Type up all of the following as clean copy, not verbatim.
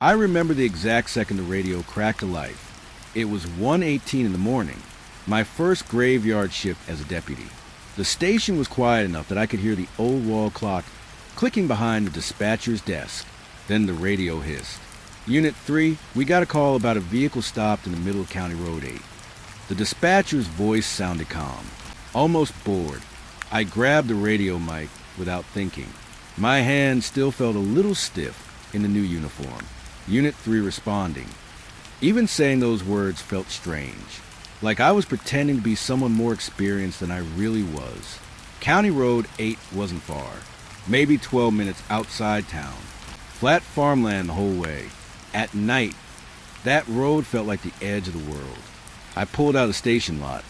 I remember the exact second the radio cracked to life. It was 1:18 in the morning, my first graveyard shift as a deputy. The station was quiet enough that I could hear the old wall clock clicking behind the dispatcher's desk. Then the radio hissed. Unit 3, we got a call about a vehicle stopped in the middle of County Road 8. The dispatcher's voice sounded calm, almost bored. I grabbed the radio mic without thinking. My hand still felt a little stiff in the new uniform. Unit 3 responding. Even saying those words felt strange, like I was pretending to be someone more experienced than I really was. County Road 8 wasn't far, maybe 12 minutes outside town. Flat farmland the whole way. At night, that road felt like the edge of the world. I pulled out of the station lot.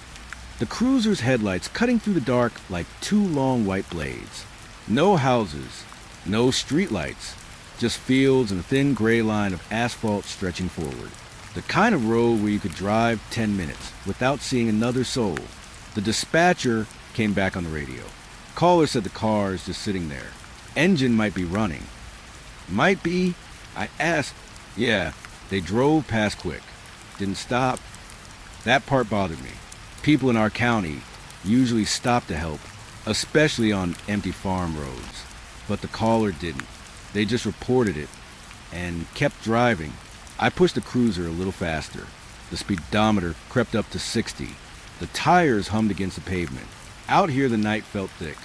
The cruiser's headlights cutting through the dark like two long white blades. No houses, no streetlights, just fields and a thin gray line of asphalt stretching forward. The kind of road where you could drive 10 minutes without seeing another soul. The dispatcher came back on the radio. Caller said the car is just sitting there. Engine might be running. Might be? I asked. Yeah, they drove past quick. Didn't stop. That part bothered me. People in our county usually stop to help, especially on empty farm roads. But the caller didn't. They just reported it and kept driving. I pushed the cruiser a little faster. The speedometer crept up to 60. The tires hummed against the pavement. Out here the night felt thick,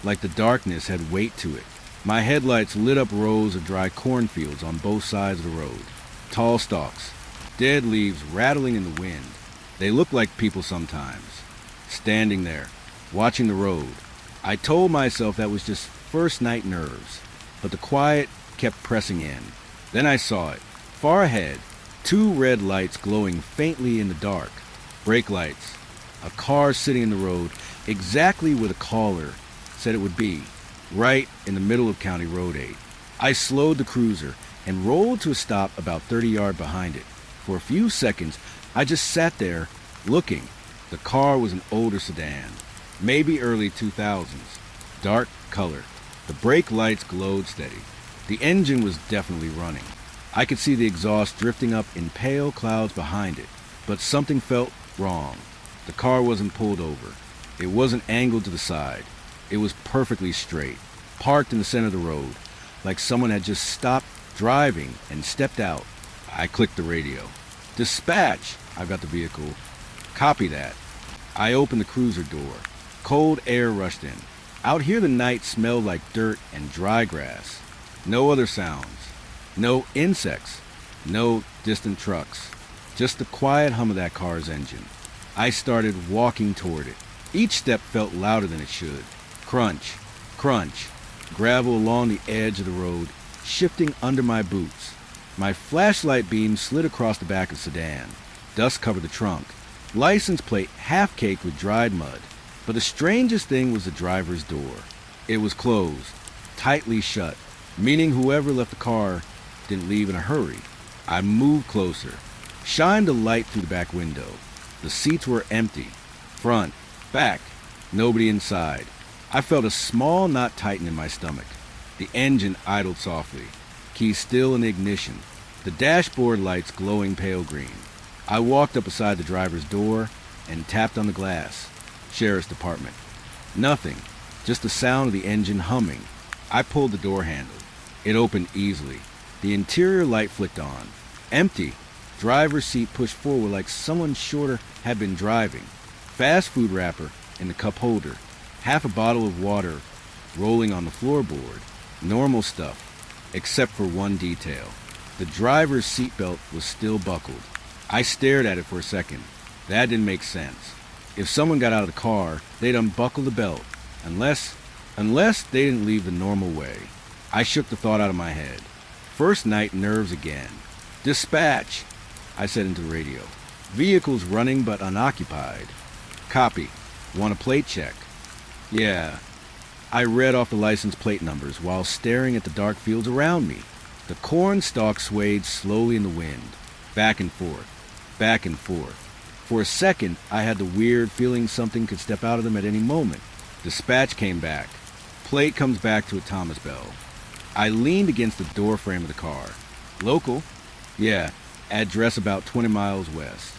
like the darkness had weight to it. My headlights lit up rows of dry cornfields on both sides of the road. Tall stalks, dead leaves rattling in the wind. They looked like people sometimes, standing there, watching the road. I told myself that was just first night nerves, but the quiet kept pressing in. Then I saw it. Far ahead, two red lights glowing faintly in the dark. Brake lights. A car sitting in the road, exactly where the caller said it would be, right in the middle of County Road 8. I slowed the cruiser and rolled to a stop about 30 yards behind it. For a few seconds, I just sat there, looking. The car was an older sedan, maybe early 2000s. Dark color. The brake lights glowed steady. The engine was definitely running. I could see the exhaust drifting up in pale clouds behind it, but something felt wrong. The car wasn't pulled over. It wasn't angled to the side. It was perfectly straight, parked in the center of the road, like someone had just stopped driving and stepped out. I clicked the radio. Dispatch! I've got the vehicle. Copy that. I opened the cruiser door. Cold air rushed in. Out here the night smelled like dirt and dry grass. No other sounds. No insects. No distant trucks. Just the quiet hum of that car's engine. I started walking toward it. Each step felt louder than it should. Crunch, crunch. Gravel along the edge of the road, shifting under my boots. My flashlight beam slid across the back of the sedan. Dust covered the trunk. License plate half caked with dried mud. But the strangest thing was the driver's door. It was closed, tightly shut, meaning whoever left the car didn't leave in a hurry. I moved closer, shined a light through the back window. The seats were empty. Front, back, nobody inside. I felt a small knot tighten in my stomach. The engine idled softly, key still in the ignition, the dashboard lights glowing pale green. I walked up beside the driver's door and tapped on the glass. Sheriff's Department. Nothing, just the sound of the engine humming. I pulled the door handle. It opened easily. The interior light flicked on. Empty. Driver's seat pushed forward like someone shorter had been driving. Fast food wrapper in the cup holder. Half a bottle of water rolling on the floorboard. Normal stuff, except for one detail. The driver's seatbelt was still buckled. I stared at it for a second. That didn't make sense. If someone got out of the car, they'd unbuckle the belt. Unless they didn't leave the normal way. I shook the thought out of my head. First night nerves again. Dispatch, I said into the radio. Vehicles running but unoccupied. Copy. Want a plate check? Yeah. I read off the license plate numbers while staring at the dark fields around me. The corn stalks swayed slowly in the wind. Back and forth. Back and forth. For a second, I had the weird feeling something could step out of them at any moment. Dispatch came back. Plate comes back to a Thomas Bell. I leaned against the door frame of the car. Local, Yeah, address about 20 miles west.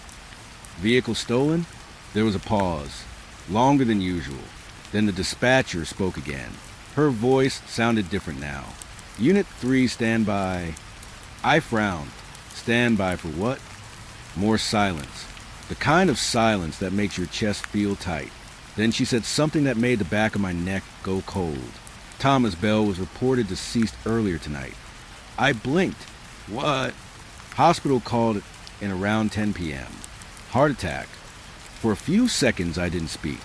Vehicle stolen? There was a pause, longer than usual. Then the dispatcher spoke again. Her voice sounded different now. Unit 3, stand by. I frowned. Stand by for what? More silence. The kind of silence that makes your chest feel tight. Then she said something that made the back of my neck go cold. Thomas Bell was reported deceased earlier tonight. I blinked. What? Hospital called in around 10 p.m. Heart attack. For a few seconds I didn't speak.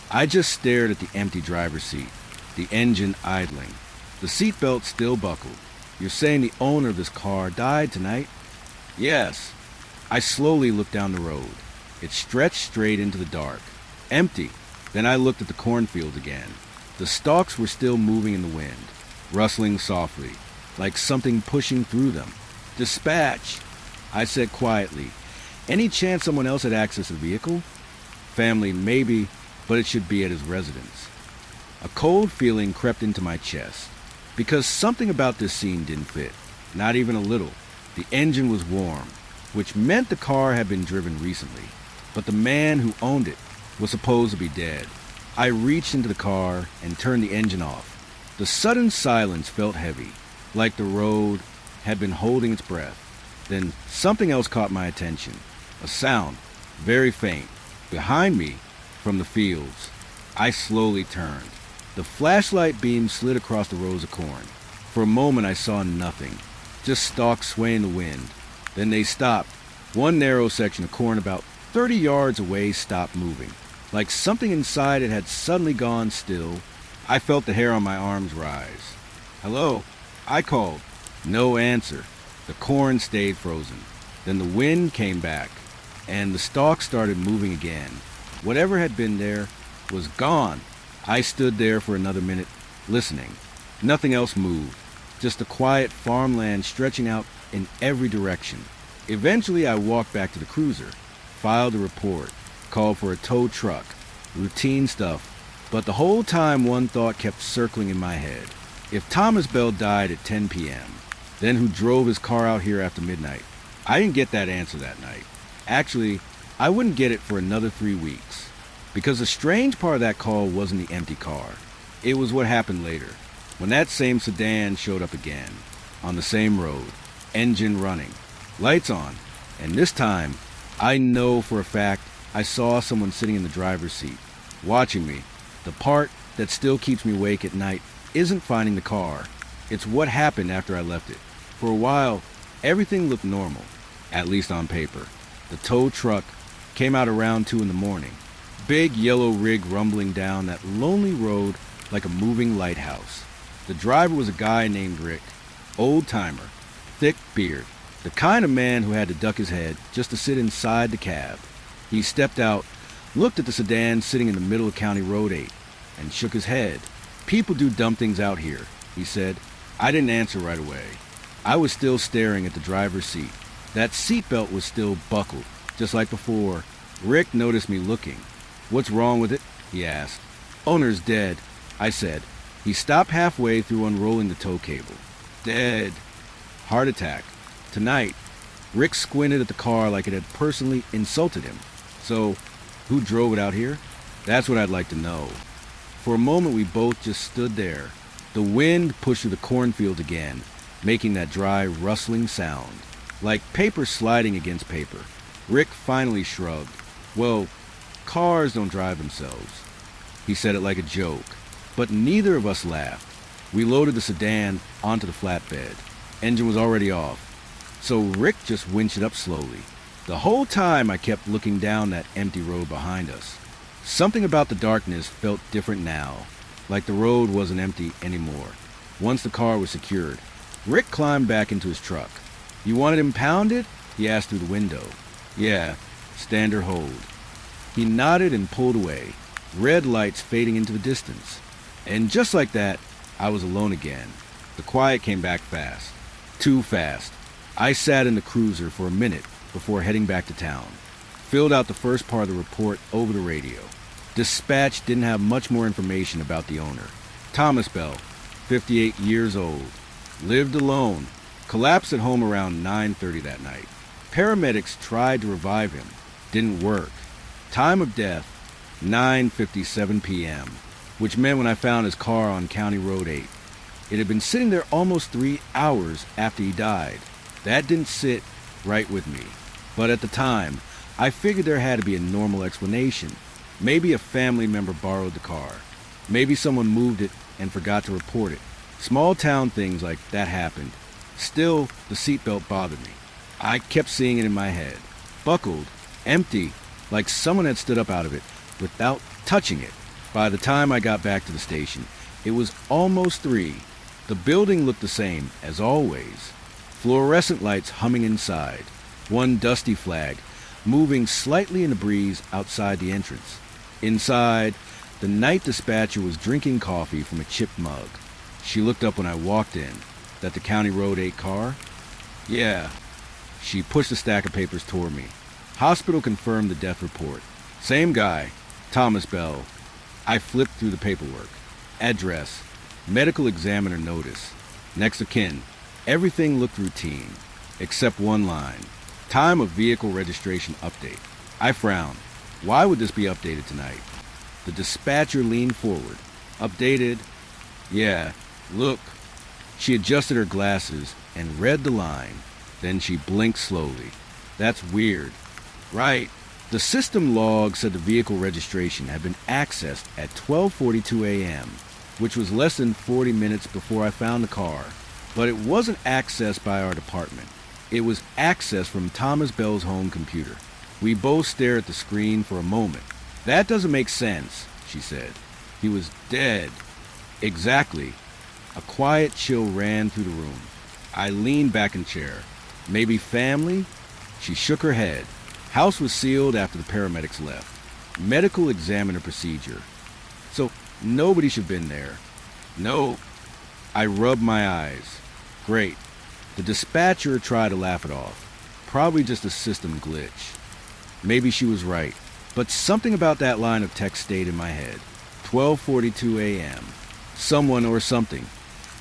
I just stared at the empty driver's seat, the engine idling. The seatbelt still buckled. You're saying the owner of this car died tonight? Yes. I slowly looked down the road. It stretched straight into the dark. Empty. Then I looked at the cornfield again. The stalks were still moving in the wind, rustling softly, like something pushing through them. Dispatch, I said quietly. Any chance someone else had access to the vehicle? Family, maybe, but it should be at his residence. A cold feeling crept into my chest, because something about this scene didn't fit, not even a little. The engine was warm, which meant the car had been driven recently, but the man who owned it was supposed to be dead. I reached into the car and turned the engine off. The sudden silence felt heavy, like the road had been holding its breath. Then something else caught my attention. A sound, very faint, behind me from the fields. I slowly turned. The flashlight beam slid across the rows of corn. For a moment I saw nothing, just stalks swaying in the wind. Then they stopped. One narrow section of corn about 30 yards away stopped moving. Like something inside it had suddenly gone still. I felt the hair on my arms rise. Hello? I called. No answer. The corn stayed frozen. Then the wind came back, and the stalks started moving again. Whatever had been there was gone. I stood there for another minute, listening. Nothing else moved, just the quiet farmland stretching out in every direction. Eventually I walked back to the cruiser, filed a report, called for a tow truck, routine stuff, but the whole time one thought kept circling in my head. If Thomas Bell died at 10 p.m., then who drove his car out here after midnight? I didn't get that answer that night. Actually, I wouldn't get it for another 3 weeks, because the strange part of that call wasn't the empty car. It was what happened later, when that same sedan showed up again, on the same road, engine running, lights on, and this time, I know for a fact I saw someone sitting in the driver's seat, watching me. The part that still keeps me awake at night isn't finding the car. It's what happened after I left it. For a while, everything looked normal, at least on paper. The tow truck came out around 2 in the morning. Big yellow rig rumbling down that lonely road like a moving lighthouse. The driver was a guy named Rick, old-timer, thick beard, the kind of man who had to duck his head just to sit inside the cab. He stepped out, looked at the sedan sitting in the middle of County Road 8, and shook his head. People do dumb things out here, he said. I didn't answer right away. I was still staring at the driver's seat. That seatbelt was still buckled, just like before. Rick noticed me looking. What's wrong with it? He asked. Owner's dead, I said. He stopped halfway through unrolling the tow cable. Dead. Heart attack. Tonight. Rick squinted at the car like it had personally insulted him. So, who drove it out here? That's what I'd like to know. For a moment we both just stood there. The wind pushed through the cornfield again, making that dry, rustling sound, like paper sliding against paper. Rick finally shrugged. Well, cars don't drive themselves. He said it like a joke, but neither of us laughed. We loaded the sedan onto the flatbed. Engine was already off, so Rick just winched it up slowly. The whole time I kept looking down that empty road behind us. Something about the darkness felt different now, like the road wasn't empty anymore. Once the car was secured, Rick climbed back into his truck. You wanted him pounded? He asked through the window. Yeah, standard hold. He nodded and pulled away, red lights fading into the distance. And just like that, I was alone again. The quiet came back fast. Too fast. I sat in the cruiser for a minute before heading back to town. Filled out the first part of the report over the radio. Dispatch didn't have much more information about the owner. Thomas Bell, 58 years old. Lived alone. Collapsed at home around 9:30 that night. Paramedics tried to revive him. Didn't work. Time of death, 9:57 p.m., which meant when I found his car on County Road 8. It had been sitting there almost 3 hours after he died. That didn't sit right with me. But at the time, I figured there had to be a normal explanation. Maybe a family member borrowed the car. Maybe someone moved it and forgot to report it. Small town things like that happened. Still, the seatbelt bothered me. I kept seeing it in my head. Buckled, empty, like someone had stood up out of it without touching it. By the time I got back to the station, it was almost 3. The building looked the same as always. Fluorescent lights humming inside. One dusty flag moving slightly in the breeze outside the entrance. Inside, the night dispatcher was drinking coffee from a chipped mug. She looked up when I walked in. That the County Road 8 car? Yeah. She pushed a stack of papers toward me. Hospital confirmed the death report. Same guy, Thomas Bell. I flipped through the paperwork. Address, medical examiner notice, next of kin. Everything looked routine, except one line. Time of vehicle registration update. I frowned. Why would this be updated tonight? The dispatcher leaned forward. Updated? Yeah, look. She adjusted her glasses and read the line. Then she blinked slowly. That's weird. Right. The system log said the vehicle registration had been accessed at 12:42 a.m., which was less than 40 minutes before I found the car. But it wasn't accessed by our department. It was accessed from Thomas Bell's home computer. We both stared at the screen for a moment. That doesn't make sense, she said. He was dead. Exactly. A quiet chill ran through the room. I leaned back in chair. Maybe family? She shook her head. House was sealed after the paramedics left. Medical examiner procedure. So nobody should have been there. No. I rubbed my eyes. Great. The dispatcher tried to laugh it off. Probably just a system glitch. Maybe she was right. But something about that line of text stayed in my head. 12:42 a.m. Someone or something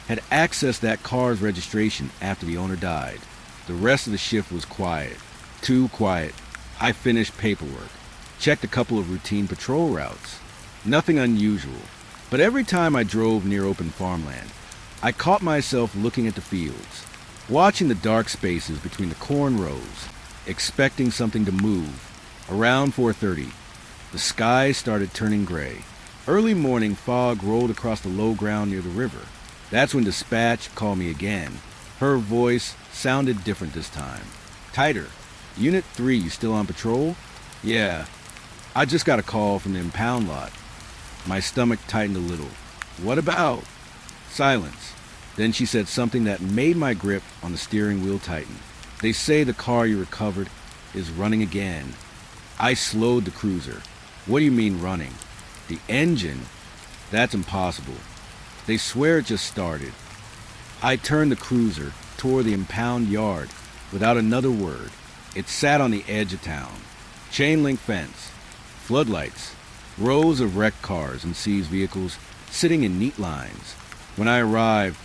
had accessed that car's registration after the owner died. The rest of the shift was quiet. Too quiet. I finished paperwork. Checked a couple of routine patrol routes. Nothing unusual. But every time I drove near open farmland, I caught myself looking at the fields, watching the dark spaces between the corn rows, expecting something to move. Around 4:30, the sky started turning gray. Early morning fog rolled across the low ground near the river. That's when dispatch called me again. Her voice sounded different this time. Tighter. Unit 3, you still on patrol? Yeah. I just got a call from the impound lot. My stomach tightened a little. What about? Silence. Then she said something that made my grip on the steering wheel tighten. They say the car you recovered is running again. I slowed the cruiser. What do you mean running? The engine? That's impossible. They swear it just started. I turned the cruiser toward the impound yard without another word. It sat on the edge of town. Chain link fence, floodlights, rows of wrecked cars and seized vehicles sitting in neat lines. When I arrived,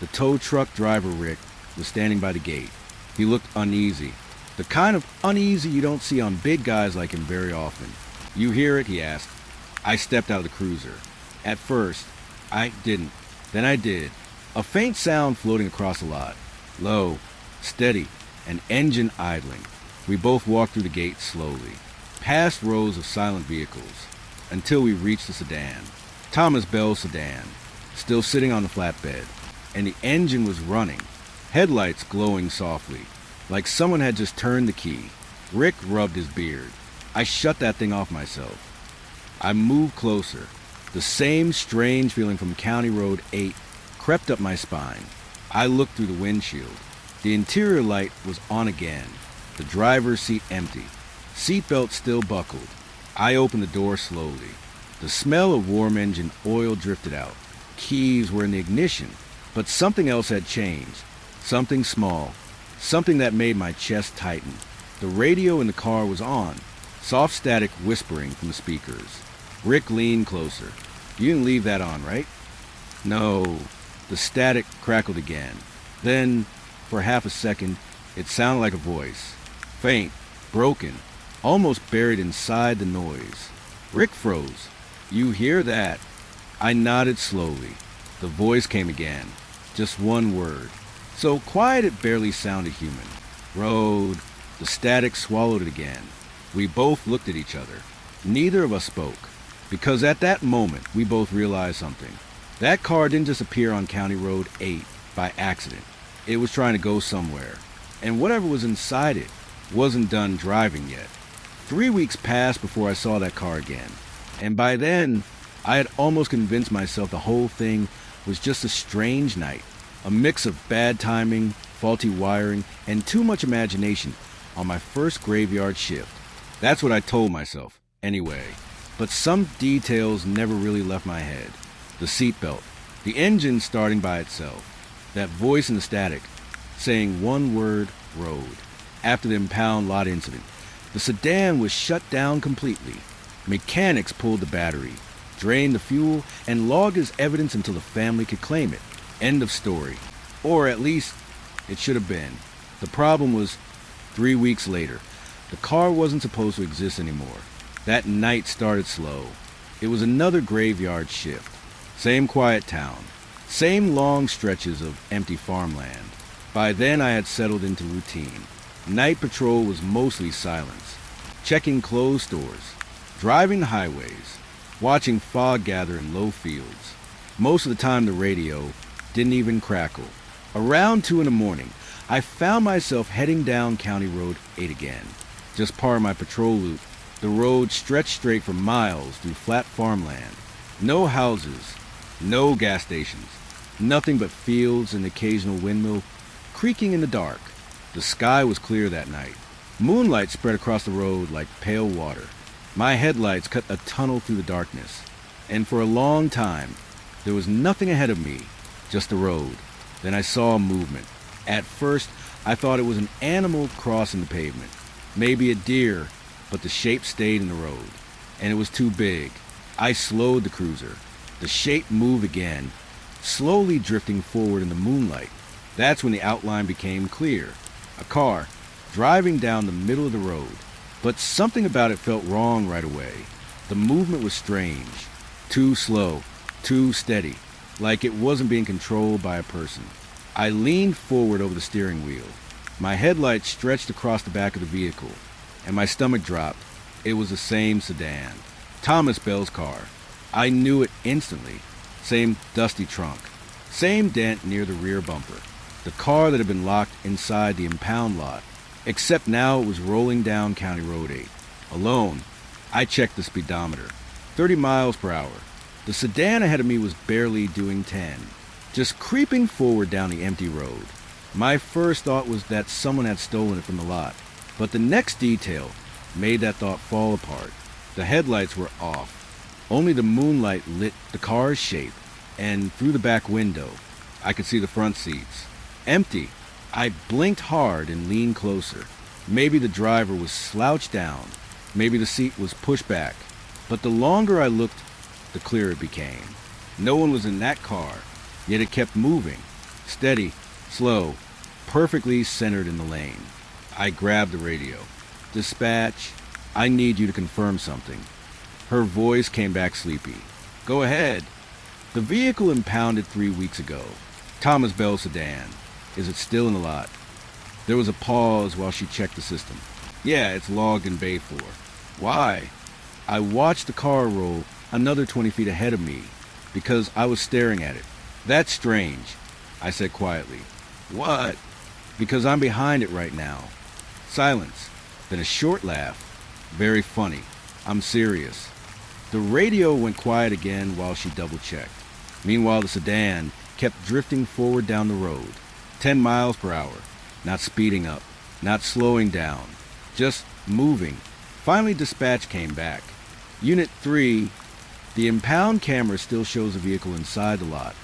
the tow truck driver, Rick, was standing by the gate. He looked uneasy. The kind of uneasy you don't see on big guys like him very often. You hear it? He asked. I stepped out of the cruiser. At first, I didn't. Then I did. A faint sound floating across the lot. Low, steady, an engine idling. We both walked through the gate slowly, past rows of silent vehicles, until we reached the sedan. Thomas Bell's sedan, still sitting on the flatbed, and the engine was running, headlights glowing softly, like someone had just turned the key. Rick rubbed his beard. I shut that thing off myself. I moved closer. The same strange feeling from County Road 8 crept up my spine. I looked through the windshield. The interior light was on again. The driver's seat empty. Seatbelt still buckled. I opened the door slowly. The smell of warm engine oil drifted out. Keys were in the ignition, but something else had changed. Something small. Something that made my chest tighten. The radio in the car was on. Soft static whispering from the speakers. Rick leaned closer. You didn't leave that on, right? No. The static crackled again. Then For half a second, it sounded like a voice. Faint, broken, almost buried inside the noise. Rick froze. "You hear that?" I nodded slowly. The voice came again. Just one word. So quiet it barely sounded human. "Road." The static swallowed it again. We both looked at each other. Neither of us spoke, because at that moment we both realized something. That car didn't just appear on County Road 8 by accident. It was trying to go somewhere, and whatever was inside it wasn't done driving yet. 3 weeks passed before I saw that car again, and by then I had almost convinced myself the whole thing was just a strange night, a mix of bad timing, faulty wiring, and too much imagination on my first graveyard shift. That's what I told myself, anyway. But some details never really left my head. The seatbelt, the engine starting by itself, that voice in the static saying one word, road. After the impound lot incident, the sedan was shut down completely. Mechanics pulled the battery, drained the fuel, and logged as evidence until the family could claim it. End of story. Or at least, it should have been. The problem was 3 weeks later. The car wasn't supposed to exist anymore. That night started slow. It was another graveyard shift. Same quiet town. Same long stretches of empty farmland. By then I had settled into routine. Night patrol was mostly silence. Checking closed stores. Driving the highways. Watching fog gather in low fields. Most of the time the radio didn't even crackle. Around 2 in the morning, I found myself heading down County Road 8 again. Just part of my patrol loop. The road stretched straight for miles through flat farmland. No houses, no gas stations, nothing but fields and occasional windmill creaking in the dark. The sky was clear that night. Moonlight spread across the road like pale water. My headlights cut a tunnel through the darkness. And for a long time, there was nothing ahead of me, just the road. Then I saw movement. At first, I thought it was an animal crossing the pavement. Maybe a deer, but the shape stayed in the road, and it was too big. I slowed the cruiser. The shape moved again, slowly drifting forward in the moonlight. That's when the outline became clear. A car, driving down the middle of the road. But something about it felt wrong right away. The movement was strange. Too slow, too steady, like it wasn't being controlled by a person. I leaned forward over the steering wheel. My headlights stretched across the back of the vehicle, and my stomach dropped. It was the same sedan. Thomas Bell's car. I knew it instantly. Same dusty trunk. Same dent near the rear bumper. The car that had been locked inside the impound lot. Except now it was rolling down County Road 8. Alone. I checked the speedometer. 30 miles per hour. The sedan ahead of me was barely doing 10. Just creeping forward down the empty road. My first thought was that someone had stolen it from the lot, but the next detail made that thought fall apart. The headlights were off. Only the moonlight lit the car's shape, and through the back window, I could see the front seats. Empty. I blinked hard and leaned closer. Maybe the driver was slouched down. Maybe the seat was pushed back. But the longer I looked, the clearer it became. No one was in that car, yet it kept moving. Steady, slow, perfectly centered in the lane. I grabbed the radio. "Dispatch, I need you to confirm something." Her voice came back sleepy. "Go ahead." "The vehicle impounded 3 weeks ago. Thomas Bell sedan. Is it still in the lot?" There was a pause while she checked the system. "Yeah, it's logged in Bay 4. "Why?" I watched the car roll another 20 feet ahead of me because I was staring at it. "That's strange," I said quietly. "What?" "Because I'm behind it right now." Silence. Then a short laugh. "Very funny. I'm serious." The radio went quiet again while she double-checked. Meanwhile, the sedan kept drifting forward down the road. 10 miles per hour. Not speeding up. Not slowing down. Just moving. Finally, dispatch came back. "Unit 3, the impound camera still shows the vehicle inside the lot."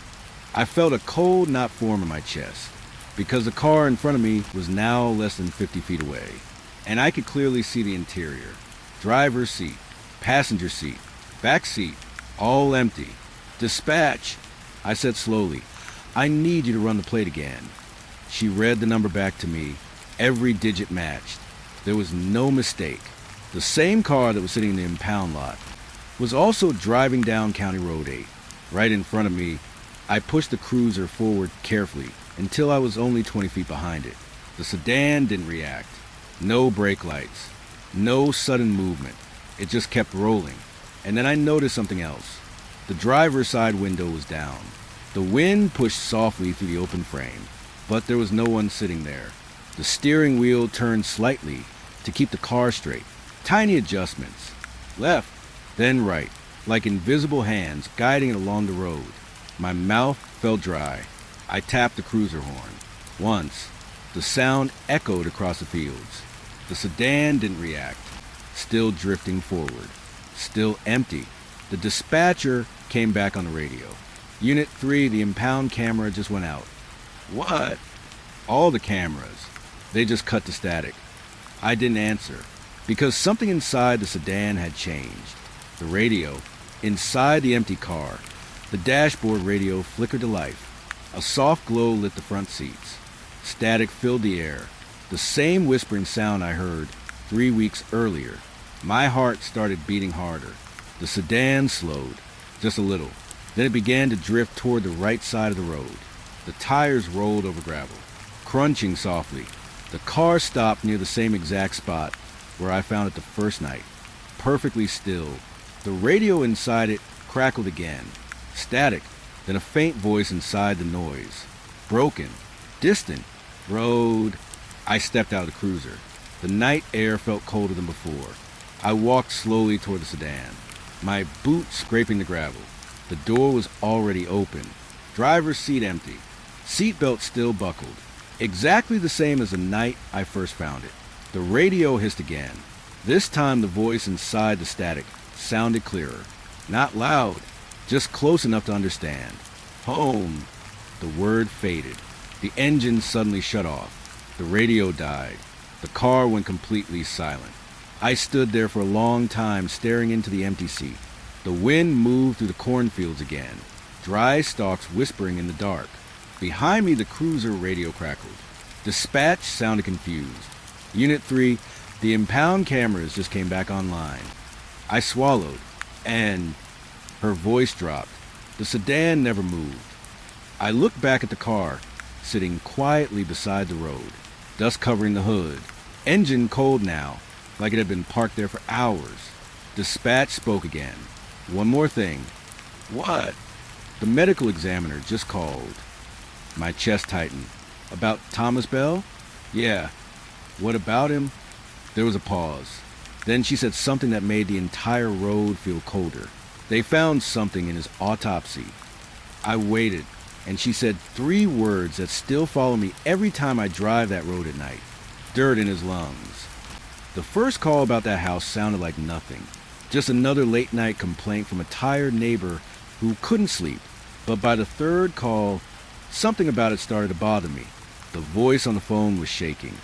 I felt a cold knot form in my chest, because the car in front of me was now less than 50 feet away, and I could clearly see the interior. Driver's seat, passenger seat, back seat, all empty. "Dispatch," I said slowly, "I need you to run the plate again." She read the number back to me. Every digit matched. There was no mistake. The same car that was sitting in the impound lot was also driving down County Road 8. Right in front of me, I pushed the cruiser forward carefully until I was only 20 feet behind it. The sedan didn't react. No brake lights. No sudden movement. It just kept rolling. And then I noticed something else. The driver's side window was down. The wind pushed softly through the open frame, but there was no one sitting there. The steering wheel turned slightly to keep the car straight. Tiny adjustments. Left, then right, like invisible hands guiding it along the road. My mouth felt dry. I tapped the cruiser horn. Once. The sound echoed across the fields. The sedan didn't react. Still drifting forward. Still empty. The dispatcher came back on the radio. Unit 3, the impound camera just went out. What? All the cameras. They just cut to static. I didn't answer, because something inside the sedan had changed. The radio, inside the empty car, the dashboard radio flickered to life. A soft glow lit the front seats. Static filled the air, the same whispering sound I heard 3 weeks earlier. My heart started beating harder. The sedan slowed, just a little. Then it began to drift toward the right side of the road. The tires rolled over gravel, crunching softly. The car stopped near the same exact spot where I found it the first night, perfectly still. The radio inside it crackled again. Static, then a faint voice inside the noise. Broken, distant, road. I stepped out of the cruiser. The night air felt colder than before. I walked slowly toward the sedan, my boot scraping the gravel. The door was already open. Driver's seat empty. Seatbelt still buckled. Exactly the same as the night I first found it. The radio hissed again. This time the voice inside the static sounded clearer. Not loud, just close enough to understand. Home. The word faded. The engine suddenly shut off. The radio died. The car went completely silent. I stood there for a long time staring into the empty seat. The wind moved through the cornfields again, dry stalks whispering in the dark. Behind me, the cruiser radio crackled. Dispatch sounded confused. Unit 3, the impound cameras just came back online. I swallowed, and her voice dropped. The sedan never moved. I looked back at the car, sitting quietly beside the road, dust covering the hood. Engine cold now, like it had been parked there for hours. Dispatch spoke again. One more thing. What? The medical examiner just called. My chest tightened. About Thomas Bell? Yeah. What about him? There was a pause. Then she said something that made the entire road feel colder. They found something in his autopsy. I waited, and she said 3 words that still follow me every time I drive that road at night. Dirt in his lungs. The first call about that house sounded like nothing. Just another late-night complaint from a tired neighbor who couldn't sleep. But by the 3rd call, something about it started to bother me. The voice on the phone was shaking,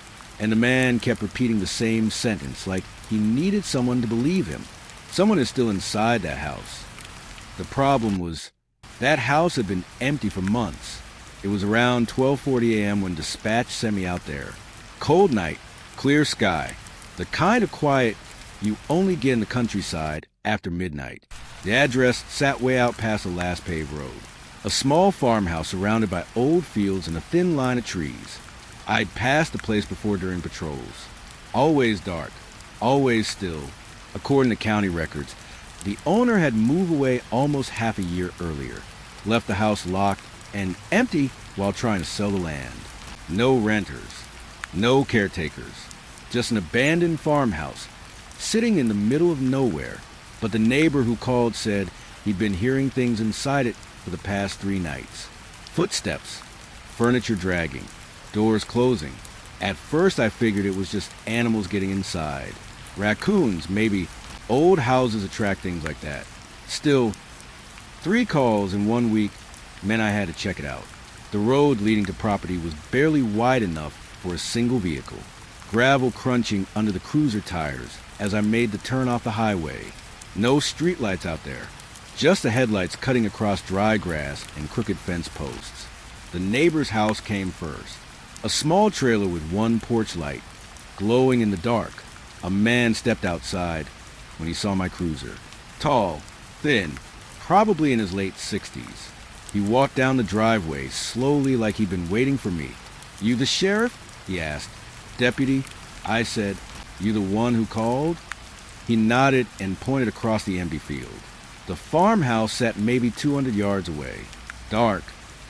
and the man kept repeating the same sentence, like he needed someone to believe him. Someone is still inside that house. The problem was, that house had been empty for months. It was around 12:40 a.m. when dispatch sent me out there. Cold night, clear sky, the kind of quiet you only get in the countryside after midnight. The address sat way out past the last paved road. A small farmhouse surrounded by old fields and a thin line of trees. I'd passed the place before during patrols. Always dark, always still. According to county records, the owner had moved away almost half a year earlier, left the house locked and empty while trying to sell the land. No renters, no caretakers, just an abandoned farmhouse sitting in the middle of nowhere. But the neighbor who called said he'd been hearing things inside it for the past 3 nights. Footsteps, furniture dragging, doors closing. At first I figured it was just animals getting inside. Raccoons, maybe. Old houses attract things like that. Still, 3 calls in 1 week meant I had to check it out. The road leading to property was barely wide enough for a single vehicle. Gravel crunching under the cruiser tires as I made the turn off the highway. No streetlights out there, just the headlights cutting across dry grass and crooked fence posts. The neighbor's house came first. A small trailer with one porch light, glowing in the dark. A man stepped outside when he saw my cruiser. Tall, thin, probably in his late 60s. He walked down the driveway, slowly like he'd been waiting for me. "You the sheriff?" he asked. "Deputy," I said. "You the one who called?" He nodded and pointed across the empty field. The farmhouse sat maybe 200 yards away. Dark,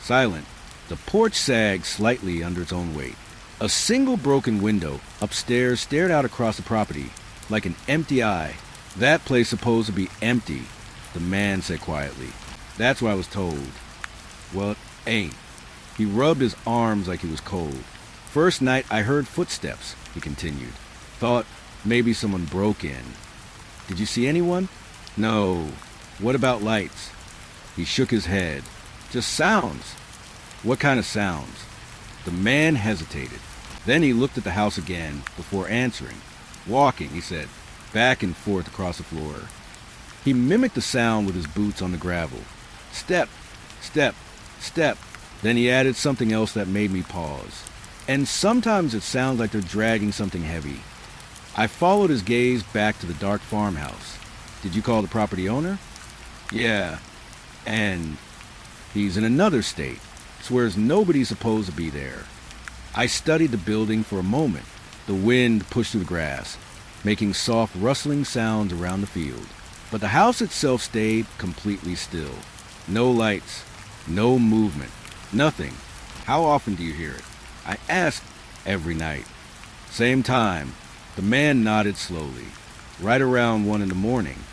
silent. The porch sagged slightly under its own weight. A single broken window upstairs stared out across the property like an empty eye. "That place supposed to be empty," the man said quietly. "That's what I was told." "Well, it ain't." He rubbed his arms like he was cold. "First night I heard footsteps," he continued. "Thought maybe someone broke in." "Did you see anyone?" "No." "What about lights?" He shook his head. "Just sounds." "What kind of sounds?" The man hesitated. Then he looked at the house again before answering. "Walking," he said, "back and forth across the floor." He mimicked the sound with his boots on the gravel. "Step, step, step." Then he added something else that made me pause. "And sometimes it sounds like they're dragging something heavy." I followed his gaze back to the dark farmhouse. "Did you call the property owner?" "Yeah." "And he's in another state. Swears nobody's supposed to be there." I studied the building for a moment. The wind pushed through the grass, making soft rustling sounds around the field. But the house itself stayed completely still. No lights, no movement, nothing. "How often do you hear it?" I asked. "Every night." "Same time." The man nodded slowly. "Right around 1 in the morning."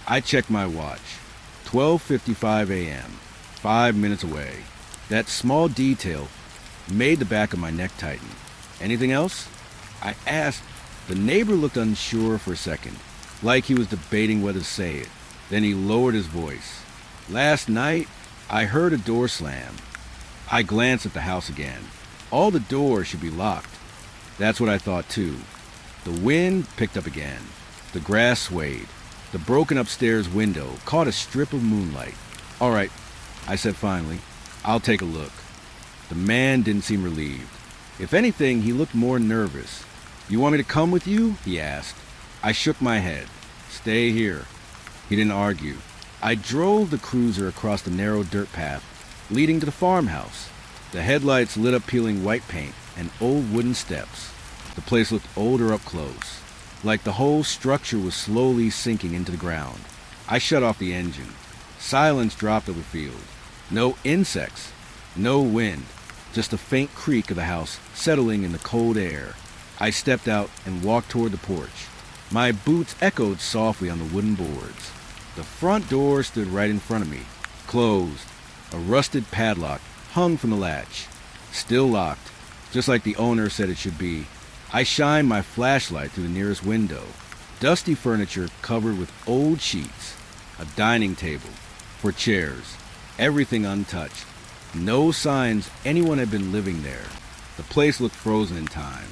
I checked my watch. 12:55 a.m., 5 minutes away. That small detail made the back of my neck tighten. "Anything else?" I asked. The neighbor looked unsure for a second, like he was debating whether to say it. Then he lowered his voice. "Last night, I heard a door slam." I glanced at the house again. All the doors should be locked. That's what I thought too. The wind picked up again. The grass swayed. The broken upstairs window caught a strip of moonlight. "All right," I said finally. "I'll take a look." The man didn't seem relieved. If anything, he looked more nervous. "You want me to come with you?" he asked. I shook my head. "Stay here." He didn't argue. I drove the cruiser across the narrow dirt path leading to the farmhouse. The headlights lit up peeling white paint and old wooden steps. The place looked older up close, like the whole structure was slowly sinking into the ground. I shut off the engine. Silence dropped over the field. No insects, no wind, just the faint creak of the house settling in the cold air. I stepped out and walked toward the porch. My boots echoed softly on the wooden boards. The front door stood right in front of me, closed. A rusted padlock hung from the latch, still locked, just like the owner said it should be. I shined my flashlight through the nearest window. Dusty furniture covered with old sheets, a dining table, 4 chairs, everything untouched. No signs anyone had been living there. The place looked frozen in time.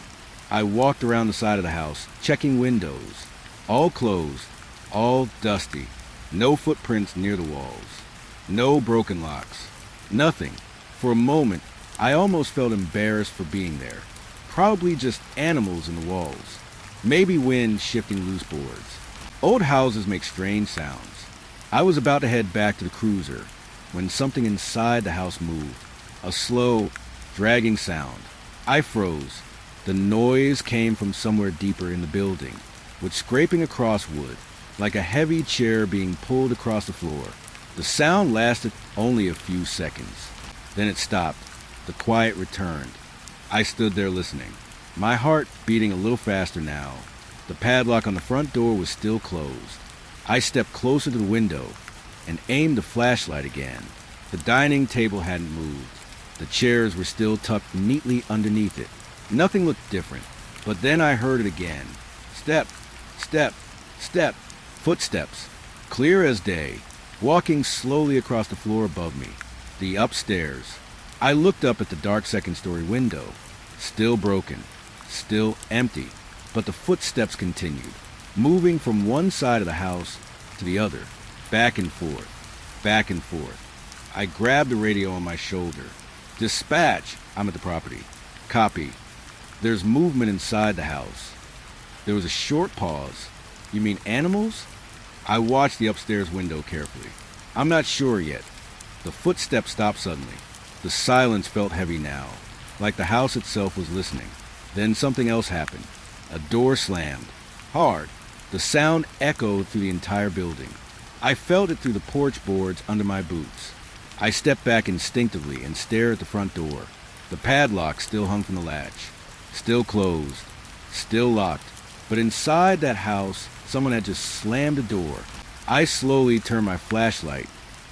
I walked around the side of the house, checking windows. All closed, all dusty. No footprints near the walls. No broken locks. Nothing. For a moment, I almost felt embarrassed for being there. Probably just animals in the walls. Maybe wind shifting loose boards. Old houses make strange sounds. I was about to head back to the cruiser when something inside the house moved. A slow, dragging sound. I froze. The noise came from somewhere deeper in the building, with scraping across wood, like a heavy chair being pulled across the floor. The sound lasted only a few seconds. Then it stopped. The quiet returned. I stood there listening, my heart beating a little faster now. The padlock on the front door was still closed. I stepped closer to the window and aimed the flashlight again. The dining table hadn't moved. The chairs were still tucked neatly underneath it. Nothing looked different. But then I heard it again. Step, step, step. Footsteps, clear as day, walking slowly across the floor above me. The upstairs. I looked up at the dark second-story window. Still broken, still empty. But the footsteps continued, moving from one side of the house to the other, back and forth, back and forth. I grabbed the radio on my shoulder. "Dispatch, I'm at the property." Copy. There's movement inside the house. There was a short pause. You mean animals? I watched the upstairs window carefully. I'm not sure yet. The footsteps stopped suddenly. The silence felt heavy now, like the house itself was listening. Then something else happened. A door slammed. Hard. The sound echoed through the entire building. I felt it through the porch boards under my boots. I stepped back instinctively and stared at the front door. The padlock still hung from the latch. Still closed. Still locked. But inside that house, someone had just slammed the door. I slowly turned my flashlight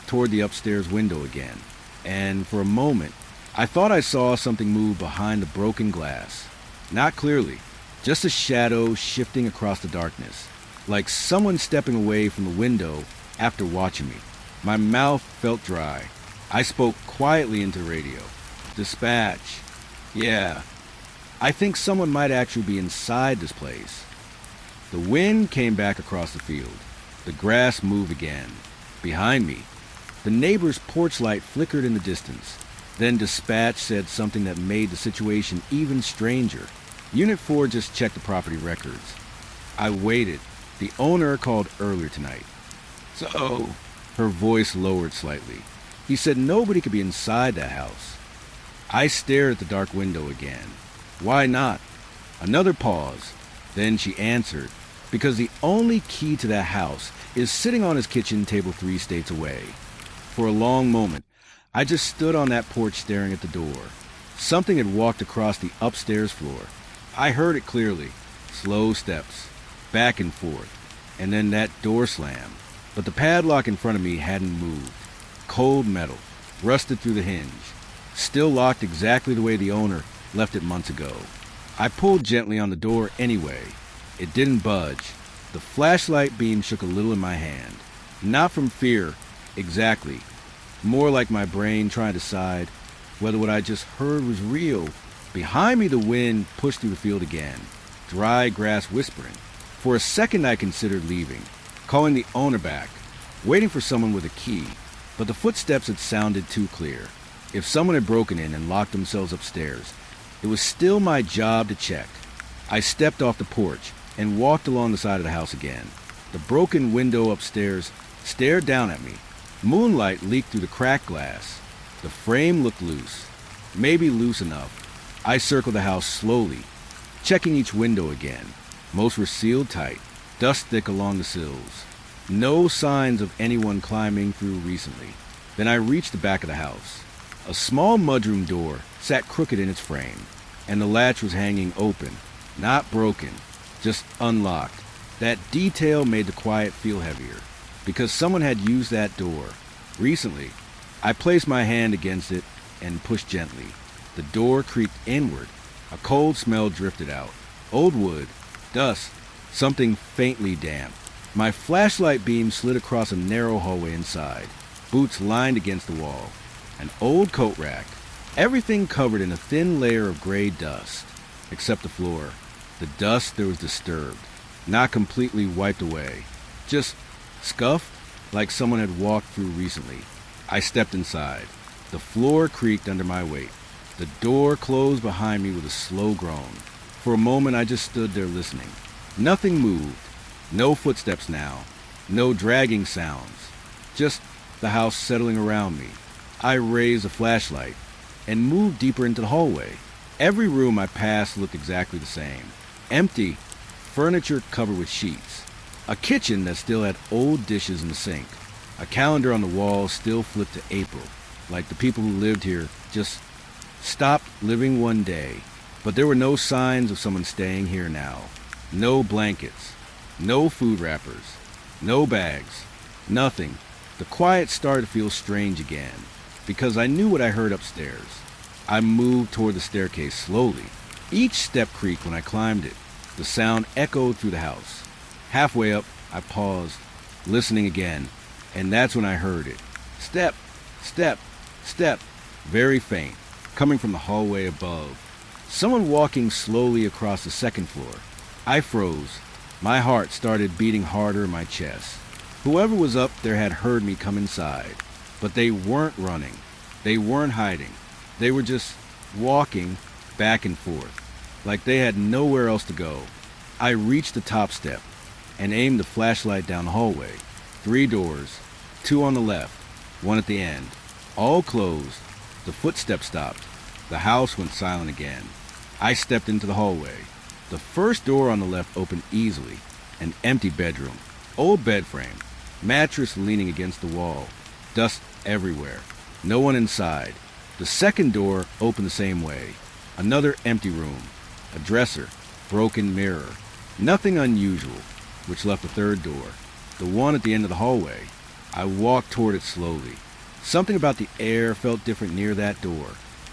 toward the upstairs window again. And for a moment, I thought I saw something move behind the broken glass. Not clearly, just a shadow shifting across the darkness, like someone stepping away from the window after watching me. My mouth felt dry. I spoke quietly into the radio. Dispatch. Yeah. I think someone might actually be inside this place. The wind came back across the field. The grass moved again. Behind me, the neighbor's porch light flickered in the distance. Then dispatch said something that made the situation even stranger. Unit 4 just checked the property records. I waited. The owner called earlier tonight. So, her voice lowered slightly. He said nobody could be inside that house. I stared at the dark window again. Why not? Another pause. Then she answered, because the only key to that house is sitting on his kitchen table 3 states away. For a long moment, I just stood on that porch staring at the door. Something had walked across the upstairs floor. I heard it clearly. Slow steps, back and forth, and then that door slam. But the padlock in front of me hadn't moved. Cold metal, rusted through the hinge, still locked exactly the way the owner left it months ago. I pulled gently on the door anyway. It didn't budge. The flashlight beam shook a little in my hand. Not from fear, exactly. More like my brain trying to decide whether what I just heard was real. Behind me, the wind pushed through the field again, dry grass whispering. For a second, I considered leaving, calling the owner back, waiting for someone with a key. But the footsteps had sounded too clear. If someone had broken in and locked themselves upstairs, it was still my job to check. I stepped off the porch and walked along the side of the house again. The broken window upstairs stared down at me. Moonlight leaked through the cracked glass. The frame looked loose, maybe loose enough. I circled the house slowly, checking each window again. Most were sealed tight, dust thick along the sills. No signs of anyone climbing through recently. Then I reached the back of the house. A small mudroom door sat crooked in its frame, and the latch was hanging open, not broken, just unlocked. That detail made the quiet feel heavier, because someone had used that door. Recently, I placed my hand against it and pushed gently. The door creaked inward. A cold smell drifted out. Old wood, dust, something faintly damp. My flashlight beam slid across a narrow hallway inside, boots lined against the wall. An old coat rack, everything covered in a thin layer of gray dust, except the floor. The dust there was disturbed, not completely wiped away, just scuffed like someone had walked through recently. I stepped inside. The floor creaked under my weight. The door closed behind me with a slow groan. For a moment I just stood there listening. Nothing moved. No footsteps now. No dragging sounds. Just the house settling around me. I raised a flashlight and moved deeper into the hallway. Every room I passed looked exactly the same. Empty, furniture covered with sheets. A kitchen that still had old dishes in the sink. A calendar on the wall still flipped to April, like the people who lived here just stopped living one day. But there were no signs of someone staying here now. No blankets, no food wrappers, no bags, nothing. The quiet started to feel strange again, because I knew what I heard upstairs. I moved toward the staircase slowly. Each step creaked when I climbed it. The sound echoed through the house. Halfway up, I paused, listening again, and that's when I heard it. Step, step, step, very faint, coming from the hallway above. Someone walking slowly across the second floor. I froze. My heart started beating harder in my chest. Whoever was up there had heard me come inside, but they weren't running. They weren't hiding. They were just walking back and forth, like they had nowhere else to go. I reached the top step and aimed the flashlight down the hallway. 3 doors, 2 on the left, 1 at the end, all closed. The footsteps stopped. The house went silent again. I stepped into the hallway. The first door on the left opened easily. An empty bedroom, old bed frame, mattress leaning against the wall, dust everywhere, no one inside. The second door opened the same way. Another empty room, a dresser, broken mirror, nothing unusual, which left the third door, the one at the end of the hallway. I walked toward it slowly. Something about the air felt different near that door,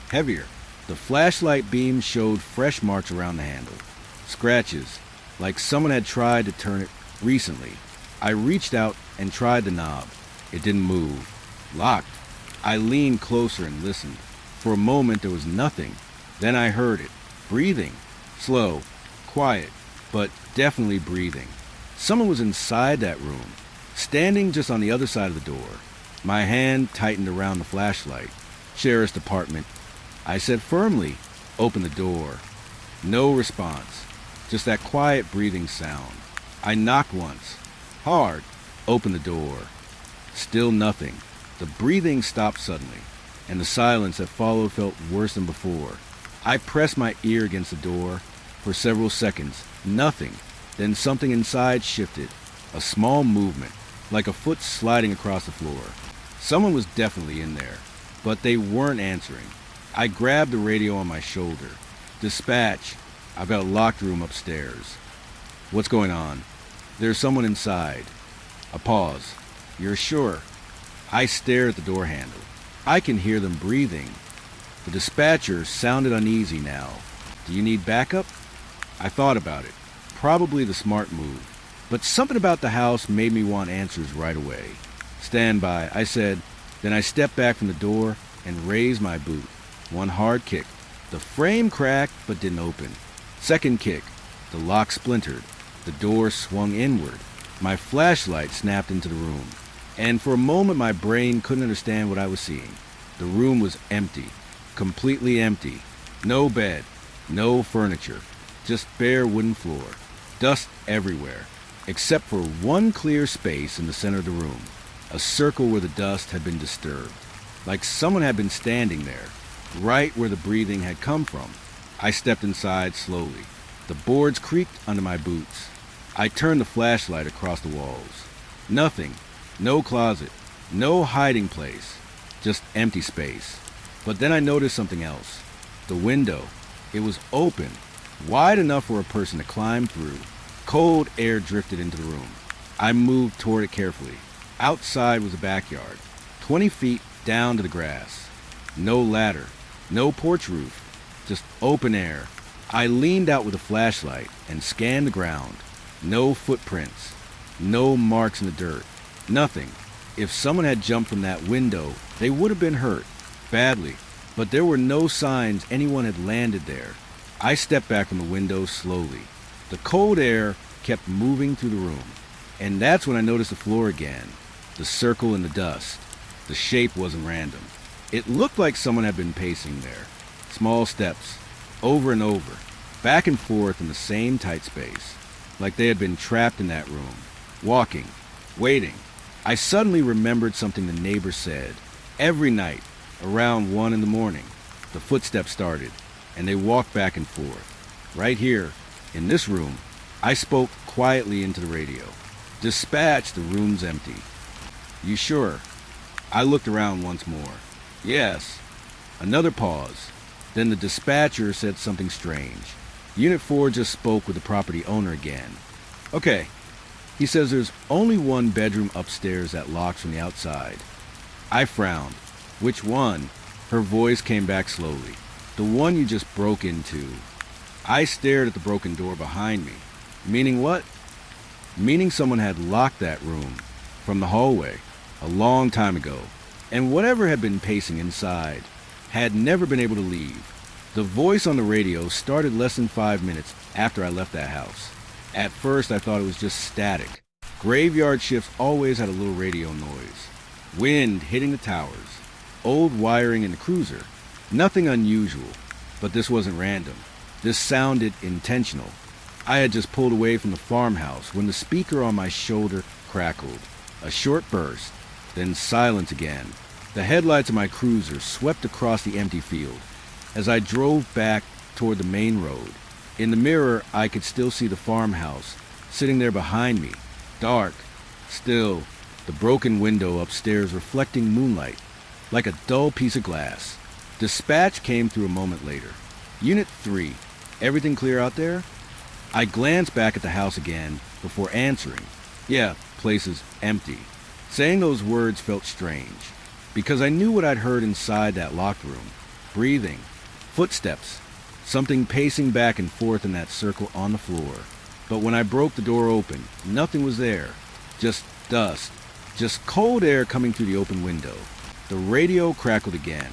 heavier. The flashlight beam showed fresh marks around the handle, scratches, like someone had tried to turn it recently. I reached out and tried the knob. It didn't move. Locked. I leaned closer and listened. For a moment there was nothing. Then I heard it. Breathing. Slow. Quiet. But definitely breathing. Someone was inside that room, standing just on the other side of the door. My hand tightened around the flashlight. Sheriff's department. I said firmly, "Open the door." No response. Just that quiet breathing sound. I knocked once. Hard. Opened the door. Still nothing. The breathing stopped suddenly, and the silence that followed felt worse than before. I pressed my ear against the door. For several seconds, nothing. Then something inside shifted. A small movement, like a foot sliding across the floor. Someone was definitely in there, but they weren't answering. I grabbed the radio on my shoulder. "Dispatch. I've got a locked room upstairs." "What's going on?" "There's someone inside." A pause. "You're sure?" I stared at the door handle. I can hear them breathing. The dispatcher sounded uneasy now. "Do you need backup?" I thought about it. Probably the smart move. But something about the house made me want answers right away. "Stand by," I said. Then I stepped back from the door and raised my boot. One hard kick. The frame cracked but didn't open. Second kick. The lock splintered. The door swung inward. My flashlight snapped into the room. And for a moment my brain couldn't understand what I was seeing. The room was empty. Completely empty. No bed. No furniture. Just bare wooden floor. Dust everywhere. Except for one clear space in the center of the room. A circle where the dust had been disturbed. Like someone had been standing there. Right where the breathing had come from. I stepped inside slowly. The boards creaked under my boots. I turned the flashlight across the walls. Nothing. No closet. No hiding place. Just empty space. But then I noticed something else. The window. It was open. Wide enough for a person to climb through. Cold air drifted into the room. I moved toward it carefully. Outside was a backyard. 20 feet down to the grass. No ladder. No porch roof. Just open air. I leaned out with a flashlight and scanned the ground. No footprints. No marks in the dirt. Nothing. If someone had jumped from that window, they would have been hurt. Badly. But there were no signs anyone had landed there. I stepped back from the window slowly. The cold air kept moving through the room. And that's when I noticed the floor again. The circle in the dust. The shape wasn't random. It looked like someone had been pacing there. Small steps. Over and over. Back and forth in the same tight space. Like they had been trapped in that room. Walking. Waiting. I suddenly remembered something the neighbor said. Every night, around 1 in the morning, the footsteps started, and they walked back and forth. Right here, in this room, I spoke quietly into the radio. "Dispatch, the room's empty." "You sure?" I looked around once more. "Yes." Another pause. Then the dispatcher said something strange. Unit 4 just spoke with the property owner again. "Okay." He says there's only one bedroom upstairs that locks from the outside. I frowned. "Which one?" Her voice came back slowly. "The one you just broke into." I stared at the broken door behind me. Meaning what? Meaning someone had locked that room from the hallway a long time ago. And whatever had been pacing inside had never been able to leave. The voice on the radio started less than 5 minutes after I left that house. At first I thought it was just static. Graveyard shifts always had a little radio noise. Wind hitting the towers. Old wiring in the cruiser. Nothing unusual. But this wasn't random. This sounded intentional. I had just pulled away from the farmhouse when the speaker on my shoulder crackled. A short burst, then silence again. The headlights of my cruiser swept across the empty field as I drove back toward the main road. In the mirror, I could still see the farmhouse sitting there behind me, dark, still, the broken window upstairs reflecting moonlight like a dull piece of glass. Dispatch came through a moment later. Unit 3, everything clear out there? I glanced back at the house again before answering. Yeah, place is empty. Saying those words felt strange, because I knew what I'd heard inside that locked room. Breathing, footsteps, something pacing back and forth in that circle on the floor. But when I broke the door open, nothing was there. Just dust, just cold air coming through the open window. The radio crackled again,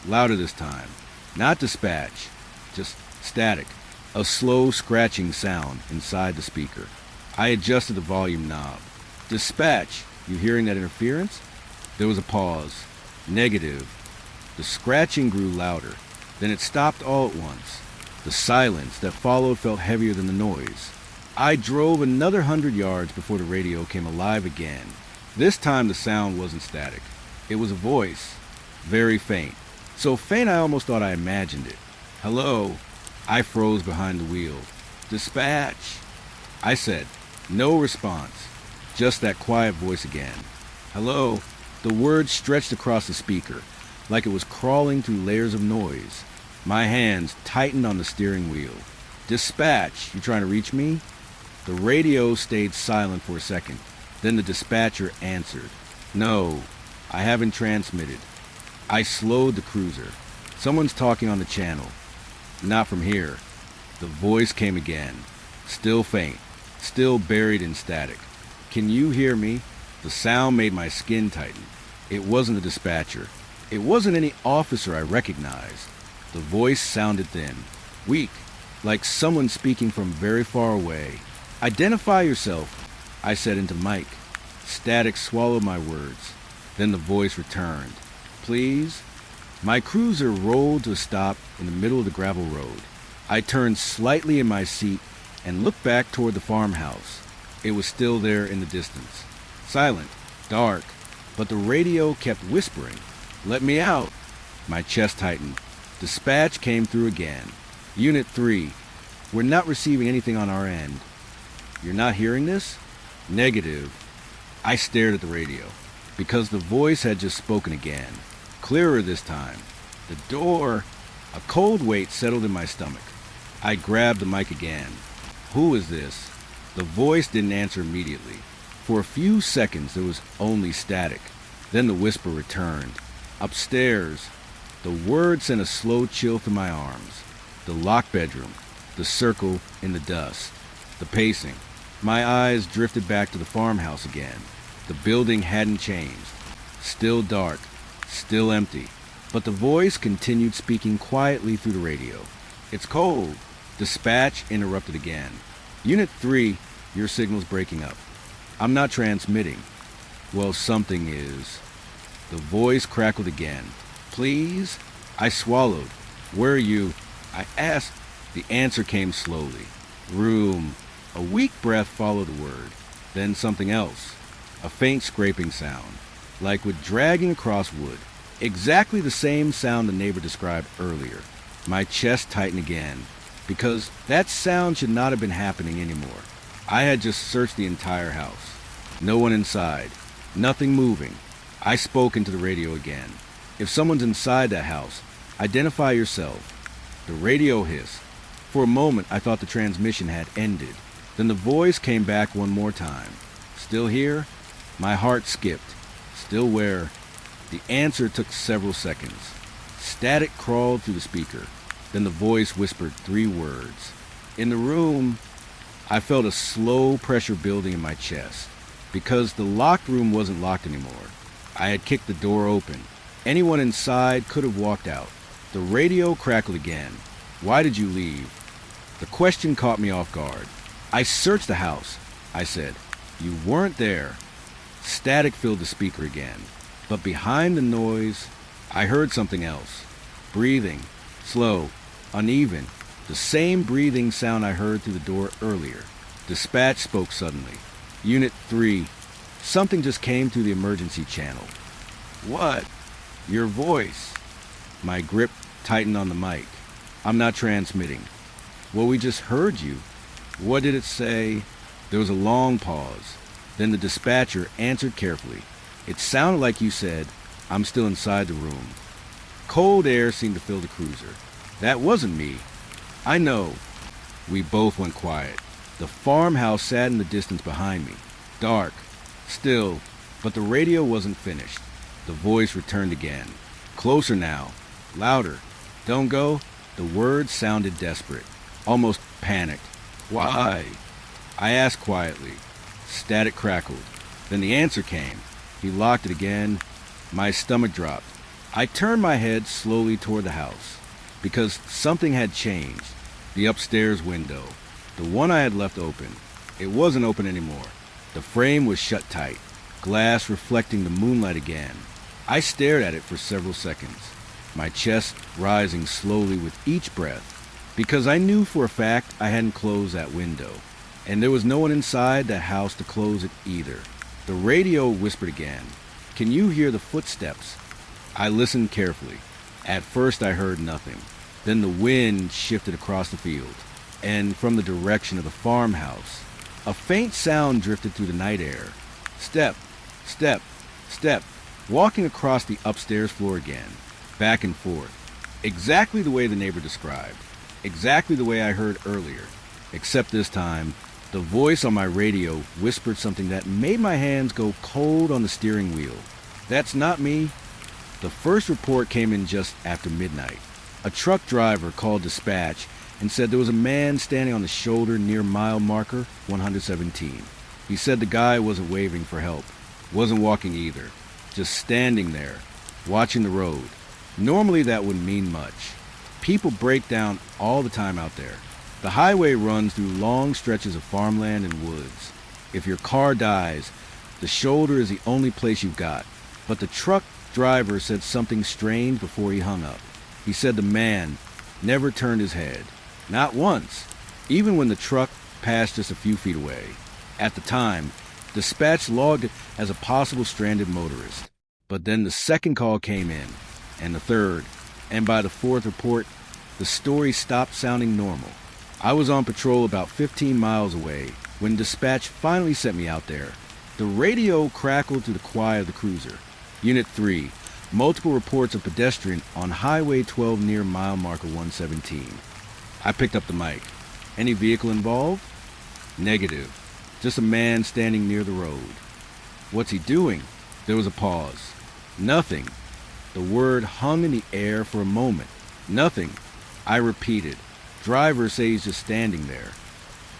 louder this time. Not dispatch, just static. A slow scratching sound inside the speaker. I adjusted the volume knob. Dispatch, you hearing that interference? There was a pause. Negative. The scratching grew louder. Then it stopped all at once. The silence that followed felt heavier than the noise. I drove another 100 yards before the radio came alive again. This time the sound wasn't static. It was a voice. Very faint. So faint I almost thought I imagined it. Hello? I froze behind the wheel. Dispatch, I said. No response. Just that quiet voice again. Hello? The word stretched across the speaker, like it was crawling through layers of noise. My hands tightened on the steering wheel. Dispatch, you trying to reach me? The radio stayed silent for a second. Then the dispatcher answered. No, I haven't transmitted. I slowed the cruiser. Someone's talking on the channel. Not from here. The voice came again. Still faint. Still buried in static. Can you hear me? The sound made my skin tighten. It wasn't the dispatcher. It wasn't any officer I recognized. The voice sounded thin, weak, like someone speaking from very far away. Identify yourself, I said into the mic. Static swallowed my words. Then the voice returned. Please? My cruiser rolled to a stop in the middle of the gravel road. I turned slightly in my seat and looked back toward the farmhouse. It was still there in the distance. Silent, dark, but the radio kept whispering. Let me out. My chest tightened. Dispatch came through again. Unit 3, we're not receiving anything on our end. You're not hearing this? Negative. I stared at the radio, because the voice had just spoken again. Clearer this time. The door. A cold weight settled in my stomach. I grabbed the mic again. Who is this? The voice didn't answer immediately. For a few seconds there was only static. Then the whisper returned. Upstairs. The word sent a slow chill through my arms. The locked bedroom. The circle in the dust. The pacing. My eyes drifted back to the farmhouse again. The building hadn't changed. Still dark. Still empty. But the voice continued speaking quietly through the radio. It's cold. Dispatch interrupted again. Unit 3, your signal's breaking up. I'm not transmitting. Well, something is. The voice crackled again. Please? I swallowed. Where are you? I asked. The answer came slowly. Room. A weak breath followed the word. Then something else. A faint scraping sound, like with dragging across wood. Exactly the same sound the neighbor described earlier. My chest tightened again, because that sound should not have been happening anymore. I had just searched the entire house. No one inside. Nothing moving. I spoke into the radio again. If someone's inside that house, identify yourself. The radio hissed. For a moment, I thought the transmission had ended. Then the voice came back one more time. Still here? My heart skipped. Still where? The answer took several seconds. Static crawled through the speaker. Then the voice whispered 3 words. In the room, I felt a slow pressure building in my chest, because the locked room wasn't locked anymore. I had kicked the door open. Anyone inside could have walked out. The radio crackled again. Why did you leave? The question caught me off guard. I searched the house, I said. You weren't there. Static filled the speaker again. But behind the noise, I heard something else. Breathing. Slow. uneven, the same breathing sound I heard through the door earlier. Dispatch spoke suddenly. Unit 3. Something just came through the emergency channel. What? Your voice. My grip tightened on the mic. I'm not transmitting. Well, we just heard you. What did it say? There was a long pause. Then the dispatcher answered carefully. It sounded like you said, I'm still inside the room. Cold air seemed to fill the cruiser. That wasn't me. I know. We both went quiet. The farmhouse sat in the distance behind me. Dark. Still. But the radio wasn't finished. The voice returned again. Closer now. Louder. Don't go. The words sounded desperate. Almost panicked. Why? I asked quietly. Static crackled. Then the answer came. He locked it again. My stomach dropped. I turned my head slowly toward the house, because something had changed. The upstairs window, the one I had left open, it wasn't open anymore. The frame was shut tight, glass reflecting the moonlight again. I stared at it for several seconds, my chest rising slowly with each breath, because I knew for a fact I hadn't closed that window, and there was no one inside that house to close it either. The radio whispered again. Can you hear the footsteps? I listened carefully. At first I heard nothing. Then the wind shifted across the field, and from the direction of the farmhouse, a faint sound drifted through the night air. Step, step, step, walking across the upstairs floor again, back and forth. Exactly the way the neighbor described. Exactly the way I heard earlier. Except this time, the voice on my radio whispered something that made my hands go cold on the steering wheel. That's not me. The first report came in just after midnight. A truck driver called dispatch and said there was a man standing on the shoulder near mile marker 117. He said the guy wasn't waving for help, wasn't walking either, just standing there, watching the road. Normally that wouldn't mean much. People break down all the time out there. The highway runs through long stretches of farmland and woods. If your car dies, the shoulder is the only place you've got. But the truck driver said something strange before he hung up. He said the man never turned his head. Not once, even when the truck passed just a few feet away. At the time, dispatch logged it as a possible stranded motorist. But then the second call came in, and the third, and by the fourth report, the story stopped sounding normal. I was on patrol about 15 miles away when dispatch finally sent me out there. The radio crackled through the quiet of the cruiser. Unit 3, multiple reports of pedestrian on Highway 12 near mile marker 117. I picked up the mic. Any vehicle involved? Negative. Just a man standing near the road. What's he doing? There was a pause. Nothing. The word hung in the air for a moment. Nothing. I repeated. Driver says he's just standing there.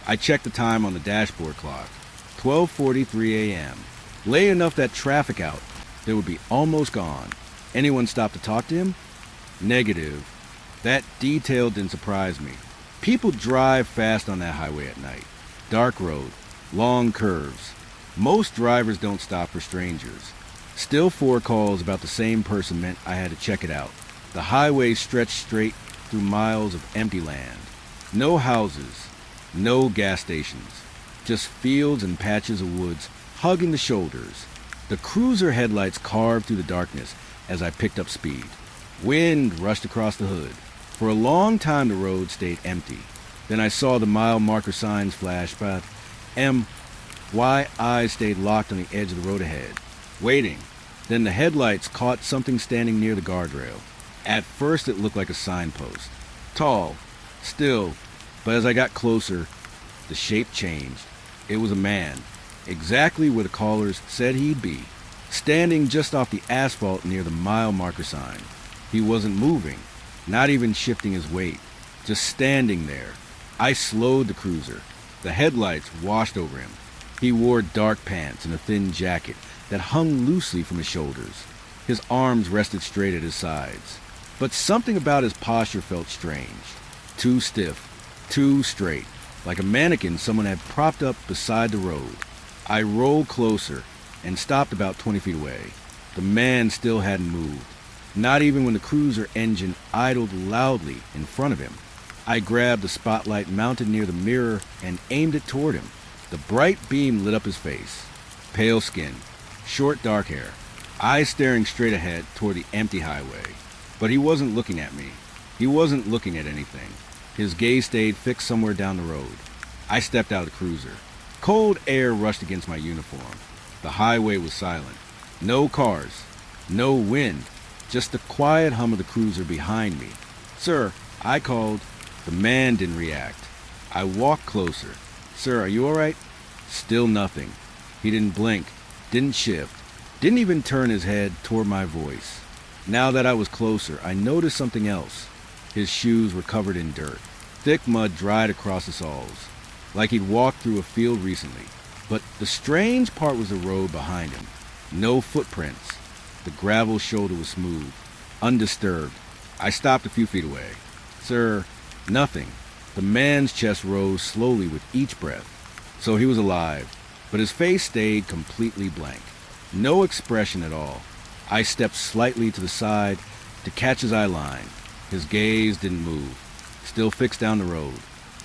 I checked the time on the dashboard clock. 12:43 a.m. Late enough that traffic out there would be almost gone. Anyone stop to talk to him? Negative. That detail didn't surprise me. People drive fast on that highway at night. Dark road, long curves. Most drivers don't stop for strangers. Still 4 calls about the same person meant I had to check it out. The highway stretched straight through miles of empty land. No houses, no gas stations. Just fields and patches of woods hugging the shoulders. The cruiser headlights carved through the darkness as I picked up speed. Wind rushed across the hood. For a long time the road stayed empty. Then I saw the mile marker signs flash, but my eyes stayed locked on the edge of the road ahead, waiting. Then the headlights caught something standing near the guardrail. At first it looked like a signpost. Tall, still, but as I got closer, the shape changed. It was a man, exactly where the callers said he'd be, standing just off the asphalt near the mile marker sign. He wasn't moving, not even shifting his weight, just standing there. I slowed the cruiser. The headlights washed over him. He wore dark pants and a thin jacket that hung loosely from his shoulders. His arms rested straight at his sides. But something about his posture felt strange. Too stiff, too straight, like a mannequin someone had propped up beside the road. I rolled closer and stopped about 20 feet away. The man still hadn't moved. not even when the cruiser engine idled loudly in front of him. I grabbed the spotlight mounted near the mirror and aimed it toward him. The bright beam lit up his face. Pale skin, short dark hair, eyes staring straight ahead toward the empty highway. But he wasn't looking at me. He wasn't looking at anything. His gaze stayed fixed somewhere down the road. I stepped out of the cruiser. Cold air rushed against my uniform. The highway was silent. No cars, no wind, just the quiet hum of the cruiser behind me. "Sir," I called. The man didn't react. I walked closer. "Sir, are you all right?" Still nothing. He didn't blink, didn't shift, didn't even turn his head toward my voice. Now that I was closer, I noticed something else. His shoes were covered in dirt. Thick mud dried across the soles, like he'd walked through a field recently. But the strange part was the road behind him. No footprints. The gravel shoulder was smooth, undisturbed. I stopped a few feet away. "Sir," nothing. The man's chest rose slowly with each breath. So he was alive, but his face stayed completely blank. No expression at all. I stepped slightly to the side to catch his eye line. His gaze didn't move, still fixed down the road.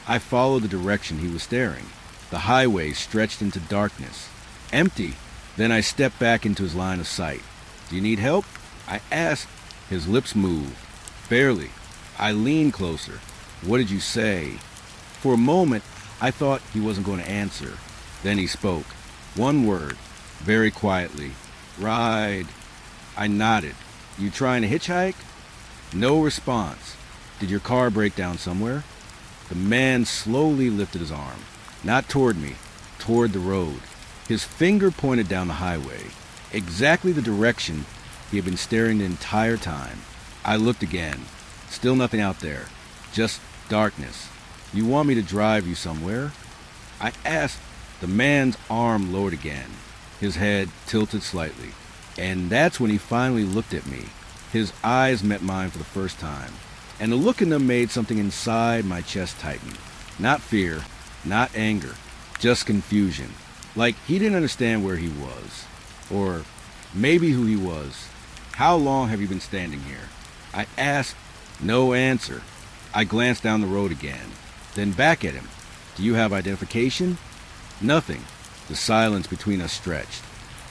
I followed the direction he was staring. The highway stretched into darkness, empty. Then I stepped back into his line of sight. "Do you need help?" I asked. His lips moved, barely. I leaned closer. "What did you say?" For a moment, I thought he wasn't going to answer. Then he spoke. One word, very quietly. "Ride." I nodded. "You trying to hitchhike?" No response. "Did your car break down somewhere?" The man slowly lifted his arm. Not toward me, toward the road. His finger pointed down the highway, exactly the direction he had been staring the entire time. I looked again. Still nothing out there. Just darkness. "You want me to drive you somewhere?" I asked. The man's arm lowered again. His head tilted slightly. And that's when he finally looked at me. His eyes met mine for the first time. And the look in them made something inside my chest tighten. Not fear, not anger, just confusion. Like he didn't understand where he was. Or maybe who he was. "How long have you been standing here?" I asked. No answer. I glanced down the road again, then back at him. "Do you have identification?" Nothing. The silence between us stretched.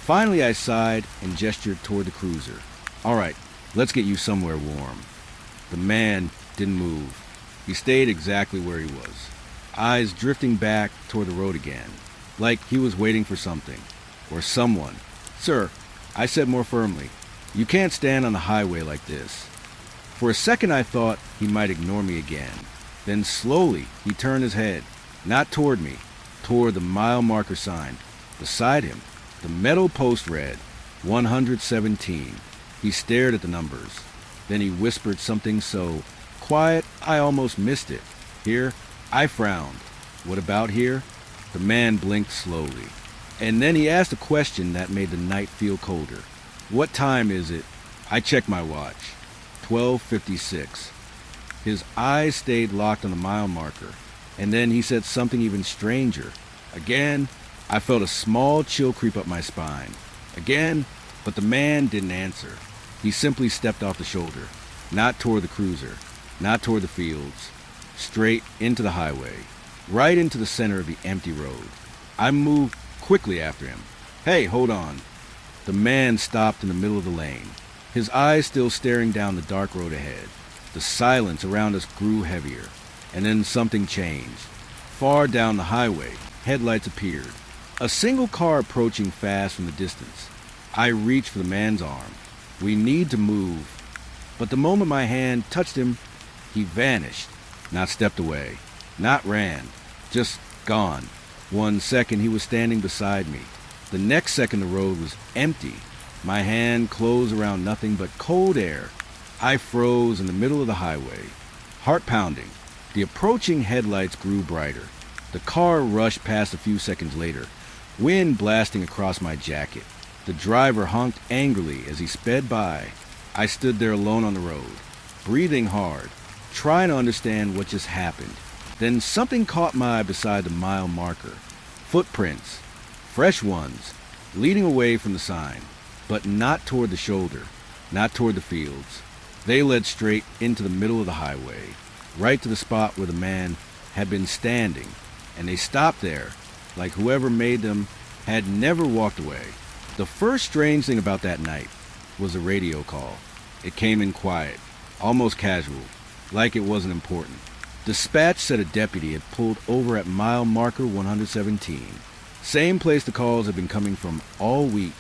Finally I sighed and gestured toward the cruiser. "All right, let's get you somewhere warm." The man didn't move. He stayed exactly where he was, eyes drifting back toward the road again, like he was waiting for something, or someone. "Sir," I said more firmly, "you can't stand on the highway like this." For a second I thought he might ignore me again. Then slowly he turned his head, not toward me, toward the mile marker sign. Beside him, the metal post read, 117. He stared at the numbers. Then he whispered something so quiet I almost missed it. "Here?" I frowned. "What about here?" The man blinked slowly. And then he asked a question that made the night feel colder. "What time is it?" I checked my watch. 12:56. His eyes stayed locked on the mile marker. And then he said something even stranger. Again, I felt a small chill creep up my spine. Again, but the man didn't answer. He simply stepped off the shoulder, not toward the cruiser, not toward the fields, straight into the highway, right into the center of the empty road. I moved quickly after him. "Hey, hold on." The man stopped in the middle of the lane, his eyes still staring down the dark road ahead. The silence around us grew heavier, and then something changed. Far down the highway, headlights appeared. A single car approaching fast from the distance. I reached for the man's arm. "We need to move." But the moment my hand touched him, he vanished. Not stepped away, not ran, just gone. 1 second he was standing beside me. The next second the road was empty. My hand closed around nothing but cold air. I froze in the middle of the highway, heart pounding. The approaching headlights grew brighter. The car rushed past a few seconds later, wind blasting across my jacket. The driver honked angrily as he sped by. I stood there alone on the road, breathing hard, trying to understand what just happened. Then something caught my eye beside the mile marker. Footprints, fresh ones, leading away from the sign, but not toward the shoulder, not toward the fields. They led straight into the middle of the highway, right to the spot where the man had been standing, and they stopped there, like whoever made them had never walked away. The first strange thing about that night was the radio call. It came in quiet, almost casual, like it wasn't important. Dispatch said a deputy had pulled over at mile marker 117. Same place the calls had been coming from all week.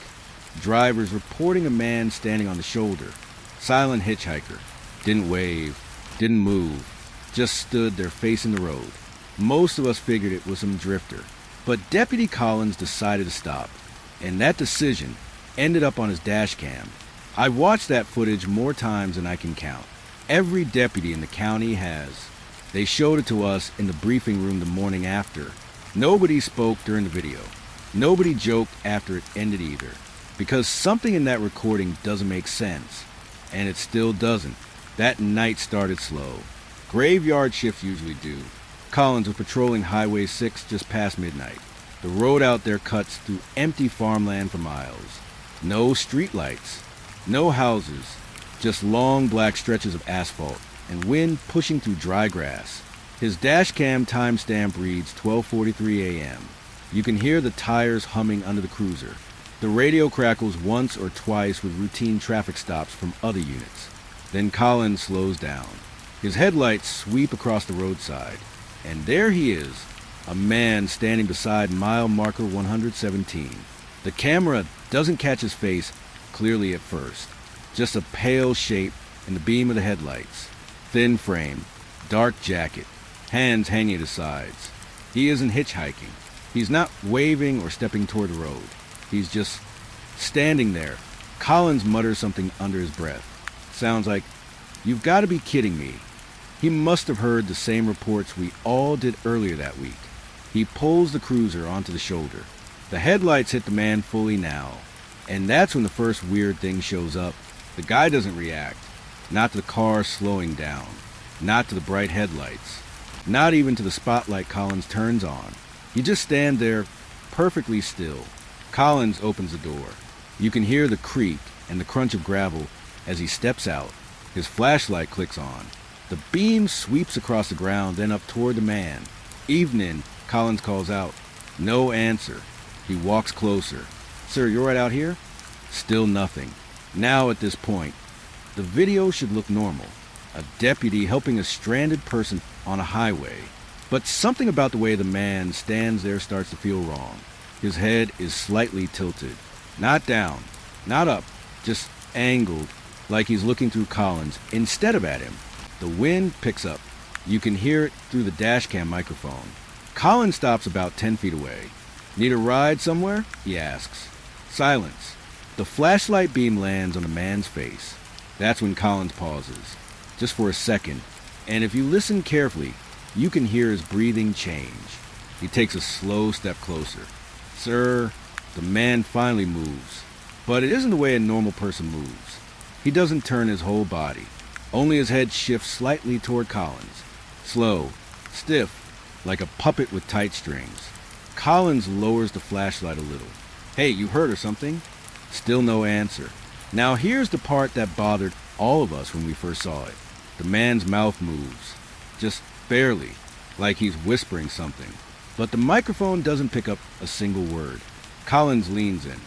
Drivers reporting a man standing on the shoulder. Silent hitchhiker. Didn't wave, didn't move, just stood there facing the road. Most of us figured it was some drifter. But Deputy Collins decided to stop, and that decision ended up on his dash cam. I've watched that footage more times than I can count. Every deputy in the county has. They showed it to us in the briefing room the morning after. Nobody spoke during the video. Nobody joked after it ended either. Because something in that recording doesn't make sense. And it still doesn't. That night started slow. Graveyard shifts usually do. Collins was patrolling Highway 6 just past midnight. The road out there cuts through empty farmland for miles. No streetlights. No houses. Just long black stretches of asphalt and wind pushing through dry grass. His dashcam timestamp reads 12:43 a.m. You can hear the tires humming under the cruiser. The radio crackles once or twice with routine traffic stops from other units. Then Collins slows down. His headlights sweep across the roadside. And there he is, a man standing beside mile marker 117. The camera doesn't catch his face clearly at first. Just a pale shape in the beam of the headlights. Thin frame, dark jacket, hands hanging at his sides. He isn't hitchhiking. He's not waving or stepping toward the road. He's just standing there. Collins mutters something under his breath. Sounds like, "You've got to be kidding me." He must have heard the same reports we all did earlier that week. He pulls the cruiser onto the shoulder. The headlights hit the man fully now. And that's when the first weird thing shows up. The guy doesn't react. Not to the car slowing down. Not to the bright headlights. Not even to the spotlight Collins turns on. He just stands there, perfectly still. Collins opens the door. You can hear the creak and the crunch of gravel as he steps out. His flashlight clicks on. The beam sweeps across the ground, then up toward the man. "Evening," Collins calls out. No answer. He walks closer. "Sir, you're right out here?" Still nothing. Now at this point, the video should look normal. A deputy helping a stranded person on a highway. But something about the way the man stands there starts to feel wrong. His head is slightly tilted. Not down, not up, just angled, like he's looking through Collins instead of at him. The wind picks up. You can hear it through the dashcam microphone. Collins stops about 10 feet away. "Need a ride somewhere?" he asks. Silence. The flashlight beam lands on the man's face. That's when Collins pauses, just for a second, and if you listen carefully, you can hear his breathing change. He takes a slow step closer. "Sir," the man finally moves, but it isn't the way a normal person moves. He doesn't turn his whole body. Only his head shifts slightly toward Collins. Slow, stiff, like a puppet with tight strings. Collins lowers the flashlight a little. "Hey, you hurt or something?" Still no answer. Now here's the part that bothered all of us when we first saw it. The man's mouth moves. Just barely, like he's whispering something. But the microphone doesn't pick up a single word. Collins leans in.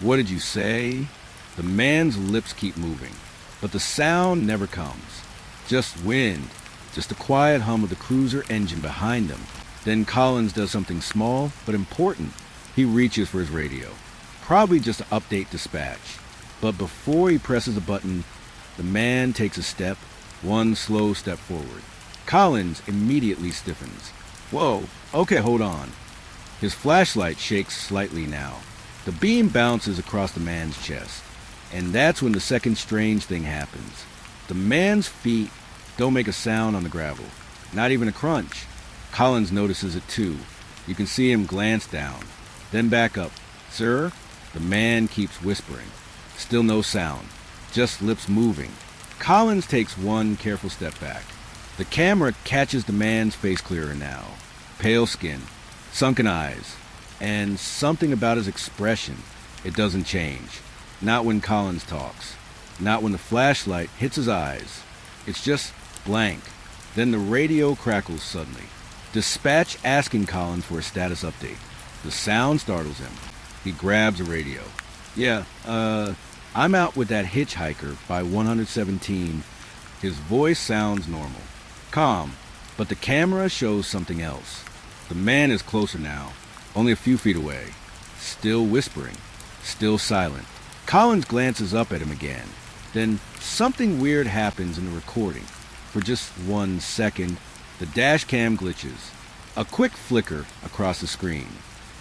"What did you say?" The man's lips keep moving, but the sound never comes. Just wind, just the quiet hum of the cruiser engine behind them. Then Collins does something small but important. He reaches for his radio, probably just to update dispatch. But before he presses a button, the man takes a step, one slow step forward. Collins immediately stiffens. "Whoa, okay, hold on." His flashlight shakes slightly now. The beam bounces across the man's chest. And that's when the second strange thing happens. The man's feet don't make a sound on the gravel. Not even a crunch. Collins notices it too. You can see him glance down, then back up. "Sir?" The man keeps whispering. Still no sound. Just lips moving. Collins takes one careful step back. The camera catches the man's face clearer now. Pale skin, sunken eyes, and something about his expression. It doesn't change. Not when Collins talks. Not when the flashlight hits his eyes. It's just blank. Then the radio crackles suddenly. Dispatch asking Collins for a status update. The sound startles him. He grabs a radio. Yeah, I'm out with that hitchhiker by 117. His voice sounds normal. Calm. But the camera shows something else. The man is closer now, only a few feet away. Still whispering. Still silent. Collins glances up at him again. Then something weird happens in the recording. For just 1 second, the dash cam glitches. A quick flicker across the screen.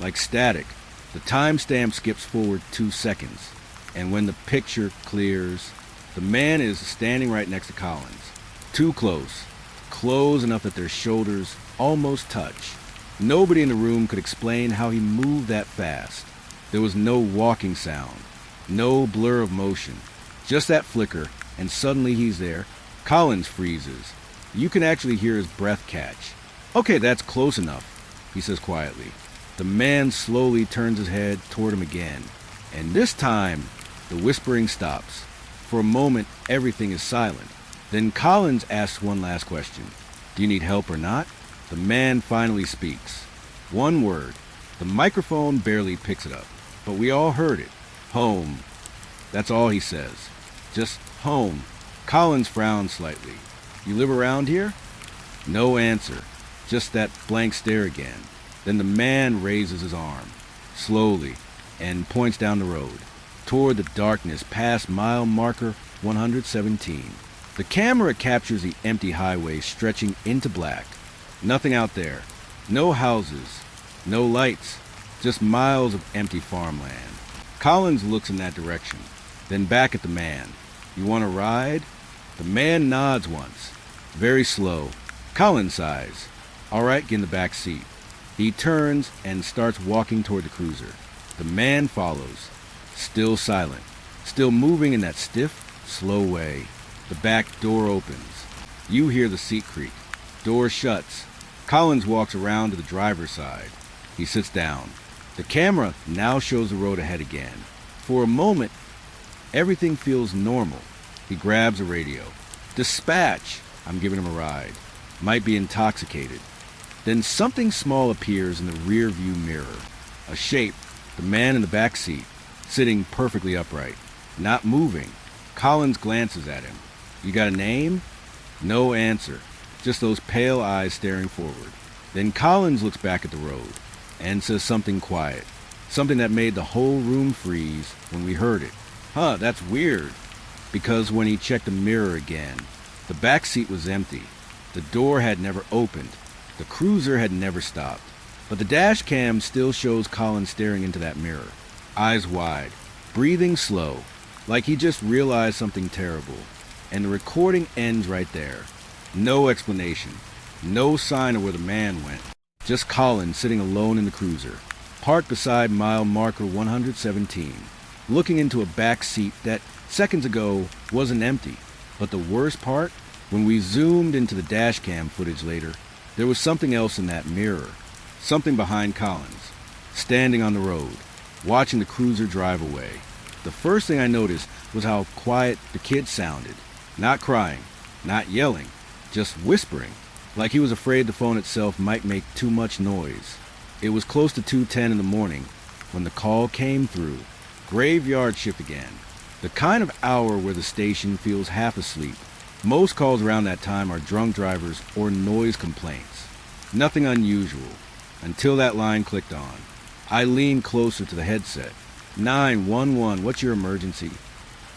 Like static, the timestamp skips forward 2 seconds. And when the picture clears, the man is standing right next to Collins. Too close. Close enough that their shoulders almost touch. Nobody in the room could explain how he moved that fast. There was no walking sound. No blur of motion. Just that flicker, and suddenly he's there. Collins freezes. You can actually hear his breath catch. Okay, that's close enough, he says quietly. The man slowly turns his head toward him again. And this time, the whispering stops. For a moment, everything is silent. Then Collins asks one last question. Do you need help or not? The man finally speaks. One word. The microphone barely picks it up. But we all heard it. Home. That's all he says. Just home. Collins frowns slightly. You live around here? No answer. Just that blank stare again. Then the man raises his arm. Slowly. And points down the road. Toward the darkness past mile marker 117. The camera captures the empty highway stretching into black. Nothing out there. No houses. No lights. Just miles of empty farmland. Collins looks in that direction. Then back at the man. You want to ride? The man nods once. Very slow. Collins sighs. All right, get in the back seat. He turns and starts walking toward the cruiser. The man follows. Still silent. Still moving in that stiff, slow way. The back door opens. You hear the seat creak. Door shuts. Collins walks around to the driver's side. He sits down. The camera now shows the road ahead again. For a moment, everything feels normal. He grabs a radio. Dispatch! I'm giving him a ride. Might be intoxicated. Then something small appears in the rear view mirror. A shape. The man in the back seat. Sitting perfectly upright. Not moving. Collins glances at him. You got a name? No answer. Just those pale eyes staring forward. Then Collins looks back at the road and says something quiet. Something that made the whole room freeze when we heard it. Huh, that's weird. Because when he checked the mirror again, the back seat was empty. The door had never opened. The cruiser had never stopped. But the dash cam still shows Collins staring into that mirror. Eyes wide. Breathing slow. Like he just realized something terrible. And the recording ends right there. No explanation. No sign of where the man went. Just Collins sitting alone in the cruiser, parked beside mile marker 117, looking into a back seat that seconds ago wasn't empty. But the worst part, when we zoomed into the dash cam footage later, there was something else in that mirror. Something behind Collins, standing on the road, watching the cruiser drive away. The first thing I noticed was how quiet the kid sounded. Not crying, not yelling, just whispering, like he was afraid the phone itself might make too much noise. It was close to 2:10 in the morning when the call came through. Graveyard shift again. The kind of hour where the station feels half asleep. Most calls around that time are drunk drivers or noise complaints. Nothing unusual, until that line clicked on. I leaned closer to the headset. 911, what's your emergency?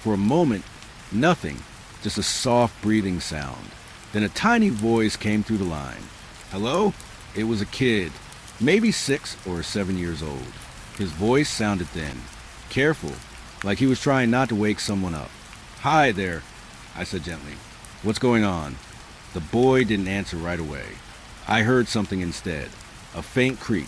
For a moment, nothing, just a soft breathing sound. Then a tiny voice came through the line. Hello? It was a kid, maybe 6 or 7 years old. His voice sounded thin, careful, like he was trying not to wake someone up. Hi there, I said gently. What's going on? The boy didn't answer right away. I heard something instead, a faint creak,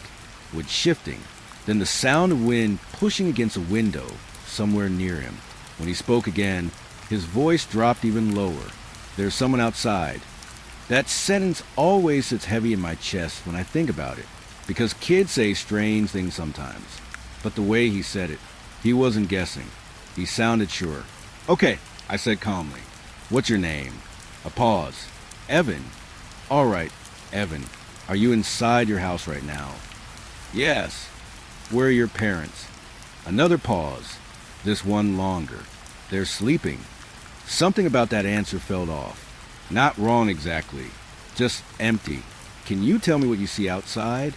with shifting, then the sound of wind pushing against a window somewhere near him. When he spoke again, his voice dropped even lower. There's someone outside. That sentence always sits heavy in my chest when I think about it, because kids say strange things sometimes. But the way he said it, he wasn't guessing. He sounded sure. Okay, I said calmly. What's your name? A pause. Evan. All right, Evan. Are you inside your house right now? Yes. Where are your parents? Another pause. This one longer. They're sleeping. Something about that answer felt off. Not wrong exactly. Just empty. Can you tell me what you see outside?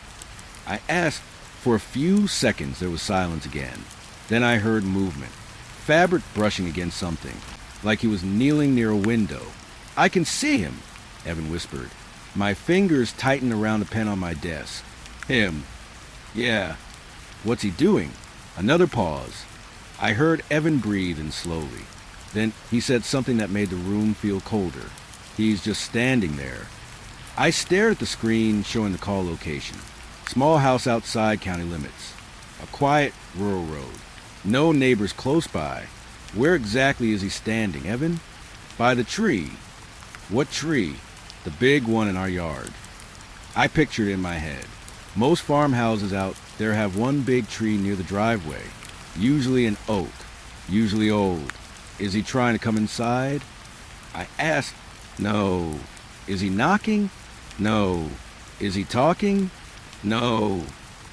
I asked. For a few seconds there was silence again. Then I heard movement. Fabric brushing against something. Like he was kneeling near a window. I can see him, Evan whispered. My fingers tightened around the pen on my desk. Him. Yeah. What's he doing? Another pause. I heard Evan breathe in slowly. Then he said something that made the room feel colder. He's just standing there. I stared at the screen showing the call location. Small house outside county limits. A quiet rural road. No neighbors close by. Where exactly is he standing, Evan? By the tree. What tree? The big one in our yard. I pictured it in my head. Most farmhouses out there have one big tree near the driveway. Usually an oak. Usually old. Is he trying to come inside? I asked. No. Is he knocking? No. Is he talking? No.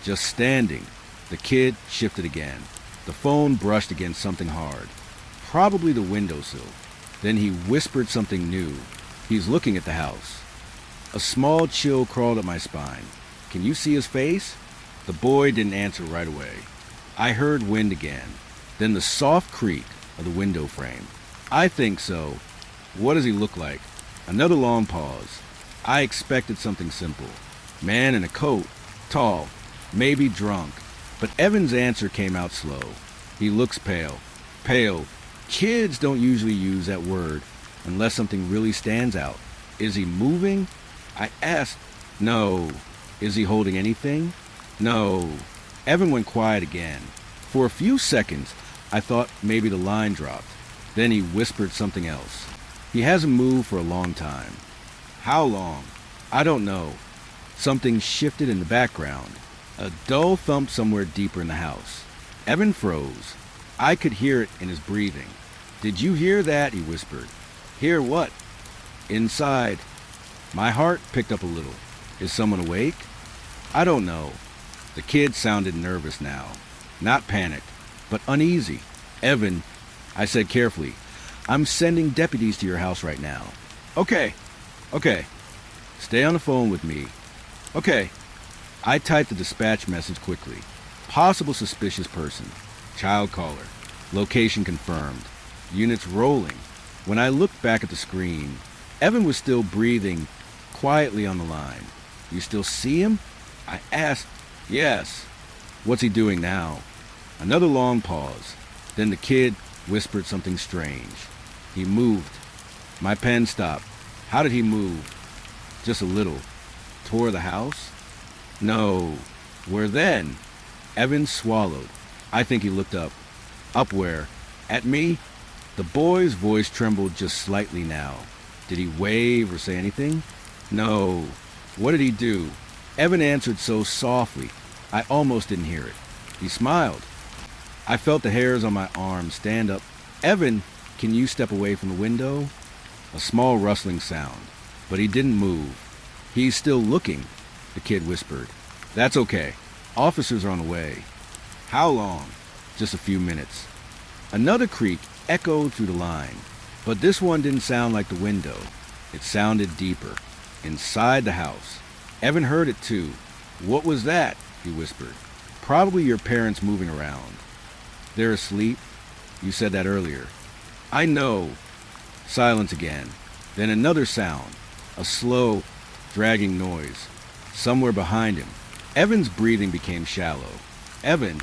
Just standing. The kid shifted again. The phone brushed against something hard. Probably the windowsill. Then he whispered something new. He's looking at the house. A small chill crawled up my spine. Can you see his face? The boy didn't answer right away. I heard wind again. Then the soft creak of the window frame. I think so. What does he look like? Another long pause. I expected something simple. Man in a coat. Tall. Maybe drunk. But Evan's answer came out slow. He looks pale. Pale. Kids don't usually use that word unless something really stands out. Is he moving? I asked. No. Is he holding anything? No. Evan went quiet again. For a few seconds, I thought maybe the line dropped. Then he whispered something else. He hasn't moved for a long time. How long? I don't know. Something shifted in the background. A dull thump somewhere deeper in the house. Evan froze. I could hear it in his breathing. Did you hear that? He whispered. Hear what? Inside. My heart picked up a little. Is someone awake? I don't know. The kid sounded nervous now. Not panicked, but uneasy. Evan, I said carefully, I'm sending deputies to your house right now. Okay. Stay on the phone with me. Okay. I typed the dispatch message quickly. Possible suspicious person. Child caller. Location confirmed. Units rolling. When I looked back at the screen, Evan was still breathing quietly on the line. You still see him? I asked. Yes. What's he doing now? Another long pause. Then the kid whispered something strange. He moved. My pen stopped. How did he move? Just a little. Toward the house? No. Where then? Evan swallowed. I think he looked up. Up where? At me? The boy's voice trembled just slightly now. Did he wave or say anything? No. What did he do? Evan answered so softly, I almost didn't hear it. He smiled. I felt the hairs on my arms stand up. Evan, can you step away from the window? A small rustling sound, but he didn't move. He's still looking, the kid whispered. That's okay. Officers are on the way. How long? Just a few minutes. Another creak echoed through the line, but this one didn't sound like the window. It sounded deeper, inside the house. Evan heard it too. What was that? He whispered. Probably your parents moving around. They're asleep? You said that earlier. I know. Silence again. Then another sound. A slow, dragging noise. Somewhere behind him. Evan's breathing became shallow. Evan,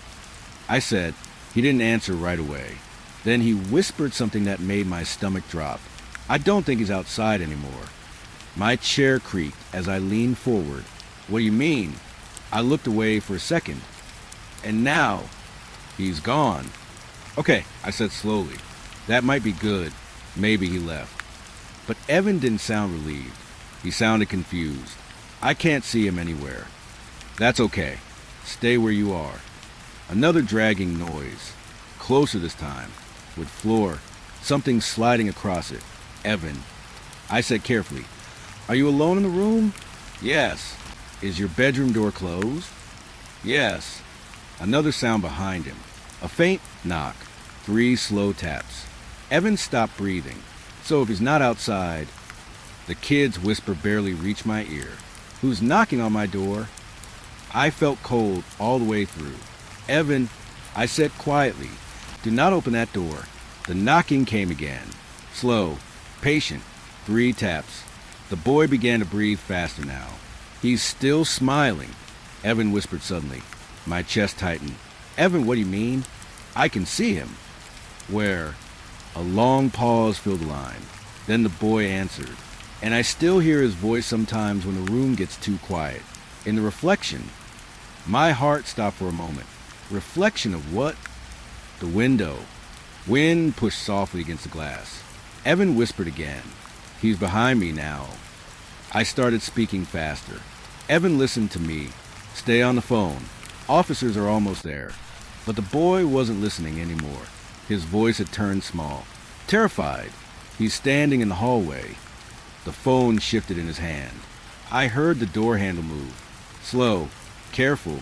I said. He didn't answer right away. Then he whispered something that made my stomach drop. I don't think he's outside anymore. My chair creaked as I leaned forward. What do you mean? I looked away for a second. And now, he's gone. Okay, I said slowly. That might be good. Maybe he left. But Evan didn't sound relieved. He sounded confused. I can't see him anywhere. That's okay. Stay where you are. Another dragging noise. Closer this time. Wood floor. something sliding across it. Evan. I said carefully, "Are you alone in the room?" "Yes." "Is your bedroom door closed?" "Yes." Another sound behind him. A faint knock. 3 slow taps. Evan stopped breathing. So if he's not outside... The kid's whisper barely reached my ear. "Who's knocking on my door?" I felt cold all the way through. "Evan," I said quietly, "do not open that door." The knocking came again. Slow, patient. 3 taps. The boy began to breathe faster now. "He's still smiling," Evan whispered suddenly. My chest tightened. "Evan, what do you mean?" "I can see him." "Where?" A long pause filled the line. Then the boy answered. And I still hear his voice sometimes when the room gets too quiet. In the reflection. My heart stopped for a moment. Reflection of what? The window. Wind pushed softly against the glass. Evan whispered again. He's behind me now. I started speaking faster. Evan listened to me. "Stay on the phone. Officers are almost there." But the boy wasn't listening anymore. His voice had turned small. Terrified. He's standing in the hallway. The phone shifted in his hand. I heard the door handle move. Slow, careful.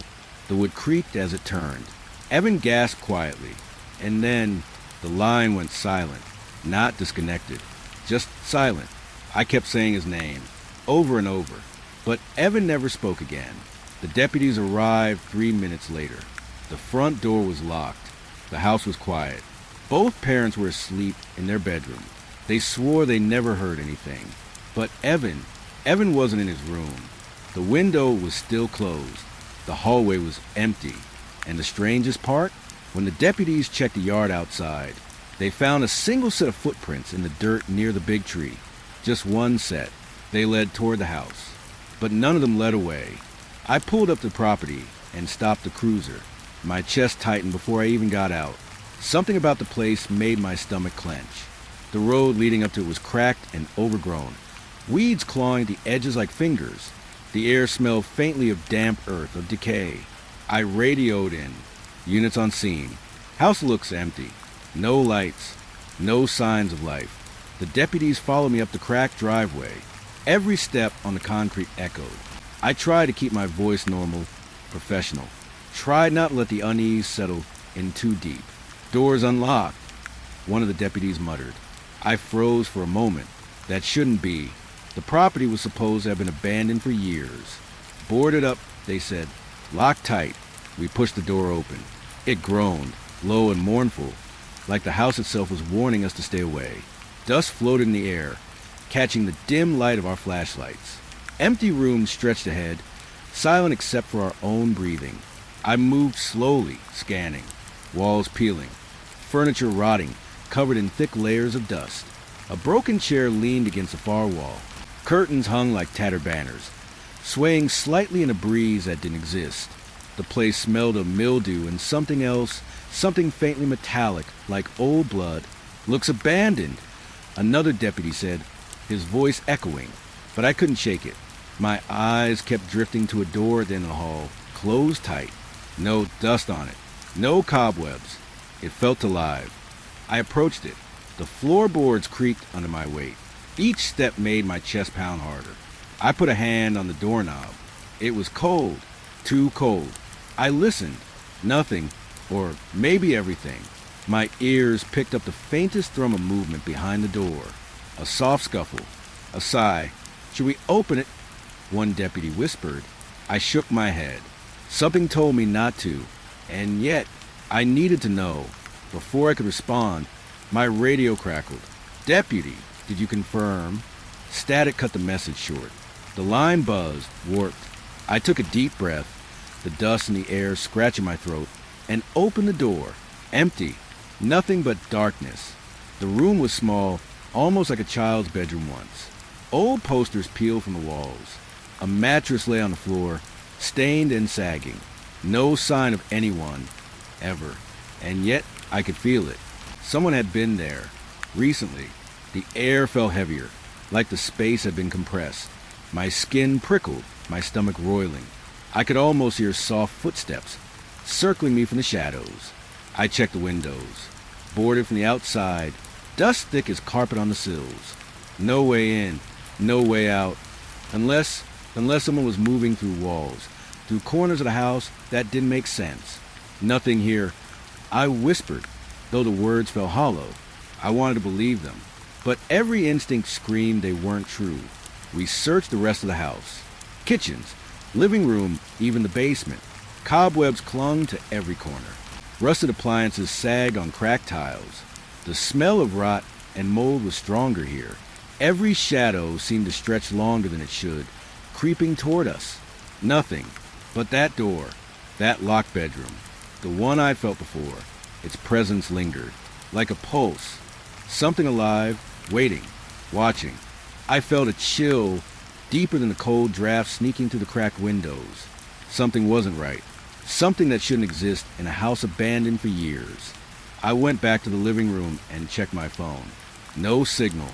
The wood creaked as it turned. Evan gasped quietly. And then the line went silent. Not disconnected. Just silent. I kept saying his name. Over and over. But Evan never spoke again. The deputies arrived 3 minutes later. The front door was locked. The house was quiet. Both parents were asleep in their bedroom. They swore they never heard anything. But Evan wasn't in his room. The window was still closed. The hallway was empty. And the strangest part? When the deputies checked the yard outside, they found a single set of footprints in the dirt near the big tree. Just one set. They led toward the house. But none of them led away. I pulled up the property and stopped the cruiser. My chest tightened before I even got out. Something about the place made my stomach clench. The road leading up to it was cracked and overgrown. Weeds clawing the edges like fingers. The air smelled faintly of damp earth, of decay. I radioed in. Units on scene. House looks empty. No lights. No signs of life. The deputies followed me up the cracked driveway. Every step on the concrete echoed. I tried to keep my voice normal, professional. Tried not to let the unease settle in too deep. "Doors unlocked," one of the deputies muttered. I froze for a moment. That shouldn't be. The property was supposed to have been abandoned for years. "Boarded up," they said. "Locked tight." We pushed the door open. It groaned, low and mournful, like the house itself was warning us to stay away. Dust floated in the air, catching the dim light of our flashlights. Empty rooms stretched ahead, silent except for our own breathing. I moved slowly, scanning. Walls peeling. Furniture rotting, covered in thick layers of dust. A broken chair leaned against the far wall. Curtains hung like tattered banners, swaying slightly in a breeze that didn't exist. The place smelled of mildew and something else, something faintly metallic, like old blood. "Looks abandoned," another deputy said, his voice echoing, but I couldn't shake it. My eyes kept drifting to a door at the end of the hall, closed tight. No dust on it. No cobwebs. It felt alive. I approached it. The floorboards creaked under my weight. Each step made my chest pound harder. I put a hand on the doorknob. It was cold. Too cold. I listened. Nothing. Or maybe everything. My ears picked up the faintest thrum of movement behind the door. A soft scuffle. A sigh. "Should we open it?" one deputy whispered. I shook my head. Something told me not to. And yet, I needed to know. Before I could respond, my radio crackled. "Deputy, did you confirm?" Static cut the message short. The line buzzed, warped. I took a deep breath, the dust in the air scratching my throat, and opened the door. Empty. Nothing but darkness. The room was small, almost like a child's bedroom once. Old posters peeled from the walls. A mattress lay on the floor, stained and sagging. No sign of anyone, ever. And yet, I could feel it. Someone had been there. Recently. The air felt heavier, like the space had been compressed. My skin prickled, my stomach roiling. I could almost hear soft footsteps, circling me from the shadows. I checked the windows. Boarded from the outside, Dust thick as carpet on the sills. No way in, no way out. Unless someone was moving through walls, through corners of the house that didn't make sense. Nothing here. I whispered, though the words fell hollow. I wanted to believe them, but every instinct screamed they weren't true. We searched the rest of the house. Kitchens, living room, even the basement. Cobwebs clung to every corner. Rusted appliances sagged on cracked tiles. The smell of rot and mold was stronger here. Every shadow seemed to stretch longer than it should, creeping toward us. Nothing but that door, that locked bedroom, the one I'd felt before. Its presence lingered, like a pulse, something alive, waiting, watching. I felt a chill deeper than the cold draft sneaking through the cracked windows. Something wasn't right, something that shouldn't exist in a house abandoned for years. I went back to the living room and checked my phone. No signal.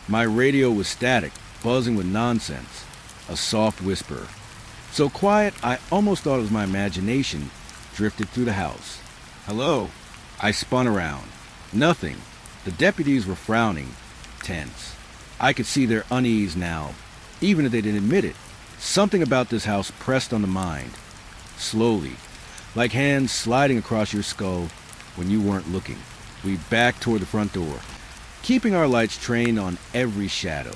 My radio was static, buzzing with nonsense. A soft whisper. So quiet, I almost thought it was my imagination drifted through the house. Hello? I spun around. Nothing. The deputies were frowning, tense. I could see their unease now, even if they didn't admit it. Something about this house pressed on the mind. Slowly, like hands sliding across your skull when you weren't looking. We backed toward the front door, keeping our lights trained on every shadow.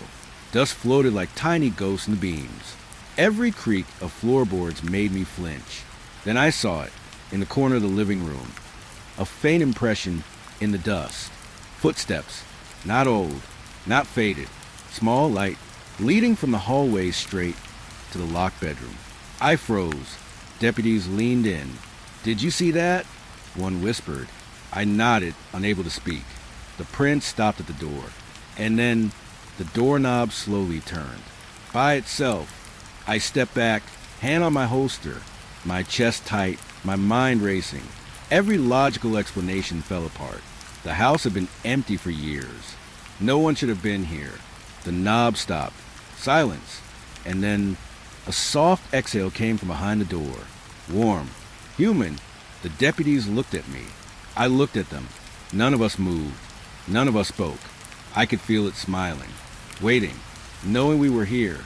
Dust floated like tiny ghosts in the beams. Every creak of floorboards made me flinch. Then I saw it, in the corner of the living room. A faint impression in the dust. Footsteps, not old, not faded, small, light, leading from the hallway straight to the locked bedroom. I froze. Deputies leaned in. Did you see that? One whispered. I nodded, unable to speak. The print stopped at the door, and then the doorknob slowly turned. By itself, I stepped back, hand on my holster, my chest tight, my mind racing. Every logical explanation fell apart. The house had been empty for years. No one should have been here. The knob stopped. Silence. And then a soft exhale came from behind the door. Warm. Human. The deputies looked at me. I looked at them. None of us moved. None of us spoke. I could feel it smiling. Waiting. Knowing we were here.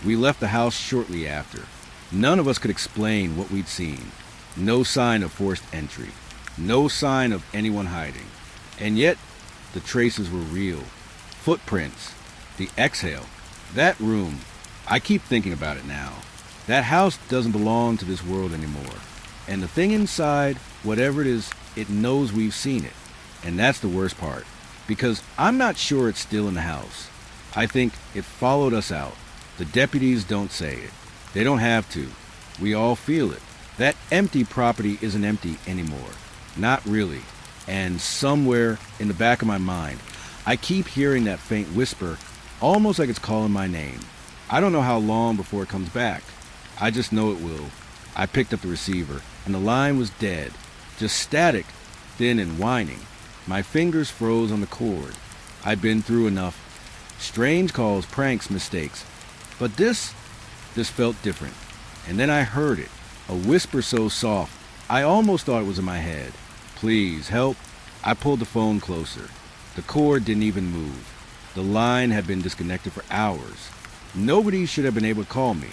We left the house shortly after. None of us could explain what we'd seen. No sign of forced entry. No sign of anyone hiding. And yet, the traces were real. Footprints. The exhale. That room. I keep thinking about it now. That house doesn't belong to this world anymore. And the thing inside, whatever it is, it knows we've seen it. And that's the worst part. Because I'm not sure it's still in the house. I think it followed us out. The deputies don't say it. They don't have to. We all feel it. That empty property isn't empty anymore. Not really. And somewhere in the back of my mind, I keep hearing that faint whisper, almost like it's calling my name. I don't know how long before it comes back. I just know it will. I picked up the receiver, and the line was dead. Just static, thin and whining. My fingers froze on the cord. I'd been through enough. Strange calls, pranks, mistakes. But this felt different. And then I heard it. A whisper so soft, I almost thought it was in my head. Please, help. I pulled the phone closer. The cord didn't even move. The line had been disconnected for hours. Nobody should have been able to call me.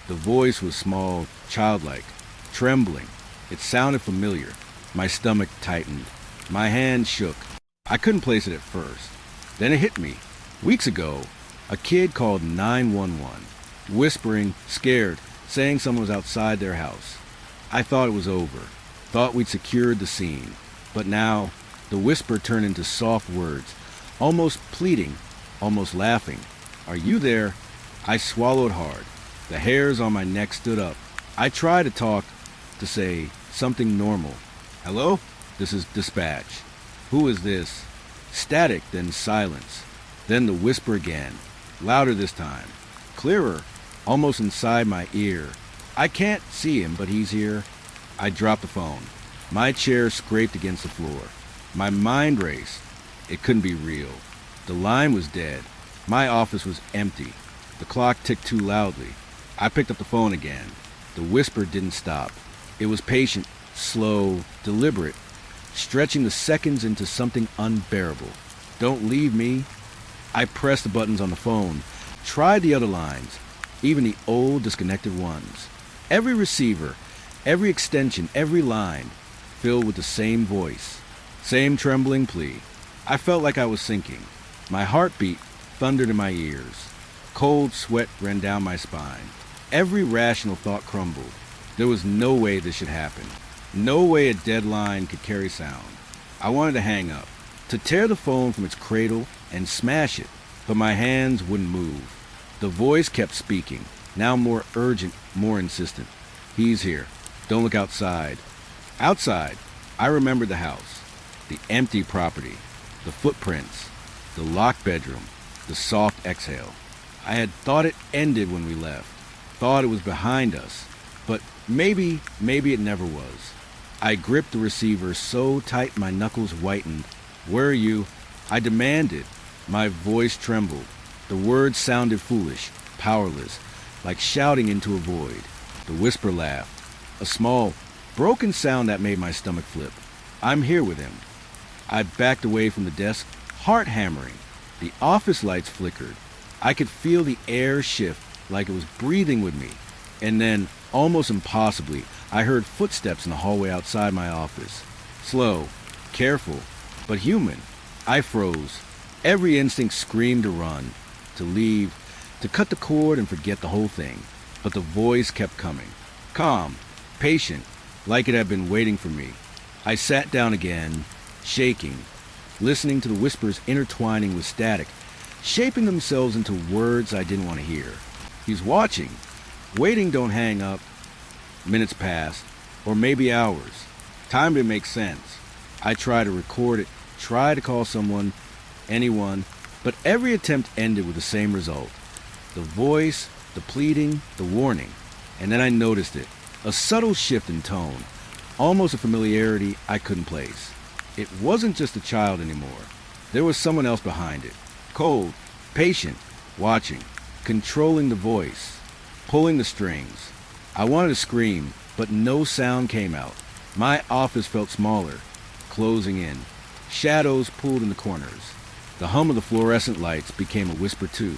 The voice was small, childlike, trembling. It sounded familiar. My stomach tightened. My hand shook. I couldn't place it at first. Then it hit me. Weeks ago, a kid called 911, whispering, scared, saying someone was outside their house. I thought it was over. Thought we'd secured the scene. But now, the whisper turned into soft words, almost pleading, almost laughing. Are you there? I swallowed hard. The hairs on my neck stood up. I tried to talk, to say something normal. Hello? This is dispatch. Who is this? Static, then silence. Then the whisper again. Louder this time. Clearer. Almost inside my ear. I can't see him, but he's here. I dropped the phone. My chair scraped against the floor. My mind raced. It couldn't be real. The line was dead. My office was empty. The clock ticked too loudly. I picked up the phone again. The whisper didn't stop. It was patient, slow, deliberate, stretching the seconds into something unbearable. Don't leave me. I pressed the buttons on the phone, tried the other lines, even the old disconnected ones. Every receiver, every extension, every line, filled with the same voice, same trembling plea. I felt like I was sinking. My heartbeat thundered in my ears. Cold sweat ran down my spine. Every rational thought crumbled. There was no way this should happen. No way a dead line could carry sound. I wanted to hang up, to tear the phone from its cradle and smash it, but my hands wouldn't move. The voice kept speaking, now more urgent, more insistent. He's here. Don't look outside. Outside, I remembered the house, the empty property, the footprints, the locked bedroom, the soft exhale. I had thought it ended when we left, thought it was behind us, but maybe it never was. I gripped the receiver so tight my knuckles whitened. Where are you? I demanded. My voice trembled. The words sounded foolish, powerless, like shouting into a void. The whisper laughed, a small, broken sound that made my stomach flip. I'm here with him. I backed away from the desk, heart hammering. The office lights flickered. I could feel the air shift like it was breathing with me. And then, almost impossibly, I heard footsteps in the hallway outside my office. Slow, careful, but human. I froze. Every instinct screamed to run, to leave, to cut the cord and forget the whole thing. But the voice kept coming. Calm, patient, like it had been waiting for me. I sat down again, shaking, listening to the whispers intertwining with static, shaping themselves into words I didn't want to hear. He's watching. Waiting, don't hang up. Minutes passed, or maybe hours. Time didn't make sense. I tried to record it, tried to call someone, anyone, but every attempt ended with the same result. The voice, the pleading, the warning. And then I noticed it, a subtle shift in tone, almost a familiarity I couldn't place. It wasn't just a child anymore. There was someone else behind it. Cold, patient, watching, controlling the voice, pulling the strings. I wanted to scream, but no sound came out. My office felt smaller, closing in. Shadows pulled in the corners. The hum of the fluorescent lights became a whisper too.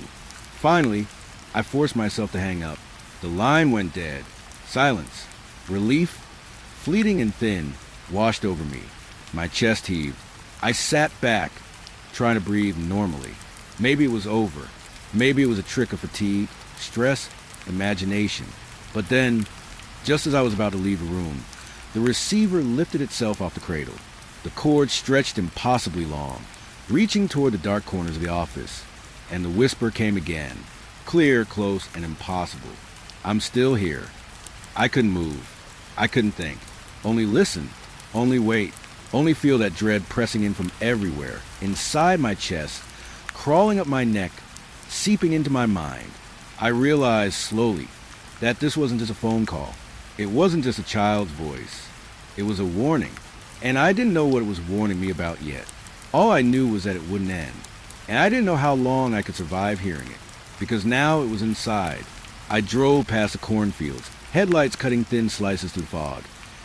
Finally, I forced myself to hang up. The line went dead. Silence, relief, fleeting and thin, washed over me. My chest heaved. I sat back, trying to breathe normally. Maybe it was over. Maybe it was a trick of fatigue, stress, imagination. But then, just as I was about to leave the room, the receiver lifted itself off the cradle. The cord stretched impossibly long, reaching toward the dark corners of the office. And the whisper came again, clear, close, and impossible. I'm still here. I couldn't move. I couldn't think. Only listen. Only wait. Only feel that dread pressing in from everywhere, inside my chest, crawling up my neck, seeping into my mind. I realized slowly that this wasn't just a phone call. It wasn't just a child's voice. It was a warning. And I didn't know what it was warning me about yet. All I knew was that it wouldn't end. And I didn't know how long I could survive hearing it, because now it was inside. I drove past the cornfields, headlights cutting thin slices through fog,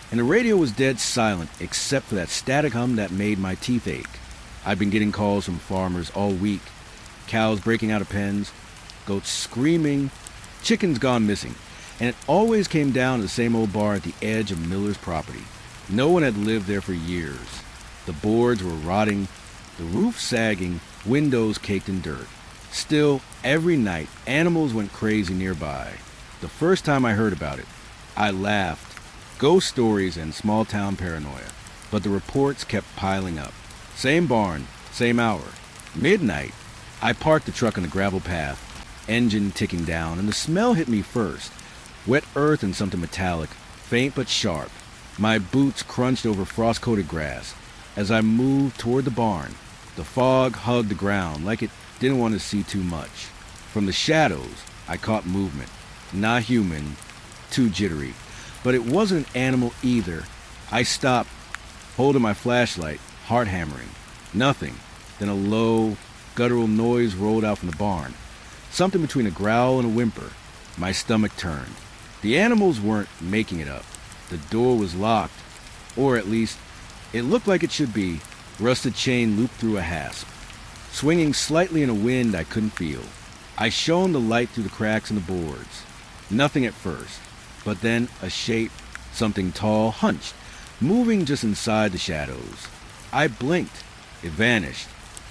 and the radio was dead silent except for that static hum that made my teeth ache. I'd been getting calls from farmers all week, cows breaking out of pens, goats screaming, chickens gone missing, and it always came down to the same old bar at the edge of Miller's property. No one had lived there for years. The boards were rotting, the roof sagging, windows caked in dirt. Still, every night, animals went crazy nearby. The first time I heard about it, I laughed. Ghost stories and small-town paranoia. But the reports kept piling up. Same barn, same hour. Midnight. I parked the truck on the gravel path, engine ticking down, and the smell hit me first. Wet earth and something metallic, faint but sharp. My boots crunched over frost-coated grass. As I moved toward the barn, the fog hugged the ground like it didn't want to see too much. From the shadows, I caught movement. Not human, too jittery. But it wasn't an animal either. I stopped, holding my flashlight, heart hammering. Nothing. Then a low, guttural noise rolled out from the barn. Something between a growl and a whimper. My stomach turned. The animals weren't making it up. The door was locked. Or at least, it looked like it should be. Rusted chain looped through a hasp. swinging slightly in a wind I couldn't feel. I shone the light through the cracks in the boards. Nothing at first, but then a shape, something tall, hunched, moving just inside the shadows. I blinked. It vanished.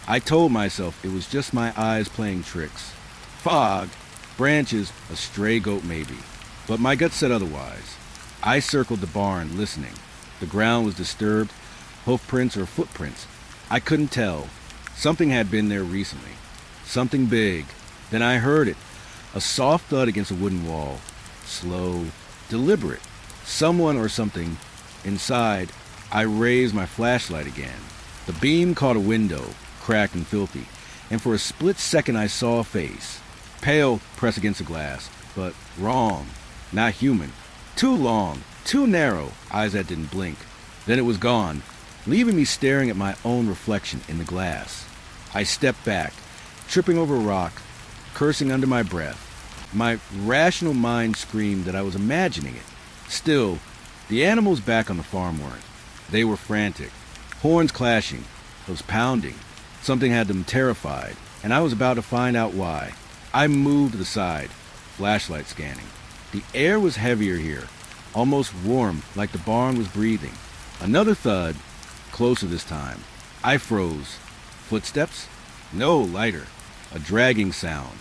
I told myself it was just my eyes playing tricks. Fog, branches, a stray goat maybe. But my gut said otherwise. I circled the barn, listening. The ground was disturbed, hoofprints or footprints. I couldn't tell. Something had been there recently. Something big. Then I heard it. A soft thud against a wooden wall. Slow, deliberate. Someone or something. Inside, I raised my flashlight again. The beam caught a window, cracked and filthy, and for a split second I saw a face. Pale, pressed against the glass, but wrong. Not human. Too long, too narrow, eyes that didn't blink. Then it was gone, leaving me staring at my own reflection in the glass. I stepped back, tripping over a rock, cursing under my breath. My rational mind screamed that I was imagining it. Still, the animals back on the farm weren't. They were frantic, horns clashing, hooves pounding. Something had them terrified, and I was about to find out why. I moved to the side, flashlight scanning. The air was heavier here, almost warm, like the barn was breathing. Another thud, closer this time. I froze. Footsteps? No, lighter. A dragging sound.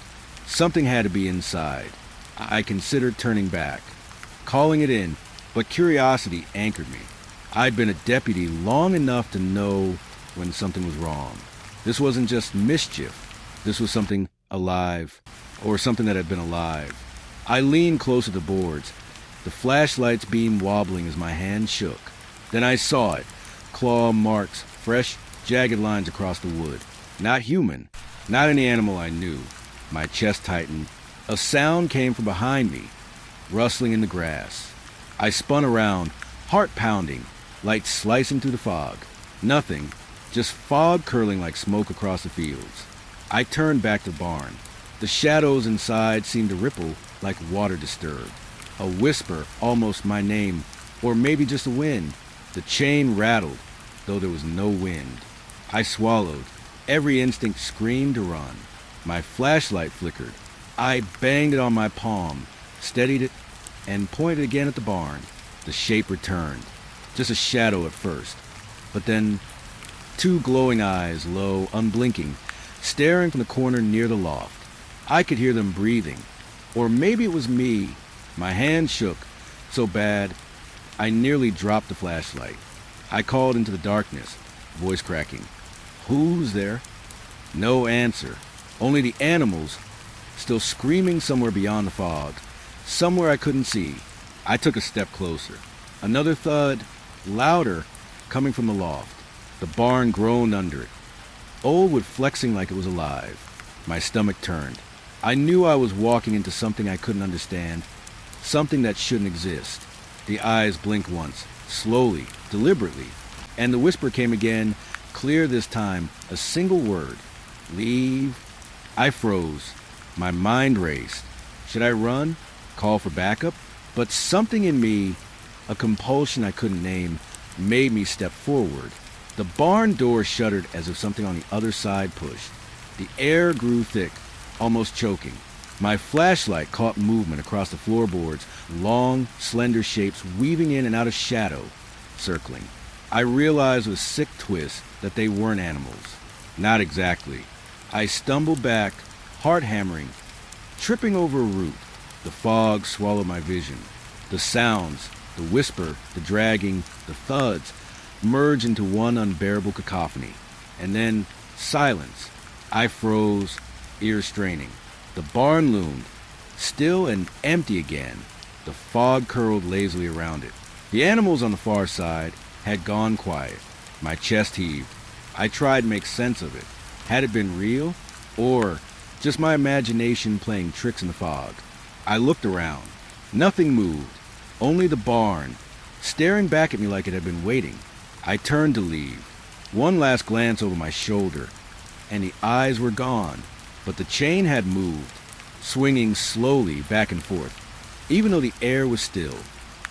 Something had to be inside. I considered turning back, calling it in, but curiosity anchored me. I'd been a deputy long enough to know when something was wrong. This wasn't just mischief. This was something alive, or something that had been alive. I leaned closer to the boards, the flashlight's beam wobbling as my hand shook. Then I saw it. Claw marks, fresh, jagged lines across the wood. Not human. Not any animal I knew. My chest tightened. A sound came from behind me, rustling in the grass. I spun around, heart pounding, light slicing through the fog. Nothing, just fog curling like smoke across the fields. I turned back to the barn. The shadows inside seemed to ripple like water disturbed. A whisper, almost my name, or maybe just the wind. The chain rattled, though there was no wind. I swallowed. Every instinct screamed to run. My flashlight flickered. I banged it on my palm, steadied it, and pointed again at the barn. The shape returned. Just a shadow at first. But then, two glowing eyes, low, unblinking, staring from the corner near the loft. I could hear them breathing. Or maybe it was me. My hand shook so bad I nearly dropped the flashlight. I called into the darkness, voice cracking. Who's there? No answer. Only the animals, still screaming somewhere beyond the fog. Somewhere I couldn't see. I took a step closer. Another thud, louder, coming from the loft. The barn groaned under it. Old wood flexing like it was alive. My stomach turned. I knew I was walking into something I couldn't understand, something that shouldn't exist. The eyes blinked once, slowly, deliberately, and the whisper came again, clear this time, a single word. Leave. I froze. My mind raced. Should I run? Call for backup? But something in me, a compulsion I couldn't name, made me step forward. The barn door shuddered as if something on the other side pushed. The air grew thick, almost choking. My flashlight caught movement across the floorboards, long, slender shapes weaving in and out of shadow, circling. I realized with a sick twist that they weren't animals. Not exactly. I stumbled back, heart hammering, tripping over a root. The fog swallowed my vision. The sounds, the whisper, the dragging, the thuds, merged into one unbearable cacophony. And then silence. I froze, ears straining. The barn loomed, still and empty again. The fog curled lazily around it. The animals on the far side had gone quiet. My chest heaved. I tried to make sense of it. Had it been real? Or just my imagination playing tricks in the fog? I looked around. Nothing moved. Only the barn, staring back at me like it had been waiting. I turned to leave. One last glance over my shoulder, and the eyes were gone. But the chain had moved, swinging slowly back and forth, even though the air was still.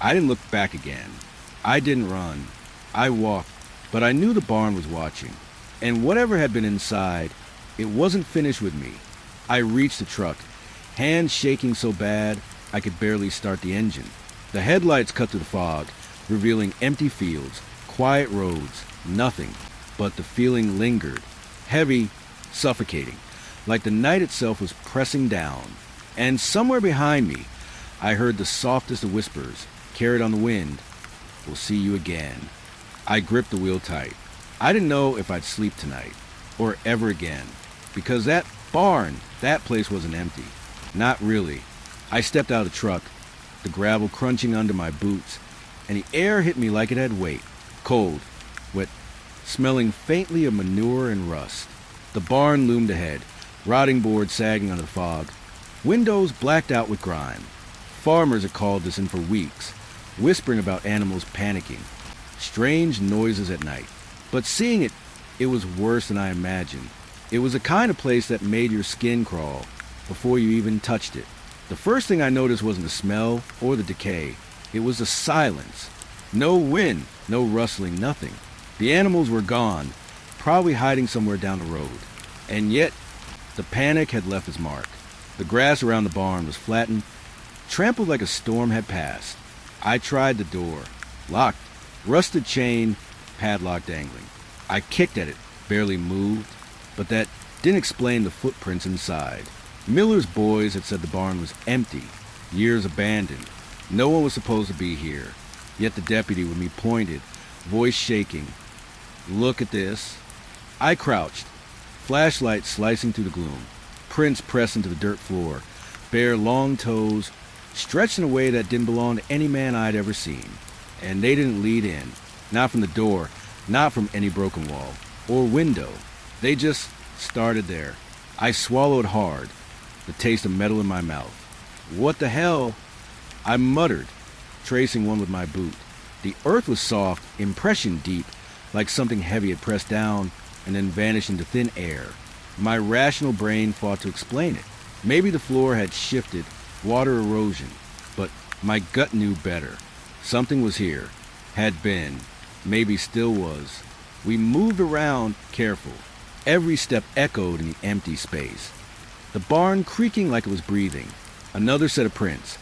I didn't look back again. I didn't run. I walked, but I knew the barn was watching. And whatever had been inside It wasn't finished with me. I reached the truck, hands shaking so bad I could barely start the engine. The headlights cut through the fog, revealing empty fields, quiet roads, nothing. But the feeling lingered, heavy, suffocating, like the night itself was pressing down. And somewhere behind me, I heard the softest of whispers, carried on the wind. "We'll see you again." I gripped the wheel tight. I didn't know if I'd sleep tonight, or ever again, because that barn, that place wasn't empty. Not really. I stepped out of the truck, the gravel crunching under my boots, and the air hit me like it had weight. Cold, wet, smelling faintly of manure and rust. The barn loomed ahead, rotting boards sagging under the fog, windows blacked out with grime. Farmers had called this in for weeks, whispering about animals panicking. Strange noises at night. But seeing it, it was worse than I imagined. It was the kind of place that made your skin crawl before you even touched it. The first thing I noticed wasn't the smell or the decay. It was the silence. No wind, no rustling, nothing. The animals were gone, probably hiding somewhere down the road. And yet, the panic had left its mark. The grass around the barn was flattened, trampled like a storm had passed. I tried the door. Locked. Rusted chain, padlock dangling. I kicked at it, barely moved, but that didn't explain the footprints inside. Miller's boys had said the barn was empty, years abandoned. No one was supposed to be here. Yet the deputy with me pointed, voice shaking. "Look at this." I crouched, flashlight slicing through the gloom. Prints pressed into the dirt floor, bare long toes, stretched in a way that didn't belong to any man I'd ever seen. And they didn't lead in, not from the door, not from any broken wall or window. They just started there. I swallowed hard, the taste of metal in my mouth. "What the hell?" I muttered, tracing one with my boot. The earth was soft, impression deep, like something heavy had pressed down and then vanished into thin air. My rational brain fought to explain it. Maybe the floor had shifted, water erosion, but my gut knew better. Something was here, had been, maybe still was. We moved around, careful. Every step echoed in the empty space. The barn creaking like it was breathing. Another set of prints,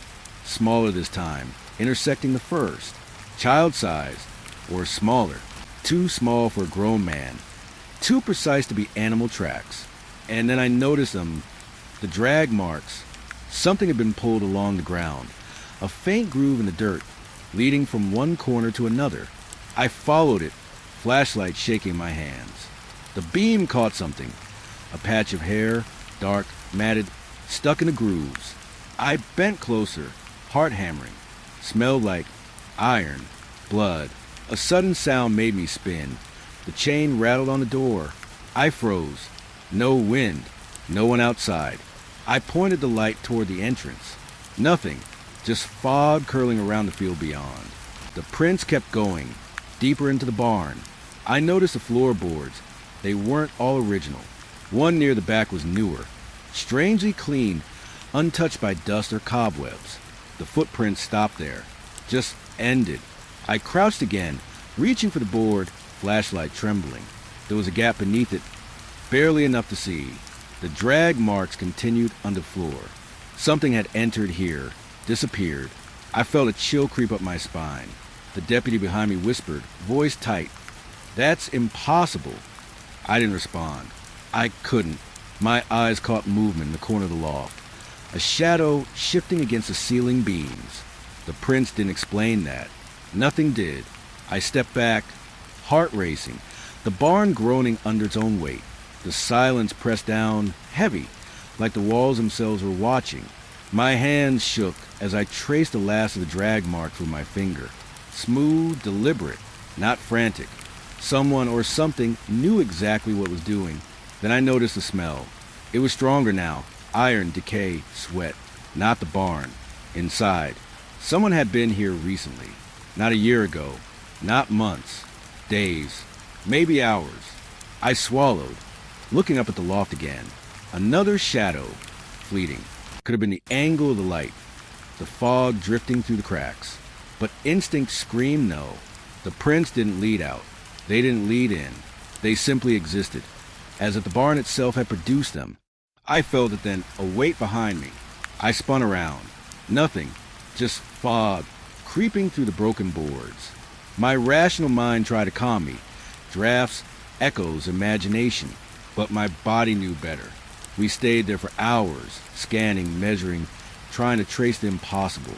smaller this time, intersecting the first. Child-sized, or smaller. Too small for a grown man. Too precise to be animal tracks. And then I noticed them, the drag marks. Something had been pulled along the ground. A faint groove in the dirt, leading from one corner to another. I followed it, flashlight shaking my hands. The beam caught something. A patch of hair, dark, matted, stuck in the grooves. I bent closer, heart hammering. Smelled like iron, blood. A sudden sound made me spin. The chain rattled on the door. I froze. No wind. No one outside. I pointed the light toward the entrance. Nothing. Just fog curling around the field beyond. The prints kept going, deeper into the barn. I noticed the floorboards. They weren't all original. One near the back was newer, strangely clean, untouched by dust or cobwebs. The footprints stopped there, just ended. I crouched again, reaching for the board, flashlight trembling. There was a gap beneath it, barely enough to see. The drag marks continued underfloor. Something had entered here, disappeared. I felt a chill creep up my spine. The deputy behind me whispered, voice tight, "That's impossible." I didn't respond. I couldn't. My eyes caught movement in the corner of the loft. A shadow shifting against the ceiling beams. The prints didn't explain that. Nothing did. I stepped back, heart racing, the barn groaning under its own weight. The silence pressed down, heavy, like the walls themselves were watching. My hands shook as I traced the last of the drag marks with my finger. Smooth, deliberate, not frantic. Someone or something knew exactly what it was doing. Then I noticed the smell. It was stronger now. Iron, decay, sweat. Not the barn. Inside. Someone had been here recently. Not a year ago. Not months. Days. Maybe hours. I swallowed, looking up at the loft again. Another shadow. Fleeting. Could have been the angle of the light. The fog drifting through the cracks. But instinct screamed no. The prints didn't lead out. They didn't lead in. They simply existed. as if the barn itself had produced them. I felt it then, a weight behind me. I spun around. Nothing, just fog, creeping through the broken boards. My rational mind tried to calm me. Drafts, echoes, imagination. But my body knew better. We stayed there for hours, scanning, measuring, trying to trace the impossible.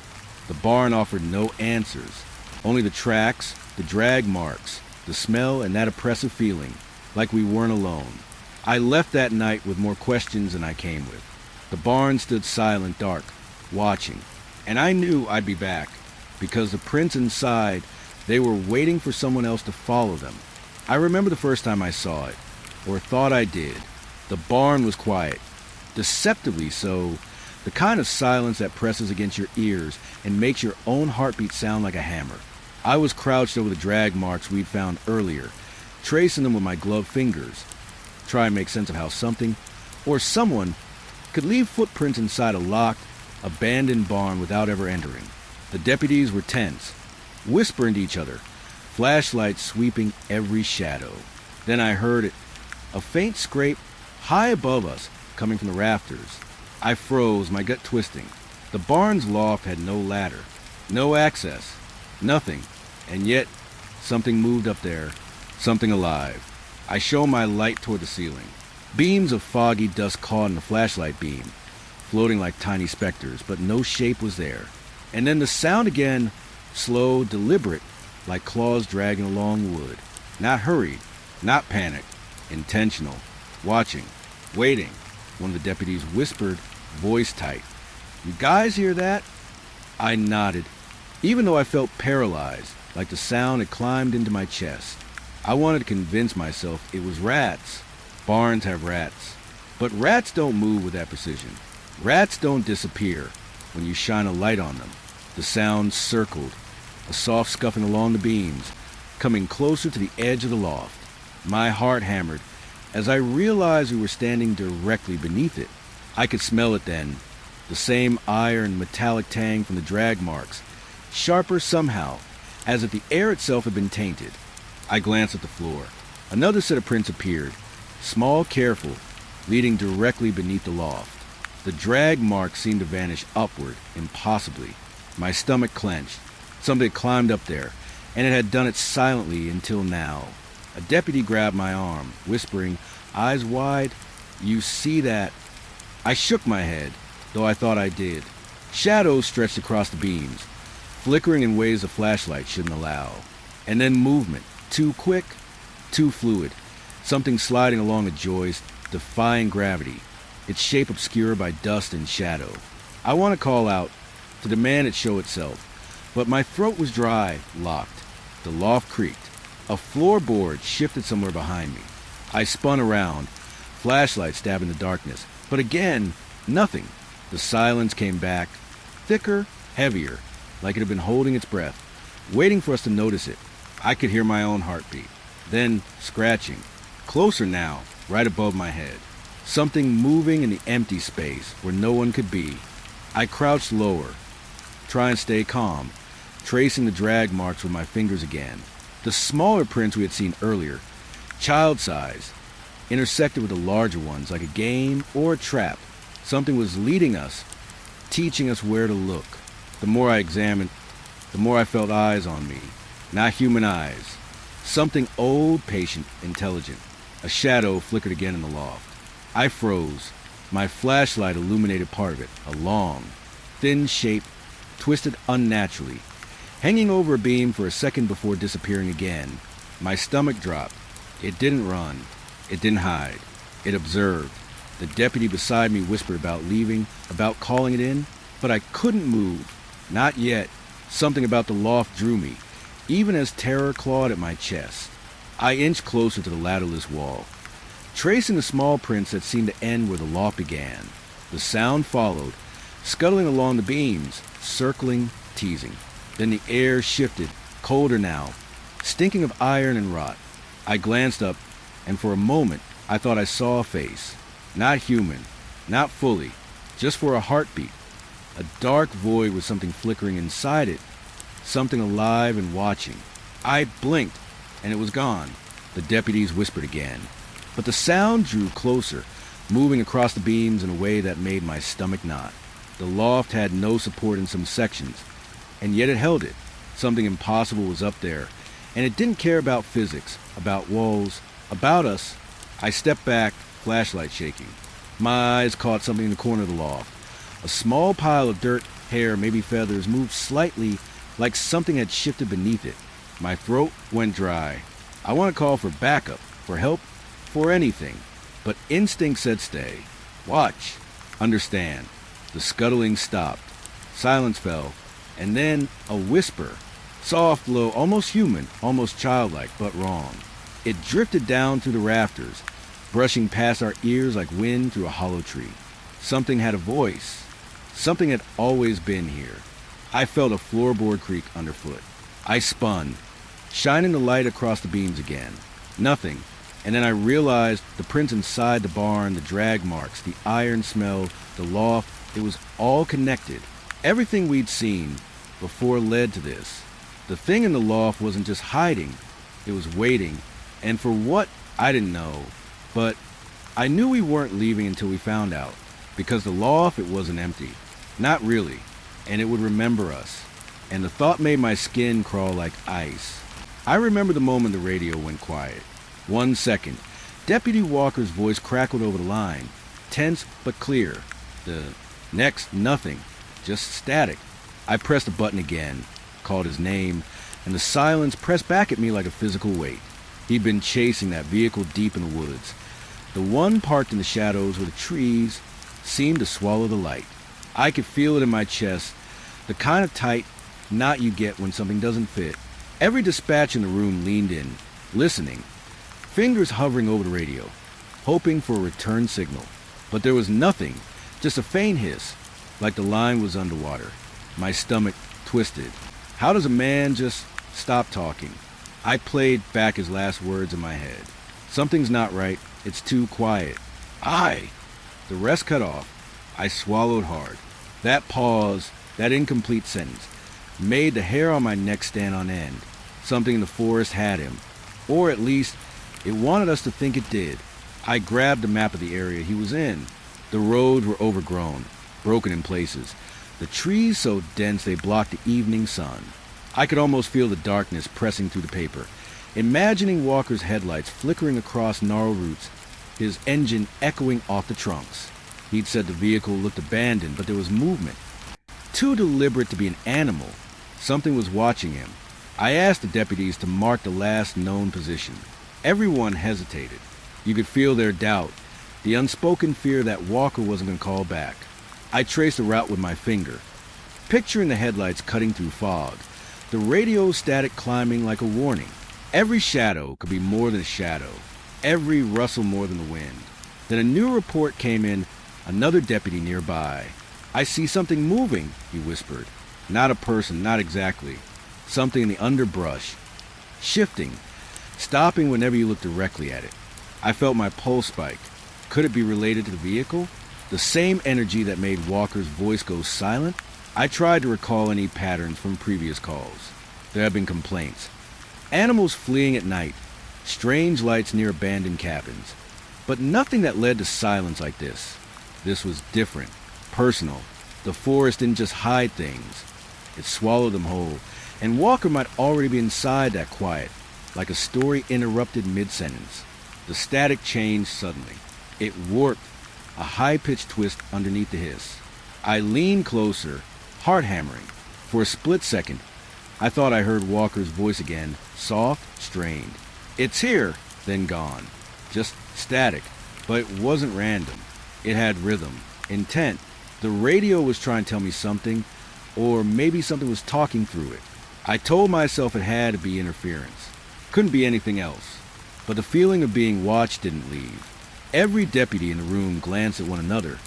The barn offered no answers. Only the tracks, the drag marks, the smell, and that oppressive feeling, like we weren't alone. I left that night with more questions than I came with. The barn stood silent, dark, watching. And I knew I'd be back, because the prints inside, they were waiting for someone else to follow them. I remember the first time I saw it, or thought I did. The barn was quiet, deceptively so, the kind of silence that presses against your ears and makes your own heartbeat sound like a hammer. I was crouched over the drag marks we'd found earlier, tracing them with my gloved fingers, trying to make sense of how something, or someone, could leave footprints inside a locked, abandoned barn without ever entering. The deputies were tense, whispering to each other, flashlights sweeping every shadow. Then I heard it, a faint scrape high above us, coming from the rafters. I froze, my gut twisting. The barn's loft had no ladder, no access, nothing, and yet something moved up there, something alive. I shone my light toward the ceiling. Beams of foggy dust caught in the flashlight beam, floating like tiny specters, but no shape was there. And then the sound again, slow, deliberate, like claws dragging along wood. Not hurried, not panicked, intentional, watching, waiting. One of the deputies whispered, voice tight, "You guys hear that?" I nodded, even though I felt paralyzed, like the sound had climbed into my chest. I wanted to convince myself it was rats. Barns have rats. But rats don't move with that precision. Rats don't disappear when you shine a light on them. The sound circled, a soft scuffing along the beams, coming closer to the edge of the loft. My heart hammered as I realized we were standing directly beneath it. I could smell it then, the same iron metallic tang from the drag marks, sharper somehow, as if the air itself had been tainted. I glanced at the floor. Another set of prints appeared, small, careful, leading directly beneath the loft. The drag marks seemed to vanish upward, impossibly. My stomach clenched. Something had climbed up there, and it had done it silently until now. A deputy grabbed my arm, whispering, eyes wide, "You see that?" I shook my head, though I thought I did. Shadows stretched across the beams, flickering in ways a flashlight shouldn't allow. And then movement, too quick, too fluid. Something sliding along a joist, defying gravity, its shape obscured by dust and shadow. I want to call out, to demand it show itself, but my throat was dry, locked. The loft creaked. A floorboard shifted somewhere behind me. I spun around, flashlight stabbing the darkness. But again, nothing. The silence came back, thicker, heavier, like it had been holding its breath, waiting for us to notice it. I could hear my own heartbeat. Then, scratching. Closer now, right above my head. Something moving in the empty space where no one could be. I crouched lower, trying to stay calm, tracing the drag marks with my fingers again. The smaller prints we had seen earlier, child-sized, intersected with the larger ones like a game or a trap. Something was leading us, teaching us where to look. The more I examined, the more I felt eyes on me. Not human eyes. Something old, patient, intelligent. A shadow flickered again in the loft. I froze. My flashlight illuminated part of it, a long, thin shape, twisted unnaturally, hanging over a beam for a second before disappearing again. My stomach dropped. It didn't run. It didn't hide. It observed. The deputy beside me whispered about leaving, about calling it in, but I couldn't move. Not yet. Something about the loft drew me, even as terror clawed at my chest. I inched closer to the ladderless wall, tracing the small prints that seemed to end where the loft began. The sound followed, scuttling along the beams, circling, teasing. Then the air shifted, colder now, stinking of iron and rot. I glanced up, and for a moment I thought I saw a face. Not human, not fully, just for a heartbeat. A dark void with something flickering inside it, something alive and watching. I blinked, and it was gone. The deputies whispered again. But the sound drew closer, moving across the beams in a way that made my stomach knot. The loft had no support in some sections, and yet it held it. Something impossible was up there, and it didn't care about physics, about walls, about us. I stepped back, flashlight shaking. My eyes caught something in the corner of the loft. A small pile of dirt, hair, maybe feathers, moved slightly like something had shifted beneath it. My throat went dry. I want to call for backup, for help, for anything. But instinct said stay. Watch. Understand. The scuttling stopped. Silence fell. And then a whisper. Soft, low, almost human, almost childlike, but wrong. It drifted down through the rafters, brushing past our ears like wind through a hollow tree. Something had a voice. Something had always been here. I felt a floorboard creak underfoot. I spun, shining the light across the beams again. Nothing. And then I realized the prints inside the barn, the drag marks, the iron smell, the loft. It was all connected. Everything we'd seen before led to this. The thing in the loft wasn't just hiding. It was waiting. And for what, I didn't know. But I knew we weren't leaving until we found out. Because the loft, it wasn't empty. Not really. And it would remember us. And the thought made my skin crawl like ice. I remember the moment the radio went quiet. 1 second. Deputy Walker's voice crackled over the line. Tense but clear. The next, nothing. Just static. I pressed a button again, called his name, and the silence pressed back at me like a physical weight. He'd been chasing that vehicle deep in the woods. The one parked in the shadows where the trees seemed to swallow the light. I could feel it in my chest, the kind of tight knot you get when something doesn't fit. Every dispatch in the room leaned in, listening, fingers hovering over the radio, hoping for a return signal. But there was nothing, just a faint hiss, like the line was underwater. My stomach twisted. How does a man just stop talking? I played back his last words in my head. Something's not right. It's too quiet. The rest cut off. I swallowed hard. That pause, that incomplete sentence, made the hair on my neck stand on end. Something in the forest had him. Or at least, it wanted us to think it did. I grabbed the map of the area he was in. The roads were overgrown, broken in places. The trees so dense they blocked the evening sun. I could almost feel the darkness pressing through the paper, imagining Walker's headlights flickering across gnarled roots, his engine echoing off the trunks. He'd said the vehicle looked abandoned, but there was movement. Too deliberate to be an animal. Something was watching him. I asked the deputies to mark the last known position. Everyone hesitated. You could feel their doubt, the unspoken fear that Walker wasn't going to call back. I traced the route with my finger, picturing the headlights cutting through fog, the radio static climbing like a warning. Every shadow could be more than a shadow, every rustle more than the wind. Then a new report came in, another deputy nearby. "I see something moving," he whispered. Not a person, not exactly. Something in the underbrush, shifting, stopping whenever you looked directly at it. I felt my pulse spike. Could it be related to the vehicle? The same energy that made Walker's voice go silent? I tried to recall any patterns from previous calls. There had been complaints. Animals fleeing at night, strange lights near abandoned cabins. But nothing that led to silence like this. This was different, personal. The forest didn't just hide things. It swallowed them whole. And Walker might already be inside that quiet, like a story interrupted mid-sentence. The static changed suddenly. It warped, a high-pitched twist underneath the hiss. I leaned closer, heart hammering. For a split second, I thought I heard Walker's voice again, soft, strained. "It's here," then gone. Just static, but it wasn't random. It had rhythm, intent. The radio was trying to tell me something, or maybe something was talking through it. I told myself it had to be interference. Couldn't be anything else. But the feeling of being watched didn't leave. Every deputy in the room glanced at one another,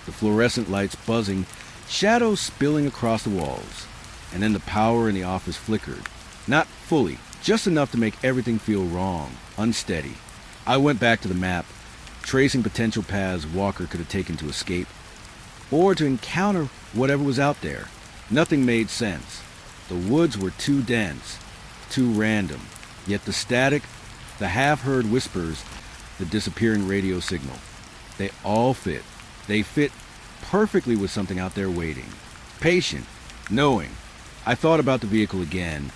the fluorescent lights buzzing, shadows spilling across the walls. And then the power in the office flickered. Not fully, just enough to make everything feel wrong, unsteady. I went back to the map, tracing potential paths Walker could have taken to escape, or to encounter whatever was out there. Nothing made sense. The woods were too dense, too random. Yet the static, the half-heard whispers, the disappearing radio signal. They all fit. They fit perfectly with something out there waiting. Patient, knowing. I thought about the vehicle again,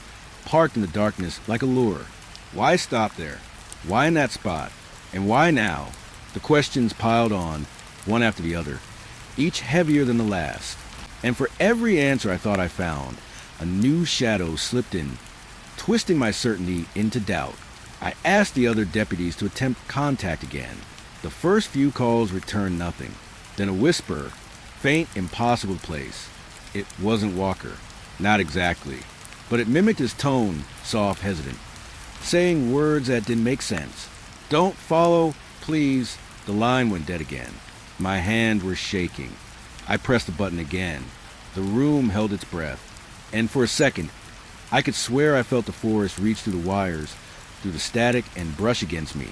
parked in the darkness like a lure. Why stop there? Why in that spot? And why now? The questions piled on, one after the other, each heavier than the last. And for every answer I thought I found, a new shadow slipped in, twisting my certainty into doubt. I asked the other deputies to attempt contact again. The first few calls returned nothing. Then a whisper, faint, impossible to place. It wasn't Walker. Not exactly. But it mimicked his tone, soft, hesitant, saying words that didn't make sense. Don't follow, please. The line went dead again. My hands were shaking. I pressed the button again. The room held its breath. And for a second, I could swear I felt the forest reach through the wires, through the static, and brush against me.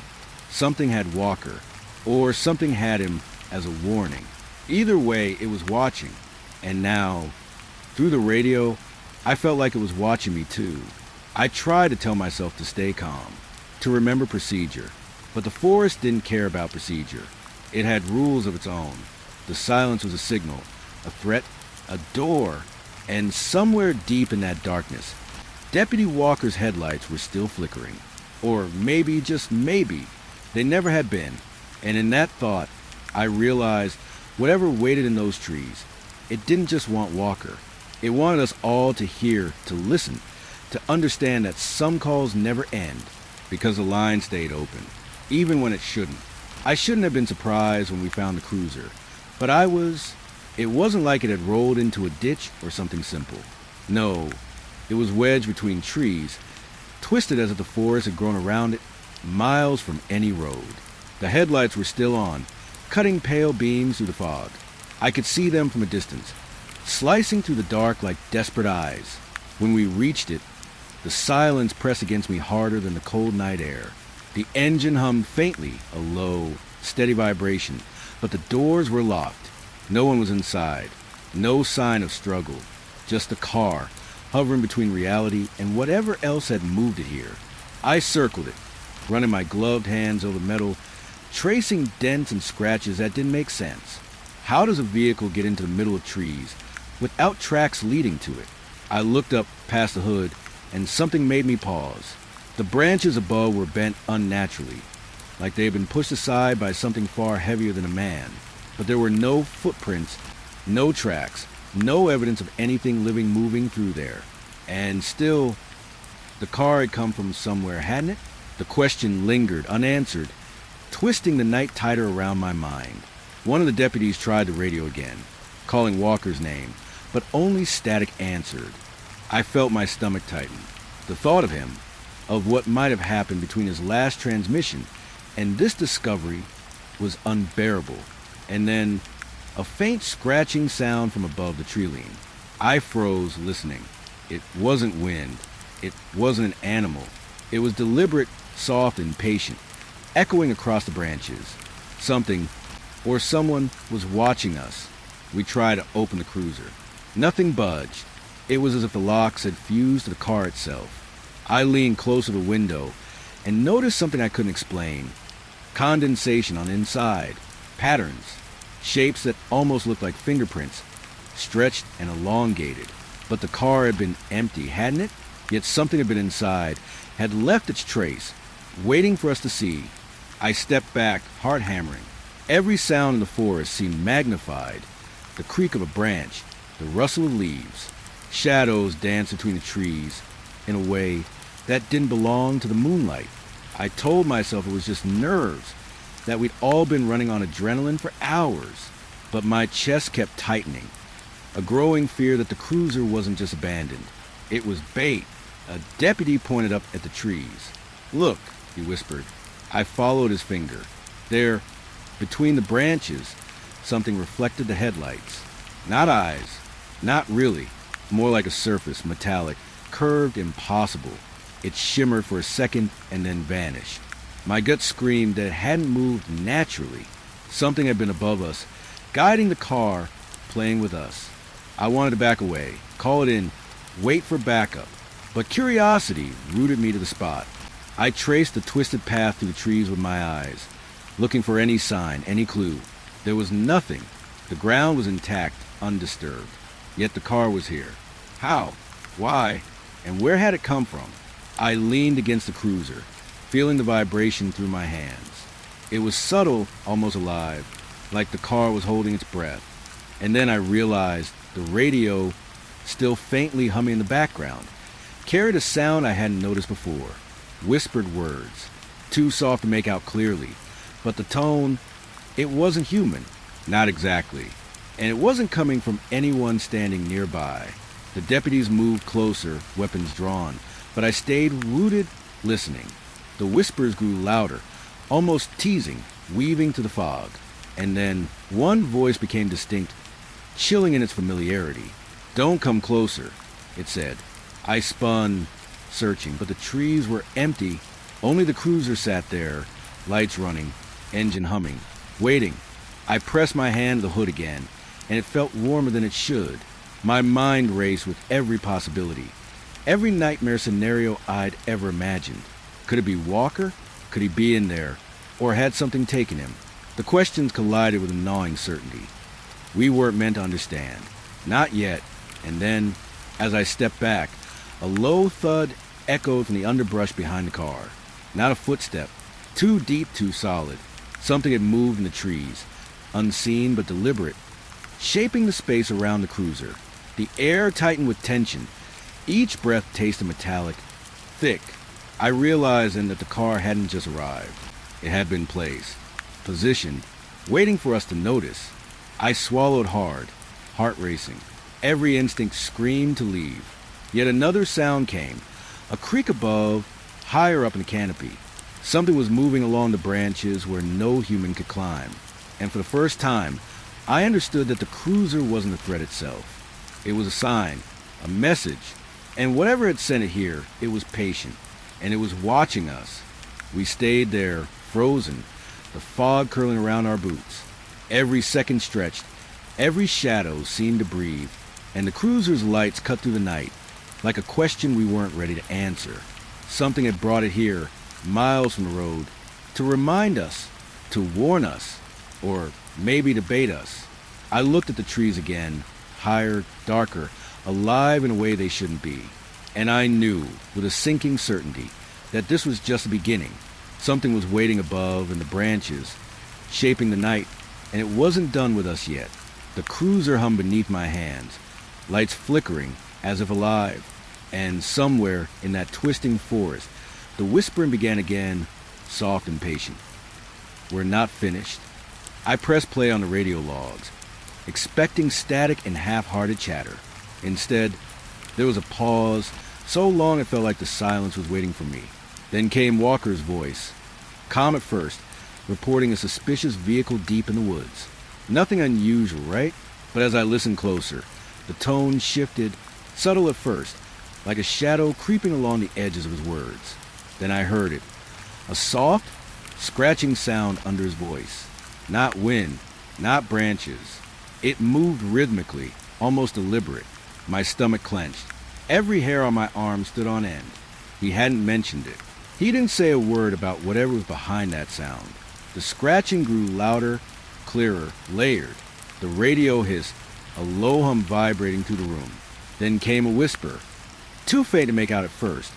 Something had Walker, or something had him as a warning. Either way, it was watching. And now, through the radio, I felt like it was watching me too. I tried to tell myself to stay calm, to remember procedure. But the forest didn't care about procedure. It had rules of its own. The silence was a signal, a threat, a door. And somewhere deep in that darkness, Deputy Walker's headlights were still flickering. Or maybe, just maybe, they never had been. And in that thought, I realized whatever waited in those trees, it didn't just want Walker. It wanted us all to hear, to listen, to understand that some calls never end because the line stayed open, even when it shouldn't. I shouldn't have been surprised when we found the cruiser, but I was. It wasn't like it had rolled into a ditch or something simple. No, it was wedged between trees, twisted as if the forest had grown around it, miles from any road. The headlights were still on, cutting pale beams through the fog. I could see them from a distance, slicing through the dark like desperate eyes. When we reached it, the silence pressed against me harder than the cold night air. The engine hummed faintly, a low, steady vibration, but the doors were locked. No one was inside. No sign of struggle. Just the car, hovering between reality and whatever else had moved it here. I circled it, running my gloved hands over metal, tracing dents and scratches that didn't make sense. How does a vehicle get into the middle of trees without tracks leading to it? I looked up past the hood, and something made me pause. The branches above were bent unnaturally, like they had been pushed aside by something far heavier than a man. But there were no footprints, no tracks, no evidence of anything living moving through there. And still, the car had come from somewhere, hadn't it? The question lingered, unanswered, twisting the night tighter around my mind. One of the deputies tried the radio again, calling Walker's name, but only static answered. I felt my stomach tighten. The thought of him, of what might have happened between his last transmission and this discovery, was unbearable. And then, a faint scratching sound from above the tree line. I froze, listening. It wasn't wind. It wasn't an animal. It was deliberate, soft, and patient, echoing across the branches. Something, or someone, was watching us. We tried to open the cruiser. Nothing budged. It was as if the locks had fused to the car itself. I leaned close to the window and noticed something I couldn't explain. Condensation on the inside. Patterns. Shapes that almost looked like fingerprints. Stretched and elongated. But the car had been empty, hadn't it? Yet something had been inside, had left its trace, waiting for us to see. I stepped back, heart hammering. Every sound in the forest seemed magnified. The creak of a branch, the rustle of leaves. Shadows danced between the trees, in a way that didn't belong to the moonlight. I told myself it was just nerves, that we'd all been running on adrenaline for hours. But my chest kept tightening, a growing fear that the cruiser wasn't just abandoned. It was bait. A deputy pointed up at the trees. "Look," he whispered. I followed his finger. There, between the branches, something reflected the headlights. Not eyes. Not really. More like a surface, metallic, curved, impossible. It shimmered for a second and then vanished. My gut screamed that it hadn't moved naturally. Something had been above us, guiding the car, playing with us. I wanted to back away, call it in, wait for backup. But curiosity rooted me to the spot. I traced the twisted path through the trees with my eyes, looking for any sign, any clue. There was nothing. The ground was intact, undisturbed. Yet the car was here. How? Why? And where had it come from? I leaned against the cruiser, feeling the vibration through my hands. It was subtle, almost alive, like the car was holding its breath. And then I realized the radio, still faintly humming in the background, carried a sound I hadn't noticed before. Whispered words, too soft to make out clearly. But the tone, it wasn't human. Not exactly. And it wasn't coming from anyone standing nearby. The deputies moved closer, weapons drawn, but I stayed rooted, listening. The whispers grew louder, almost teasing, weaving to the fog. And then one voice became distinct, chilling in its familiarity. "Don't come closer," it said. I spun, searching, but the trees were empty. Only the cruiser sat there, lights running, engine humming, waiting. I pressed my hand to the hood again, and it felt warmer than it should. My mind raced with every possibility, every nightmare scenario I'd ever imagined. Could it be Walker? Could he be in there? Or had something taken him? The questions collided with a gnawing certainty. We weren't meant to understand. Not yet. And then, as I stepped back, a low thud echoed from the underbrush behind the car. Not a footstep. Too deep, too solid. Something had moved in the trees, unseen but deliberate, shaping the space around the cruiser. The air tightened with tension. Each breath tasted metallic, thick. I realized then that the car hadn't just arrived. It had been placed, positioned, waiting for us to notice. I swallowed hard, heart racing. Every instinct screamed to leave. Yet another sound came, a creak above, higher up in the canopy. Something was moving along the branches where no human could climb. And for the first time, I understood that the cruiser wasn't a threat itself. It was a sign, a message, and whatever had sent it here, it was patient, and it was watching us. We stayed there, frozen, the fog curling around our boots. Every second stretched, every shadow seemed to breathe, and the cruiser's lights cut through the night, like a question we weren't ready to answer. Something had brought it here, miles from the road, to remind us, to warn us, or maybe to bait us. I looked at the trees again, higher, darker, alive in a way they shouldn't be. And I knew, with a sinking certainty, that this was just the beginning. Something was waiting above in the branches, shaping the night, and it wasn't done with us yet. The cruiser hummed beneath my hands, lights flickering, as if alive. And somewhere in that twisting forest, the whispering began again, soft and patient. "We're not finished." I pressed play on the radio logs, expecting static and half-hearted chatter. Instead, there was a pause, so long it felt like the silence was waiting for me. Then came Walker's voice, calm at first, reporting a suspicious vehicle deep in the woods. Nothing unusual, right? But as I listened closer, the tone shifted, subtle at first, like a shadow creeping along the edges of his words. Then I heard it, a soft, scratching sound under his voice. Not wind, not branches. It moved rhythmically, almost deliberate. My stomach clenched. Every hair on my arm stood on end. He hadn't mentioned it. He didn't say a word about whatever was behind that sound. The scratching grew louder, clearer, layered. The radio hissed, a low hum vibrating through the room. Then came a whisper, too faint to make out at first,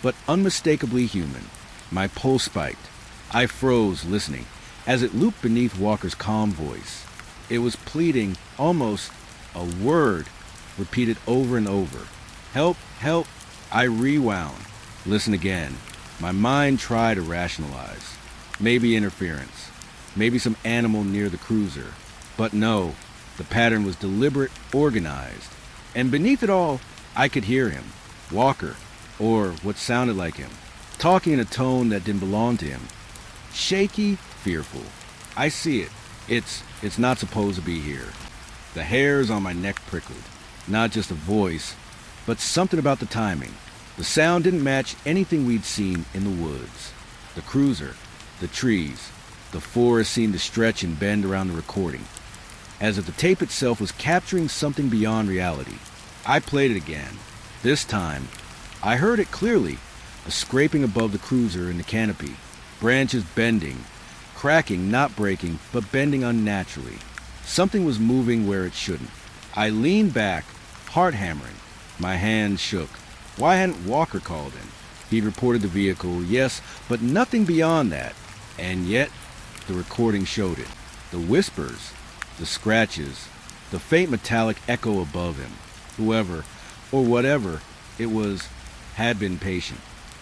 but unmistakably human. My pulse spiked. I froze, listening, as it looped beneath Walker's calm voice. It was pleading, almost a word, repeated over and over. "Help, help." I rewound. Listen again. My mind tried to rationalize. Maybe interference. Maybe some animal near the cruiser. But no, the pattern was deliberate, organized. And beneath it all, I could hear him. Walker, or what sounded like him, talking in a tone that didn't belong to him. Shaky, fearful. I see it. It's not supposed to be here. The hairs on my neck prickled. Not just a voice, but something about the timing. The sound didn't match anything we'd seen in the woods. The cruiser, the trees, the forest seemed to stretch and bend around the recording, as if the tape itself was capturing something beyond reality. I played it again. This time, I heard it clearly, a scraping above the cruiser in the canopy, branches bending, cracking, not breaking, but bending unnaturally. Something was moving where it shouldn't. I leaned back, heart hammering. My hands shook. Why hadn't Walker called in? He'd reported the vehicle, yes, but nothing beyond that. And yet, the recording showed it. The whispers, the scratches, the faint metallic echo above him. Whoever, or whatever it was, had been patient,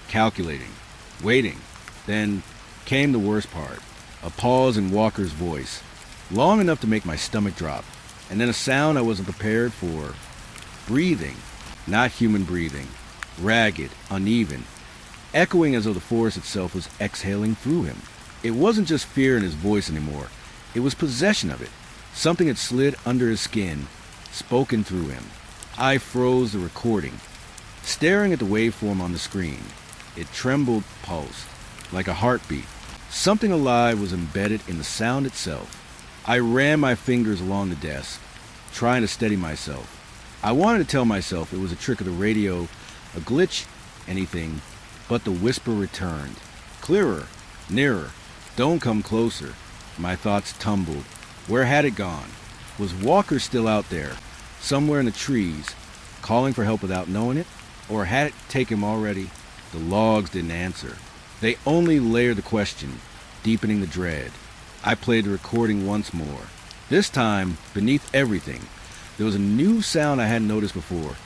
calculating, waiting. Then came the worst part. A pause in Walker's voice, long enough to make my stomach drop, and then a sound I wasn't prepared for. Breathing, not human breathing, ragged, uneven, echoing as though the forest itself was exhaling through him. It wasn't just fear in his voice anymore. It was possession of it. Something had slid under his skin, spoken through him. I froze the recording, staring at the waveform on the screen. It trembled, pulsed, like a heartbeat. Something alive was embedded in the sound itself. I ran my fingers along the desk, trying to steady myself. I wanted to tell myself it was a trick of the radio, a glitch, anything, but the whisper returned. Clearer, nearer, don't come closer. My thoughts tumbled. Where had it gone? Was Walker still out there, somewhere in the trees, calling for help without knowing it? Or had it taken him already? The logs didn't answer. They only layered the question, deepening the dread. I played the recording once more. This time, beneath everything, there was a new sound I hadn't noticed before.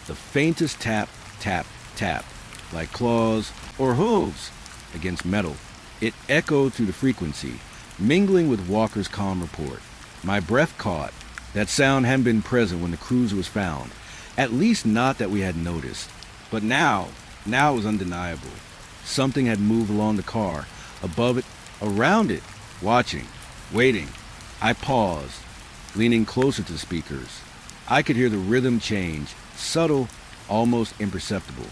The faintest tap, tap, tap, like claws or hooves against metal. It echoed through the frequency, mingling with Walker's calm report. My breath caught. That sound hadn't been present when the cruiser was found, at least not that we had noticed. But now it was undeniable. Something had moved along the car, above it, around it, watching, waiting. I paused, leaning closer to the speakers. I could hear the rhythm change, subtle, almost imperceptible.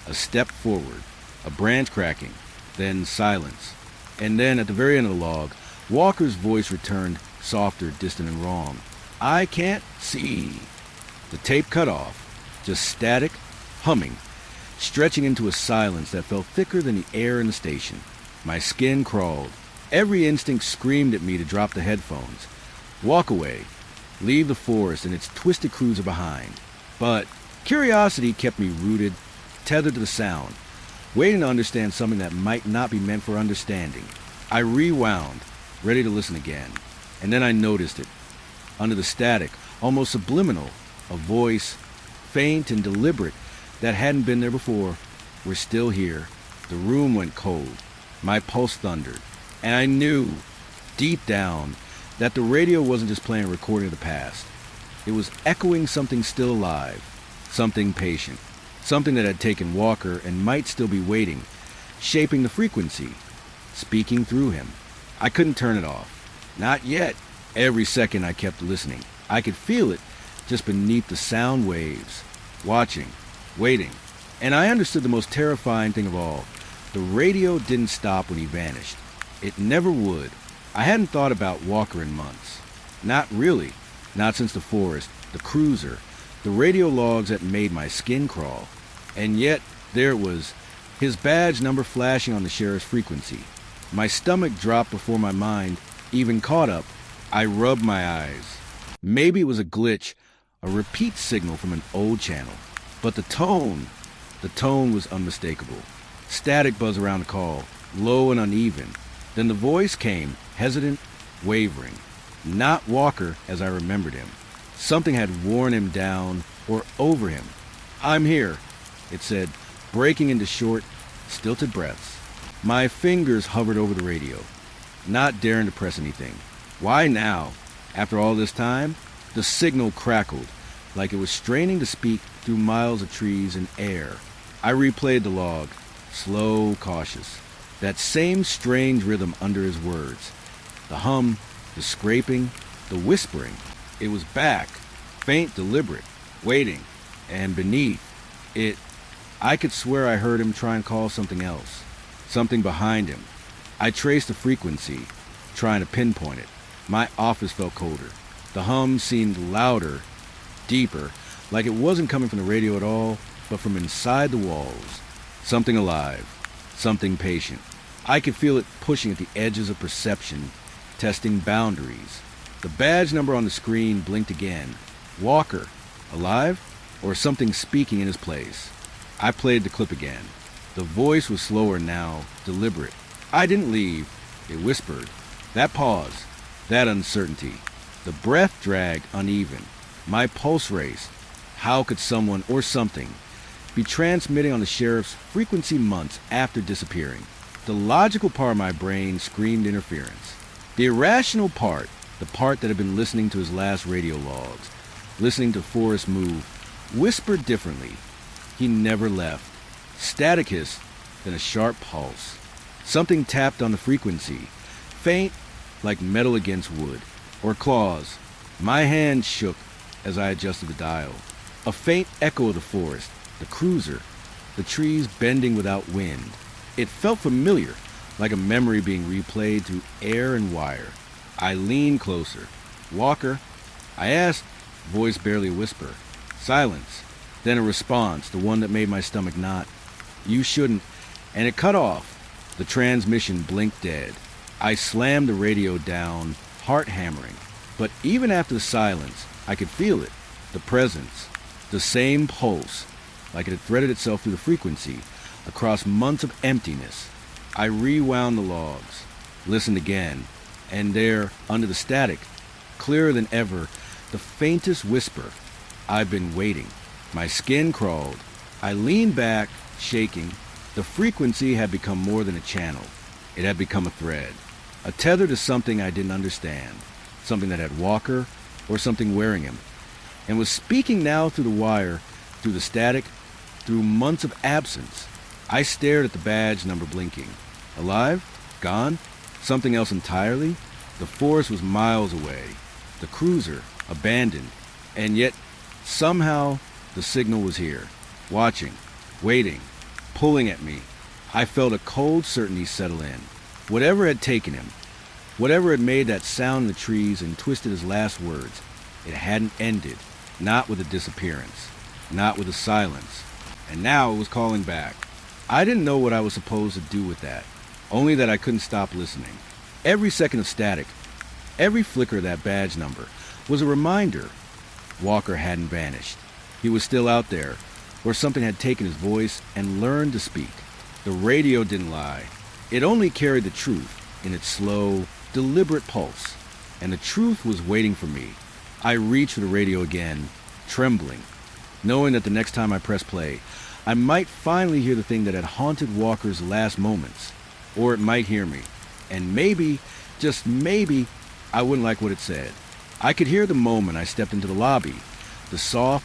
A step forward, a branch cracking, then silence. And then, at the very end of the log, Walker's voice returned, softer, distant, and wrong. I can't see. The tape cut off, just static, humming, stretching into a silence that felt thicker than the air in the station. My skin crawled. Every instinct screamed at me to drop the headphones, walk away, leave the forest and its twisted cruiser behind. But curiosity kept me rooted, tethered to the sound, waiting to understand something that might not be meant for understanding. I rewound, ready to listen again, and then I noticed it. Under the static, almost subliminal, a voice, faint and deliberate, that hadn't been there before. We're still here. The room went cold. My pulse thundered. And I knew, deep down, that the radio wasn't just playing a recording of the past. It was echoing something still alive, something patient, something that had taken Walker and might still be waiting, shaping the frequency, speaking through him. I couldn't turn it off. Not yet. Every second I kept listening. I could feel it just beneath the sound waves, watching, waiting. And I understood the most terrifying thing of all. The radio didn't stop when he vanished. It never would. I hadn't thought about Walker in months. Not really. Not since the forest, the cruiser, the radio logs that made my skin crawl. And yet, there it was, his badge number flashing on the sheriff's frequency. My stomach dropped before my mind even caught up. I rubbed my eyes. Maybe it was a glitch, a repeat signal from an old channel. But the tone was unmistakable. Static buzz around the call, low and uneven. Then the voice came, hesitant, wavering. Not Walker as I remembered him. Something had worn him down or over him. I'm here, it said, breaking into short, stilted breaths. My fingers hovered over the radio, not daring to press anything. Why now? After all this time? The signal crackled, like it was straining to speak through miles of trees and air. I replayed the log, slow, cautious. That same strange rhythm under his words. The hum, the scraping, the whispering. It was back, faint, deliberate, waiting. And beneath it, I could swear I heard him try and call something else. Something behind him. I traced the frequency, trying to pinpoint it. My office felt colder. The hum seemed louder, deeper, like it wasn't coming from the radio at all, but from inside the walls. Something alive, something patient. I could feel it pushing at the edges of perception, testing boundaries. The badge number on the screen blinked again. Walker. Alive? Or something speaking in his place? I played the clip again. The voice was slower now, deliberate. I didn't leave, it whispered. That pause, that uncertainty. The breath drag uneven. My pulse race. How could someone or something be transmitting on the sheriff's frequency months after disappearing? The logical part of my brain screamed interference. The irrational part, the part that had been listening to his last radio logs, listening to Forrest move, whispered differently. He never left. Static hiss, then a sharp pulse. Something tapped on the frequency, faint like metal against wood, or claws. My hand shook as I adjusted the dial. A faint echo of the forest, the cruiser, the trees bending without wind. It felt familiar, like a memory being replayed through air and wire. I leaned closer. Walker? I asked, voice barely a whisper. Silence. Then a response, the one that made my stomach knot. You shouldn't. And it cut off. The transmission blinked dead. I slammed the radio down, heart hammering. But even after the silence, I could feel it. The presence. The same pulse, like it had threaded itself through the frequency, across months of emptiness. I rewound the logs, listened again, and there, under the static, clearer than ever, the faintest whisper. I've been waiting. My skin crawled. I leaned back, shaking. The frequency had become more than a channel. It had become a thread, a tether to something I didn't understand, something that had Walker or something wearing him, and was speaking now through the wire, through the static, through months of absence. I stared at the badge number blinking. Alive? Gone? Something else entirely? The forest was miles away. The cruiser, abandoned. And yet, somehow, the signal was here. Watching. Waiting. Pulling at me. I felt a cold certainty settle in. Whatever had taken him, whatever had made that sound in the trees and twisted his last words, it hadn't ended. Not with a disappearance. Not with a silence. And now it was calling back. I didn't know what I was supposed to do with that. Only that I couldn't stop listening. Every second of static, every flicker of that badge number, was a reminder. Walker hadn't vanished. He was still out there, or something had taken his voice and learned to speak. The radio didn't lie. It only carried the truth in its slow, deliberate pulse. And the truth was waiting for me. I reached for the radio again, trembling, knowing that the next time I pressed play, I might finally hear the thing that had haunted Walker's last moments. Or it might hear me. And maybe, just maybe, I wouldn't like what it said. I could hear the moment I stepped into the lobby, the soft,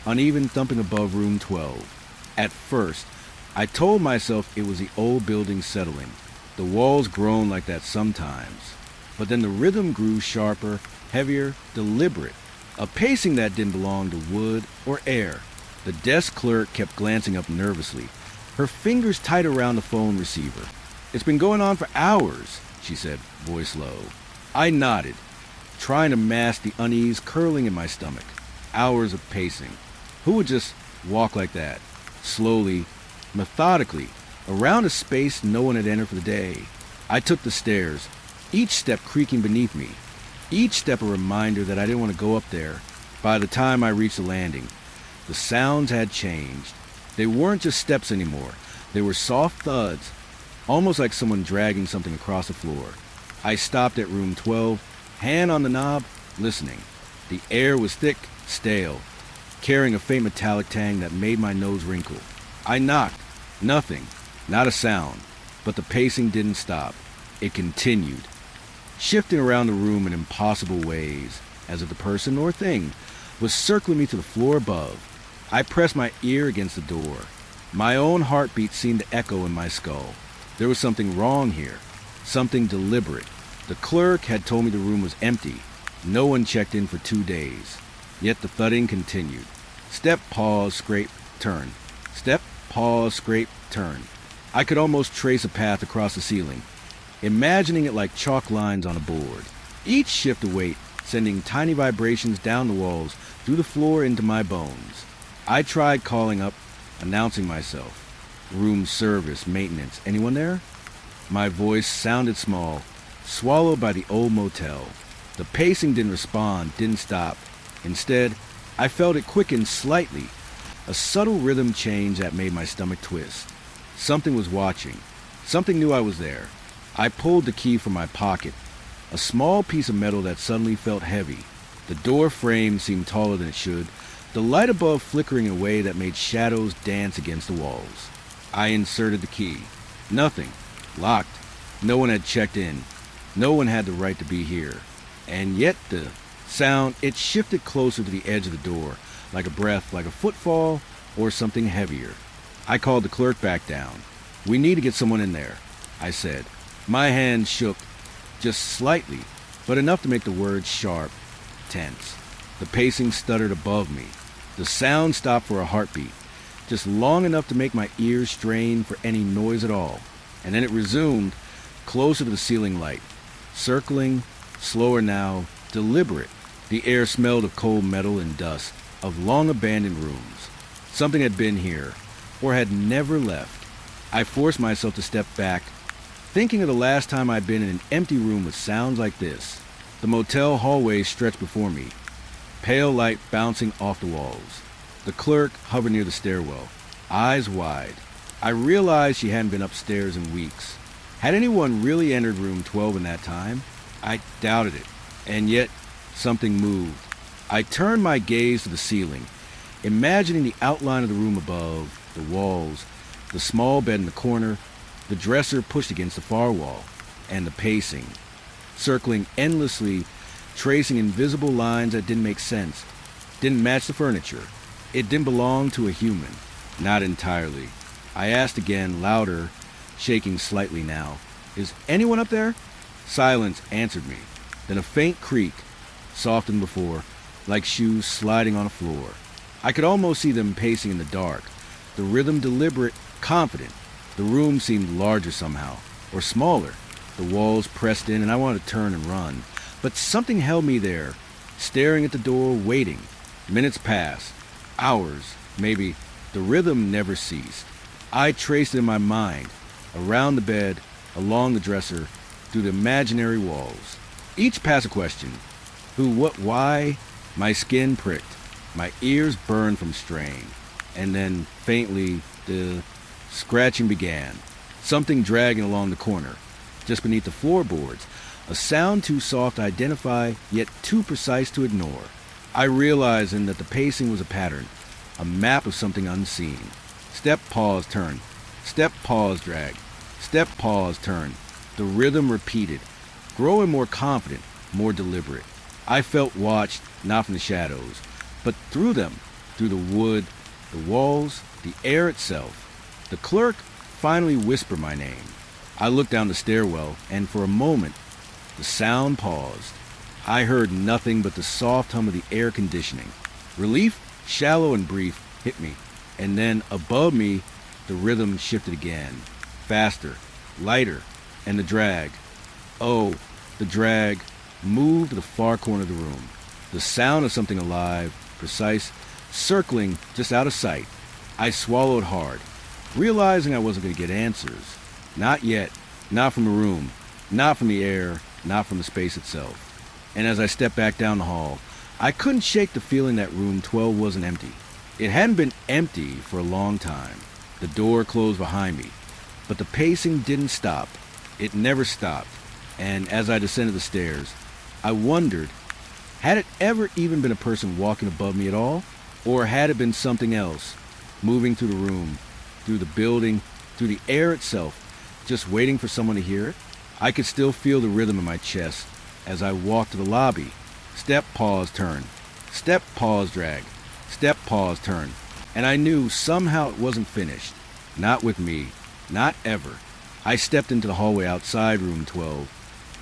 uneven thumping above room 12. At first, I told myself it was the old building settling. The walls groaned like that sometimes. But then the rhythm grew sharper, heavier, deliberate. A pacing that didn't belong to wood or air. The desk clerk kept glancing up nervously, her fingers tight around the phone receiver. It's been going on for hours, she said, voice low. I nodded, trying to mask the unease curling in my stomach. Hours of pacing. Who would just walk like that, slowly, methodically, around a space no one had entered for the day? I took the stairs, each step creaking beneath me, each step a reminder that I didn't want to go up there. By the time I reached the landing, the sounds had changed. They weren't just steps anymore. They were soft thuds, almost like someone dragging something across the floor. I stopped at room 12, hand on the knob, listening. The air was thick, stale, carrying a faint metallic tang that made my nose wrinkle. I knocked. Nothing. Not a sound. But the pacing didn't stop. It continued, shifting around the room in impossible ways, as if the person or thing was circling me to the floor above. I pressed my ear against the door. My own heartbeat seemed to echo in my skull. There was something wrong here, something deliberate. The clerk had told me the room was empty. No one checked in for 2 days. Yet the thudding continued. Step, pause, scrape, turn. Step, pause, scrape, turn. I could almost trace a path across the ceiling, imagining it like chalk lines on a board. Each shift of weight sending tiny vibrations down the walls, through the floor into my bones. I tried calling up, announcing myself. Room service, maintenance, anyone there? My voice sounded small, swallowed by the old motel. The pacing didn't respond, didn't stop. Instead, I felt it quicken slightly, a subtle rhythm change that made my stomach twist. Something was watching. Something knew I was there. I pulled the key from my pocket, a small piece of metal that suddenly felt heavy. The door frame seemed taller than it should, the light above flickering in a way that made shadows dance against the walls. I inserted the key. Nothing. Locked. No one had checked in. No one had the right to be here. And yet the sound, it shifted closer to the edge of the door, like a breath, like a footfall, or something heavier. I called the clerk back down. "We need to get someone in there," I said. My hand shook, just slightly, but enough to make the words sharp, tense. The pacing stuttered above me. The sound stopped for a heartbeat, just long enough to make my ears strain for any noise at all. And then it resumed, closer to the ceiling light, circling, slower now, deliberate. The air smelled of cold metal and dust, of long-abandoned rooms. Something had been here, or had never left. I forced myself to step back, thinking of the last time I'd been in an empty room with sounds like this. The motel hallway stretched before me, pale light bouncing off the walls. The clerk hovered near the stairwell, eyes wide. I realized she hadn't been upstairs in weeks. Had anyone really entered room 12 in that time? I doubted it. And yet, something moved. I turned my gaze to the ceiling, imagining the outline of the room above, the walls, the small bed in the corner, the dresser pushed against the far wall, and the pacing, circling endlessly, tracing invisible lines that didn't make sense, didn't match the furniture. It didn't belong to a human. Not entirely. I asked again, louder, shaking slightly now, "Is anyone up there?" Silence answered me. Then a faint creak, softer than before, like shoes sliding on a floor. I could almost see them pacing in the dark, the rhythm deliberate, confident. The room seemed larger somehow, or smaller. The walls pressed in and I wanted to turn and run. But something held me there, staring at the door, waiting. Minutes passed. Hours, maybe. The rhythm never ceased. I traced it in my mind, around the bed, along the dresser, through the imaginary walls. Each passed a question. Who, what, why? My skin pricked. My ears burned from strain. And then, faintly, the scratching began. Something dragging along the corner, just beneath the floorboards. A sound too soft to identify, yet too precise to ignore. I realized then that the pacing was a pattern, a map of something unseen. Step, pause, turn. Step, pause, drag. Step, pause, turn. The rhythm repeated, growing more confident, more deliberate. I felt watched, not from the shadows, but through them, through the wood, the walls, the air itself. The clerk finally whispered my name. I looked down the stairwell, and for a moment, the sound paused. I heard nothing but the soft hum of the air conditioning. Relief, shallow and brief, hit me. And then, above me, the rhythm shifted again. Faster, lighter, and the drag. Oh, the drag moved to the far corner of the room. The sound of something alive, precise, circling just out of sight. I swallowed hard, realizing I wasn't going to get answers. Not yet, not from the room, not from the air, not from the space itself. And as I stepped back down the hall, I couldn't shake the feeling that room 12 wasn't empty. It hadn't been empty for a long time. The door closed behind me, but the pacing didn't stop. It never stopped. And as I descended the stairs, I wondered, had it ever even been a person walking above me at all? Or had it been something else, moving through the room, through the building, through the air itself, just waiting for someone to hear it? I could still feel the rhythm in my chest as I walked to the lobby. Step, pause, turn. Step, pause, drag. Step, pause, turn. And I knew somehow it wasn't finished. Not with me. Not ever. I stepped into the hallway outside room 12,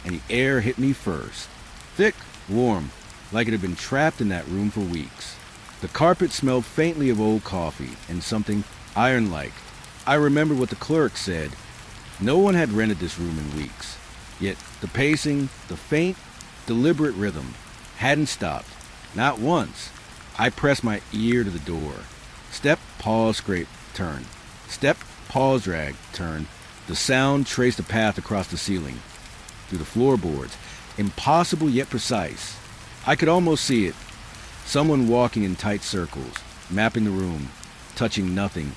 and the air hit me first. Thick, warm, like it had been trapped in that room for weeks. The carpet smelled faintly of old coffee and something iron-like. I remembered what the clerk said. No one had rented this room in weeks. Yet the pacing, the faint, deliberate rhythm, hadn't stopped. Not once. I pressed my ear to the door. Step, pause, scrape, turn. Step, pause, drag, turn. The sound traced a path across the ceiling, through the floorboards, impossible yet precise. I could almost see it. Someone walking in tight circles, mapping the room, touching nothing,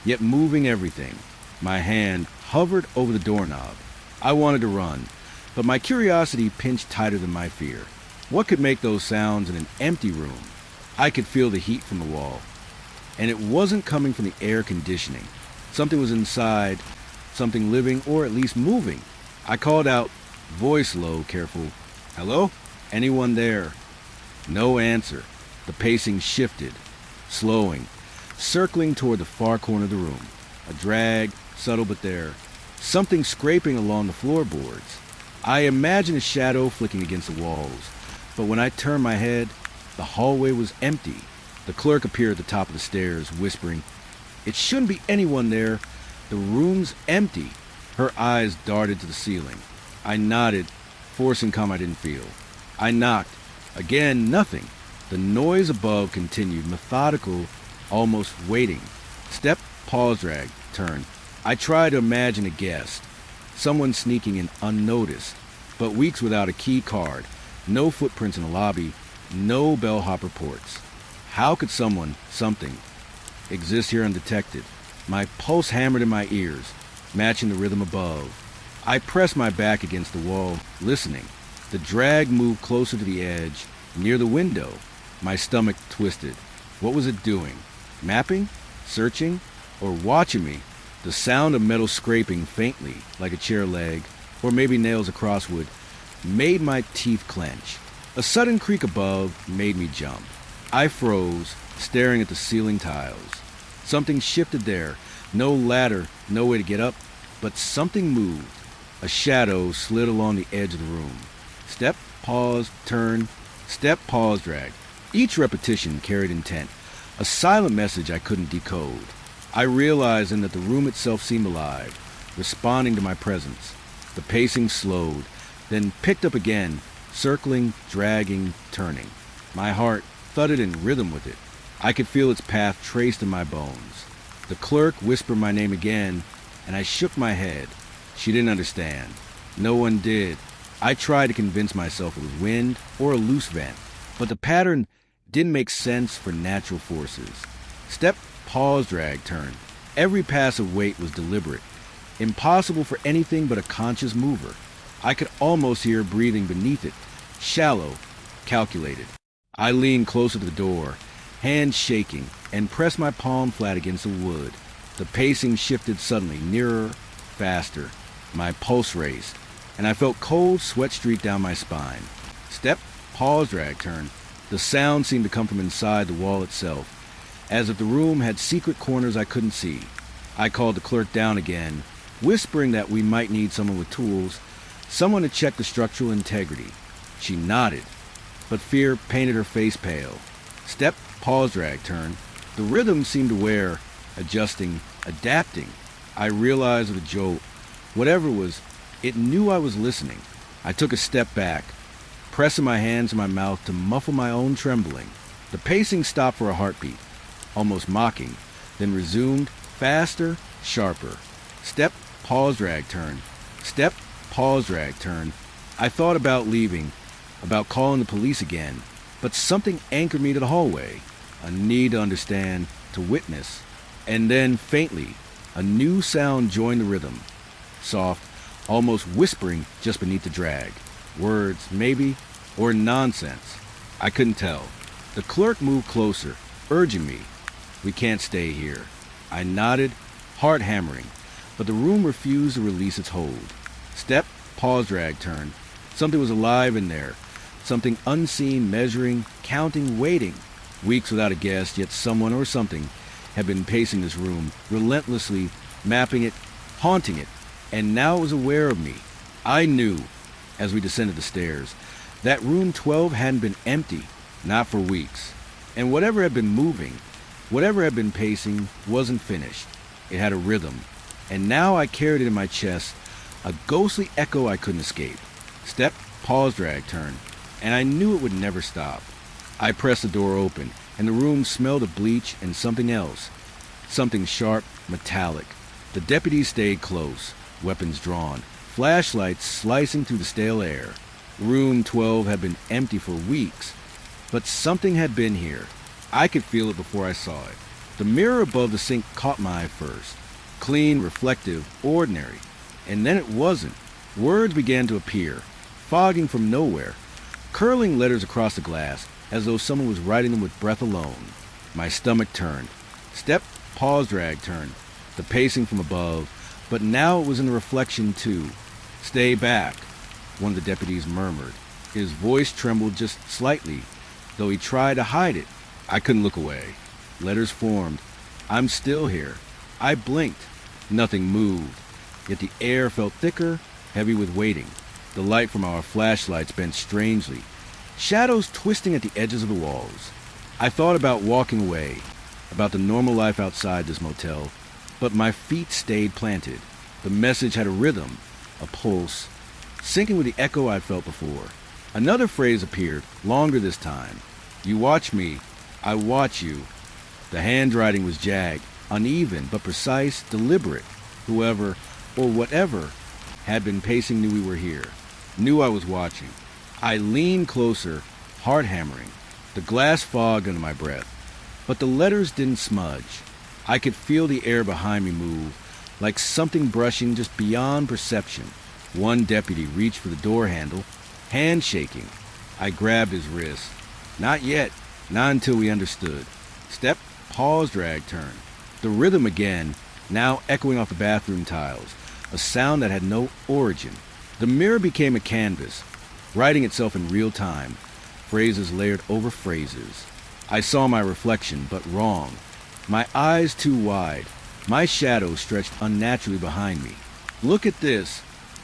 yet moving everything. My hand hovered over the doorknob. I wanted to run, but my curiosity pinched tighter than my fear. What could make those sounds in an empty room? I could feel the heat from the wall, and it wasn't coming from the air conditioning. Something was inside, something living or at least moving. I called out, voice low, careful. Hello? Anyone there? No answer. The pacing shifted, slowing, circling toward the far corner of the room. A drag, subtle but there. Something scraping along the floorboards. I imagined a shadow flicking against the walls, but when I turned my head, the hallway was empty. The clerk appeared at the top of the stairs, whispering, "It shouldn't be anyone there. The room's empty." Her eyes darted to the ceiling. I nodded, forcing calm I didn't feel. I knocked. Again, nothing. The noise above continued, methodical, almost waiting. Step, pause, drag, turn. I tried to imagine a guest, someone sneaking in unnoticed, but weeks without a key card, no footprints in the lobby, no bellhop reports. How could something, exist here undetected? My pulse hammered in my ears, matching the rhythm above. I pressed my back against the wall, listening. The drag moved closer to the edge, near the window. My stomach twisted. What was it doing? Mapping? Searching? Or watching me? The sound of metal scraping faintly, like a chair leg, or maybe nails across wood, made my teeth clench. A sudden creak above made me jump. I froze, staring at the ceiling tiles. Something shifted there. No ladder, no way to get up, but something moved. A shadow slid along the edge of the room. Step, pause, turn, step, pause, drag. Each repetition carried intent, a silent message I couldn't decode. I realized then that the room itself seemed alive, responding to my presence. The pacing slowed, then picked up again, circling, dragging, turning. My heart thudded in rhythm with it. I could feel its path traced in my bones. The clerk whispered my name again, and I shook my head. She didn't understand. No one did. I tried to convince myself it was wind or a loose vent, but the pattern didn't make sense for natural forces. Step, pause, drag, turn. Every pass of weight was deliberate, impossible for anything but a conscious mover. I could almost hear breathing beneath it, shallow, calculated. I leaned closer to the door, hands shaking, and pressed my palm flat against the wood. The pacing shifted suddenly, nearer, faster. My pulse raced, and I felt cold sweat streak down my spine. Step, pause, drag, turn. The sound seemed to come from inside the wall itself, as if the room had secret corners I couldn't see. I called the clerk down again, whispering that we might need someone with tools, someone to check the structural integrity. She nodded, but fear painted her face pale. Step, pause, drag, turn. The rhythm seemed to wear, adjusting, adapting. I realized with a jolt, whatever it was, it knew I was listening. I took a step back, pressing my hands to my mouth to muffle my own trembling. The pacing stopped for a heartbeat, almost mocking, then resumed, faster, sharper. Step, pause, drag, turn. Step, pause, drag, turn. I thought about leaving, about calling the police again, but something anchored me to the hallway, a need to understand, to witness. And then, faintly, a new sound joined the rhythm, soft, almost whispering just beneath the drag. Words, maybe, or nonsense. I couldn't tell. The clerk moved closer, urging me. We can't stay here. I nodded, heart hammering, but the room refused to release its hold. Step, pause, drag, turn. Something was alive in there. Something unseen, measuring, counting, waiting. Weeks without a guest, yet someone or something had been pacing this room, relentlessly mapping it, haunting it, and now it was aware of me. I knew, as we descended the stairs, that room 12 hadn't been empty, not for weeks. And whatever had been moving, whatever had been pacing, wasn't finished. It had a rhythm, and now I carried it in my chest, a ghostly echo I couldn't escape. Step, pause, drag, turn, and I knew it would never stop. I pressed the door open, and the room smelled of bleach and something else, something sharp, metallic. The deputies stayed close, weapons drawn, flashlights slicing through the stale air. Room 12 had been empty for weeks, but something had been here. I could feel it before I saw it. The mirror above the sink caught my eye first. Clean, reflective, ordinary. And then it wasn't. Words began to appear, fogging from nowhere, curling letters across the glass as though someone was writing them with breath alone. My stomach turned. Step, pause, drag, turned. The pacing from above, but now it was in the reflection too. Stay back, one of the deputies murmured. His voice trembled just slightly, though he tried to hide it. I couldn't look away. Letters formed. I'm still here. I blinked. Nothing moved. Yet the air felt thicker, heavy with waiting. The light from our flashlights bent strangely, shadows twisting at the edges of the walls. I thought about walking away, about the normal life outside this motel, but my feet stayed planted. The message had a rhythm, a pulse, syncing with the echo I'd felt before. Another phrase appeared, longer this time. You watch me, I watch you. The handwriting was jagged, uneven, but precise, deliberate. Whoever, or whatever, had been pacing knew we were here, knew I was watching. I leaned closer, heart hammering, the glass fogged under my breath. But the letters didn't smudge. I could feel the air behind me move, like something brushing just beyond perception. One deputy reached for the door handle, hand shaking. I grabbed his wrist. Not yet, not until we understood. Step, pause, drag, turn. The rhythm again, now echoing off the bathroom tiles, a sound that had no origin. The mirror became a canvas, writing itself in real time, phrases layered over phrases. I saw my reflection, but wrong. My eyes too wide, my shadow stretched unnaturally behind me. Look at this,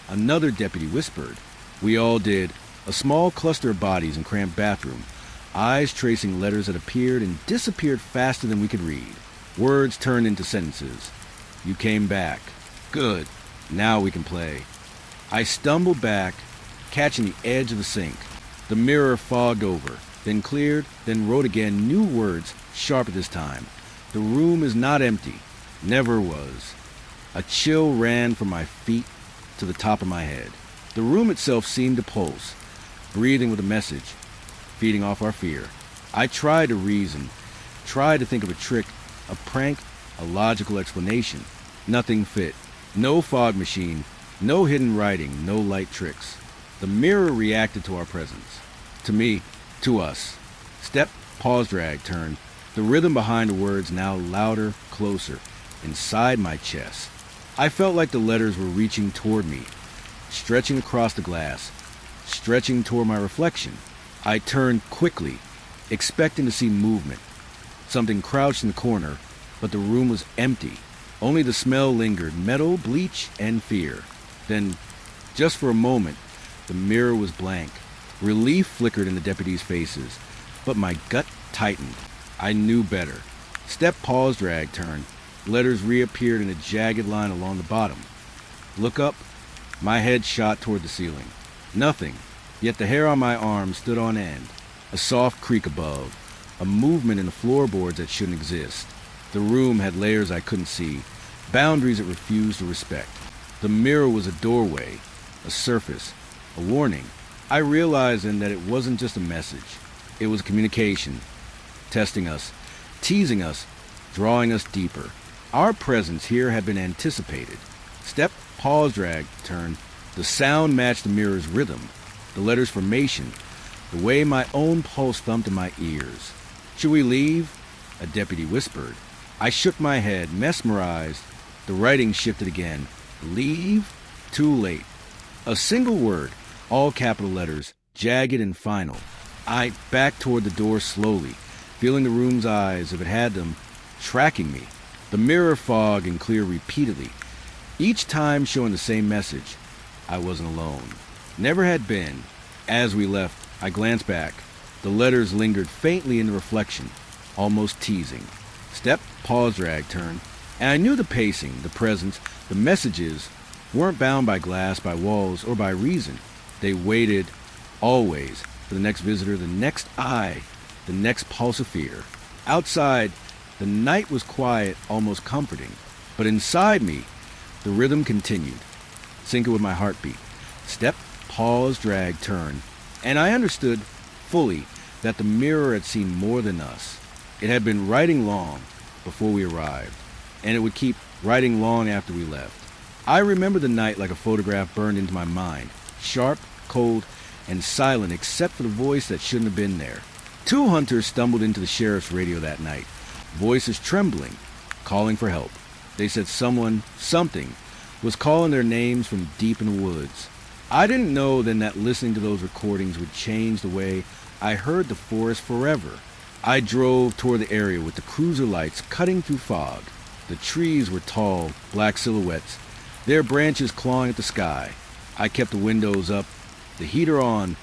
another deputy whispered. We all did, a small cluster of bodies in cramped bathroom, eyes tracing letters that appeared and disappeared faster than we could read. Words turned into sentences. You came back. Good. Now we can play. I stumbled back, catching the edge of the sink. The mirror fogged over, then cleared, then wrote again new words, sharper this time. The room is not empty. Never was. A chill ran from my feet to the top of my head. The room itself seemed to pulse, breathing with a message, feeding off our fear. I tried to reason, tried to think of a trick, a prank, a logical explanation. Nothing fit. No fog machine, no hidden writing, no light tricks. The mirror reacted to our presence. To me, to us. Step, pause, drag, turn. The rhythm behind the words now louder, closer, inside my chest. I felt like the letters were reaching toward me, stretching across the glass, stretching toward my reflection. I turned quickly, expecting to see movement. Something crouched in the corner, but the room was empty. Only the smell lingered, metal, bleach, and fear. Then, just for a moment, the mirror was blank. Relief flickered in the deputies' faces, but my gut tightened. I knew better. Step, pause, drag, turn. Letters reappeared in a jagged line along the bottom. Look up. My head shot toward the ceiling. Nothing, yet the hair on my arm stood on end. A soft creak above, a movement in the floorboards that shouldn't exist. The room had layers I couldn't see, boundaries it refused to respect. The mirror was a doorway, a surface, a warning. I realized then that it wasn't just a message. It was communication, testing us, teasing us, drawing us deeper. Our presence here had been anticipated. Step, pause, drag, turn. The sound matched the mirror's rhythm, the letter's formation, the way my own pulse thumped in my ears. Should we leave? A deputy whispered. I shook my head, mesmerized. The writing shifted again. Leave? Too late. A single word, all capital letters, jagged and final. I backed toward the door slowly, feeling the room's eyes, if it had them, tracking me. The mirror fogged and cleared repeatedly, each time showing the same message. I wasn't alone. Never had been. As we left, I glanced back. The letters lingered faintly in the reflection, almost teasing. Step, pause, drag, turn. And I knew the pacing, the presence, the messages weren't bound by glass, by walls, or by reason. They waited, always, for the next visitor, the next eye, the next pulse of fear. Outside, the night was quiet, almost comforting. But inside me, the rhythm continued. syncing with my heartbeat. Step, pause, drag, turn. And I understood fully that the mirror had seen more than us. It had been writing long before we arrived, and it would keep writing long after we left. I remember the night like a photograph burned into my mind, sharp, cold, and silent except for the voice that shouldn't have been there. 2 hunters stumbled into the sheriff's radio that night, voices trembling, calling for help. They said something, was calling their names from deep in the woods. I didn't know then that listening to those recordings would change the way I heard the forest forever. I drove toward the area with the cruiser lights cutting through fog. The trees were tall, black silhouettes, their branches clawing at the sky. I kept the windows up, the heater on,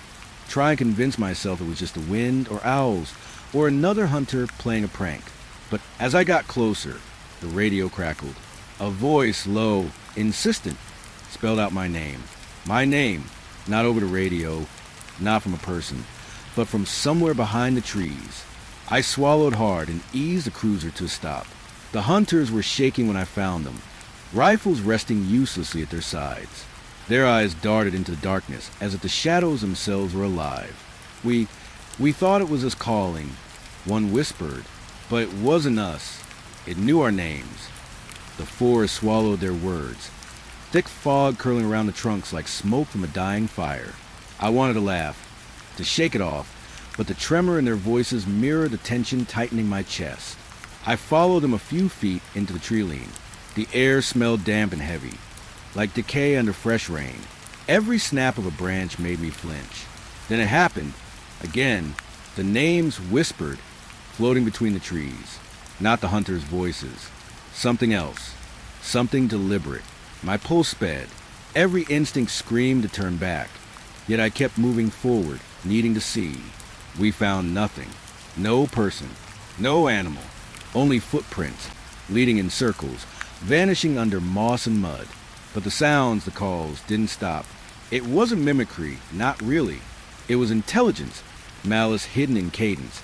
trying to convince myself it was just the wind or owls or another hunter playing a prank. But as I got closer, the radio crackled. A voice, low, insistent, spelled out my name. My name, not over the radio, not from a person, but from somewhere behind the trees. I swallowed hard and eased the cruiser to a stop. The hunters were shaking when I found them, rifles resting uselessly at their sides. Their eyes darted into the darkness as if the shadows themselves were alive. We thought it was us calling. One whispered, but it wasn't us. It knew our names. The forest swallowed their words, thick fog curling around the trunks like smoke from a dying fire. I wanted to laugh, to shake it off, but the tremor in their voices mirrored the tension tightening my chest. I followed them a few feet into the tree line. The air smelled damp and heavy, like decay under fresh rain. Every snap of a branch made me flinch. Then it happened. Again, the names whispered, floating between the trees. Not the hunters' voices. Something else. Something deliberate. My pulse sped. Every instinct screamed to turn back. Yet I kept moving forward, needing to see. We found nothing. No person. No animal. Only footprints, leading in circles, vanishing under moss and mud. But the sounds, the calls, didn't stop. It wasn't mimicry, not really. It was intelligence, malice hidden in cadence,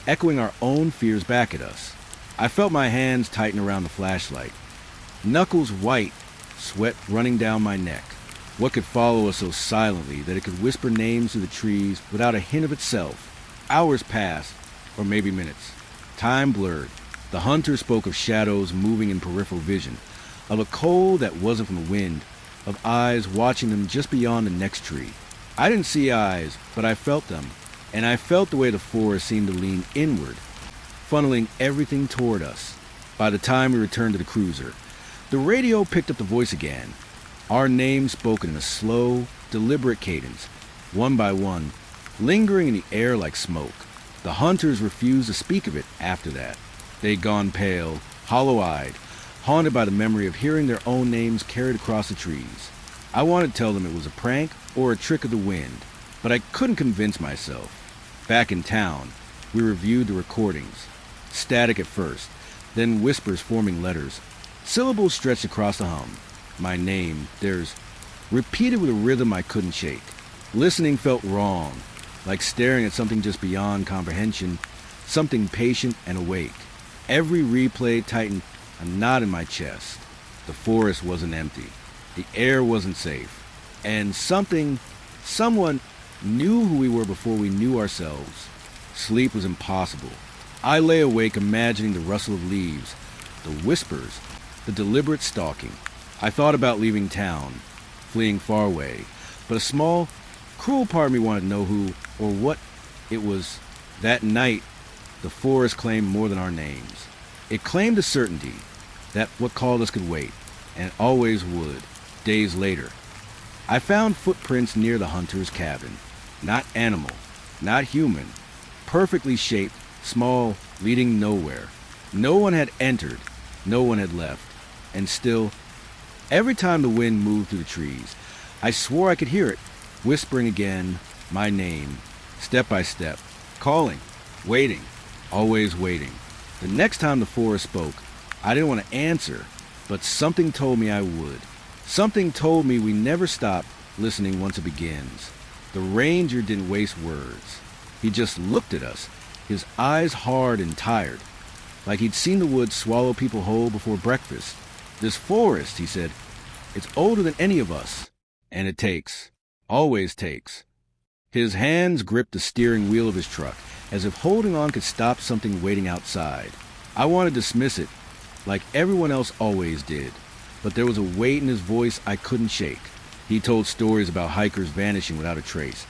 echoing our own fears back at us. I felt my hands tighten around the flashlight. Knuckles white, sweat running down my neck. What could follow us so silently that it could whisper names through the trees without a hint of itself? Hours passed, or maybe minutes. Time blurred. The hunter spoke of shadows moving in peripheral vision, of a cold that wasn't from the wind, of eyes watching them just beyond the next tree. I didn't see eyes, but I felt them, and I felt the way the forest seemed to lean inward, funneling everything toward us. By the time we returned to the cruiser, the radio picked up the voice again, our names spoken in a slow, deliberate cadence, one by one, lingering in the air like smoke. The hunters refused to speak of it after that. They'd gone pale, hollow-eyed, haunted by the memory of hearing their own names carried across the trees. I wanted to tell them it was a prank or a trick of the wind, but I couldn't convince myself. Back in town, we reviewed the recordings. Static at first, then whispers forming letters. Syllables stretched across the hum. My name, theirs, repeated with a rhythm I couldn't shake. Listening felt wrong, like staring at something just beyond comprehension, something patient and awake. Every replay tightened a knot in my chest. The forest wasn't empty. The air wasn't safe. And someone knew who we were before we knew ourselves. Sleep was impossible. I lay awake imagining the rustle of leaves, the whispers, the deliberate stalking. I thought about leaving town, fleeing far away, but a small, cruel part of me wanted to know who or what it was. That night, the forest claimed more than our names. It claimed a certainty that what called us could wait, and it always would. Days later, I found footprints near the hunter's cabin. Not animal, not human, perfectly shaped, small, leading nowhere. No one had entered, no one had left, and still, every time the wind moved through the trees, I swore I could hear it, whispering again, my name, step by step, calling, waiting, always waiting. The next time the forest spoke, I didn't want to answer, but something told me I would. Something told me we never stop listening once it begins. The ranger didn't waste words. He just looked at us, his eyes hard and tired, like he'd seen the woods swallow people whole before breakfast. This forest, he said, It's older than any of us. And it takes. Always takes. His hands gripped the steering wheel of his truck, as if holding on could stop something waiting outside. I wanted to dismiss it, like everyone else always did, but there was a weight in his voice I couldn't shake. He told stories about hikers vanishing without a trace,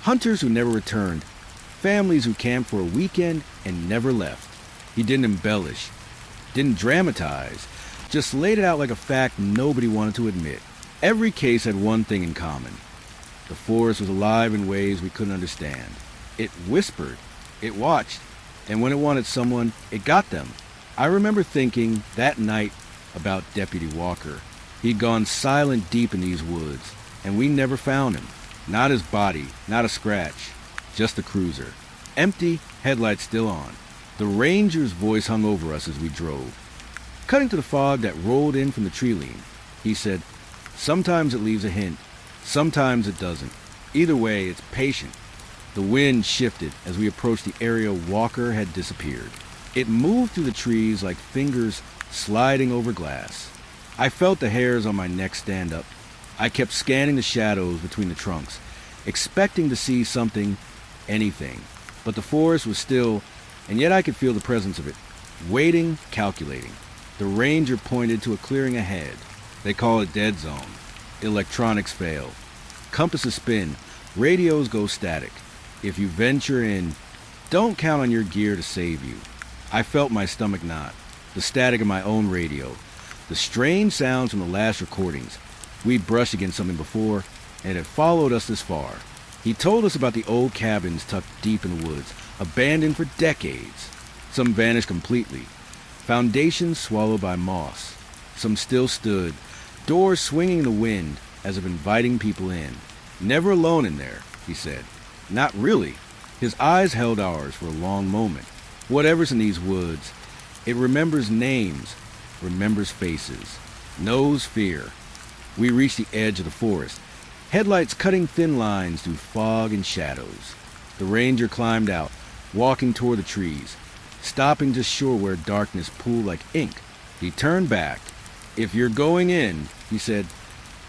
hunters who never returned, families who camped for a weekend and never left. He didn't embellish, didn't dramatize, just laid it out like a fact nobody wanted to admit. Every case had one thing in common. The forest was alive in ways we couldn't understand. It whispered, it watched, and when it wanted someone, it got them. I remember thinking that night about Deputy Walker. He'd gone silent deep in these woods, and we never found him. Not his body, not a scratch, just the cruiser. Empty, headlights still on. The ranger's voice hung over us as we drove. Cutting to the fog that rolled in from the tree line, he said, "Sometimes it leaves a hint, sometimes it doesn't. Either way, it's patient." The wind shifted as we approached the area Walker had disappeared. It moved through the trees like fingers sliding over glass. I felt the hairs on my neck stand up. I kept scanning the shadows between the trunks, expecting to see something, anything. But the forest was still, and yet I could feel the presence of it. Waiting, calculating. The ranger pointed to a clearing ahead. They call it dead zone. Electronics fail. Compasses spin. Radios go static. If you venture in, don't count on your gear to save you. I felt my stomach knot. The static of my own radio. The strange sounds from the last recordings. We'd brushed against something before, and it had followed us this far. He told us about the old cabins tucked deep in the woods, abandoned for decades. Some vanished completely. Foundations swallowed by moss. Some still stood, doors swinging in the wind as if inviting people in. Never alone in there, he said. Not really. His eyes held ours for a long moment. Whatever's in these woods, it remembers names, remembers faces, knows fear. We reached the edge of the forest, headlights cutting thin lines through fog and shadows. The ranger climbed out, walking toward the trees, stopping just short where darkness pooled like ink. He turned back. "If you're going in," he said,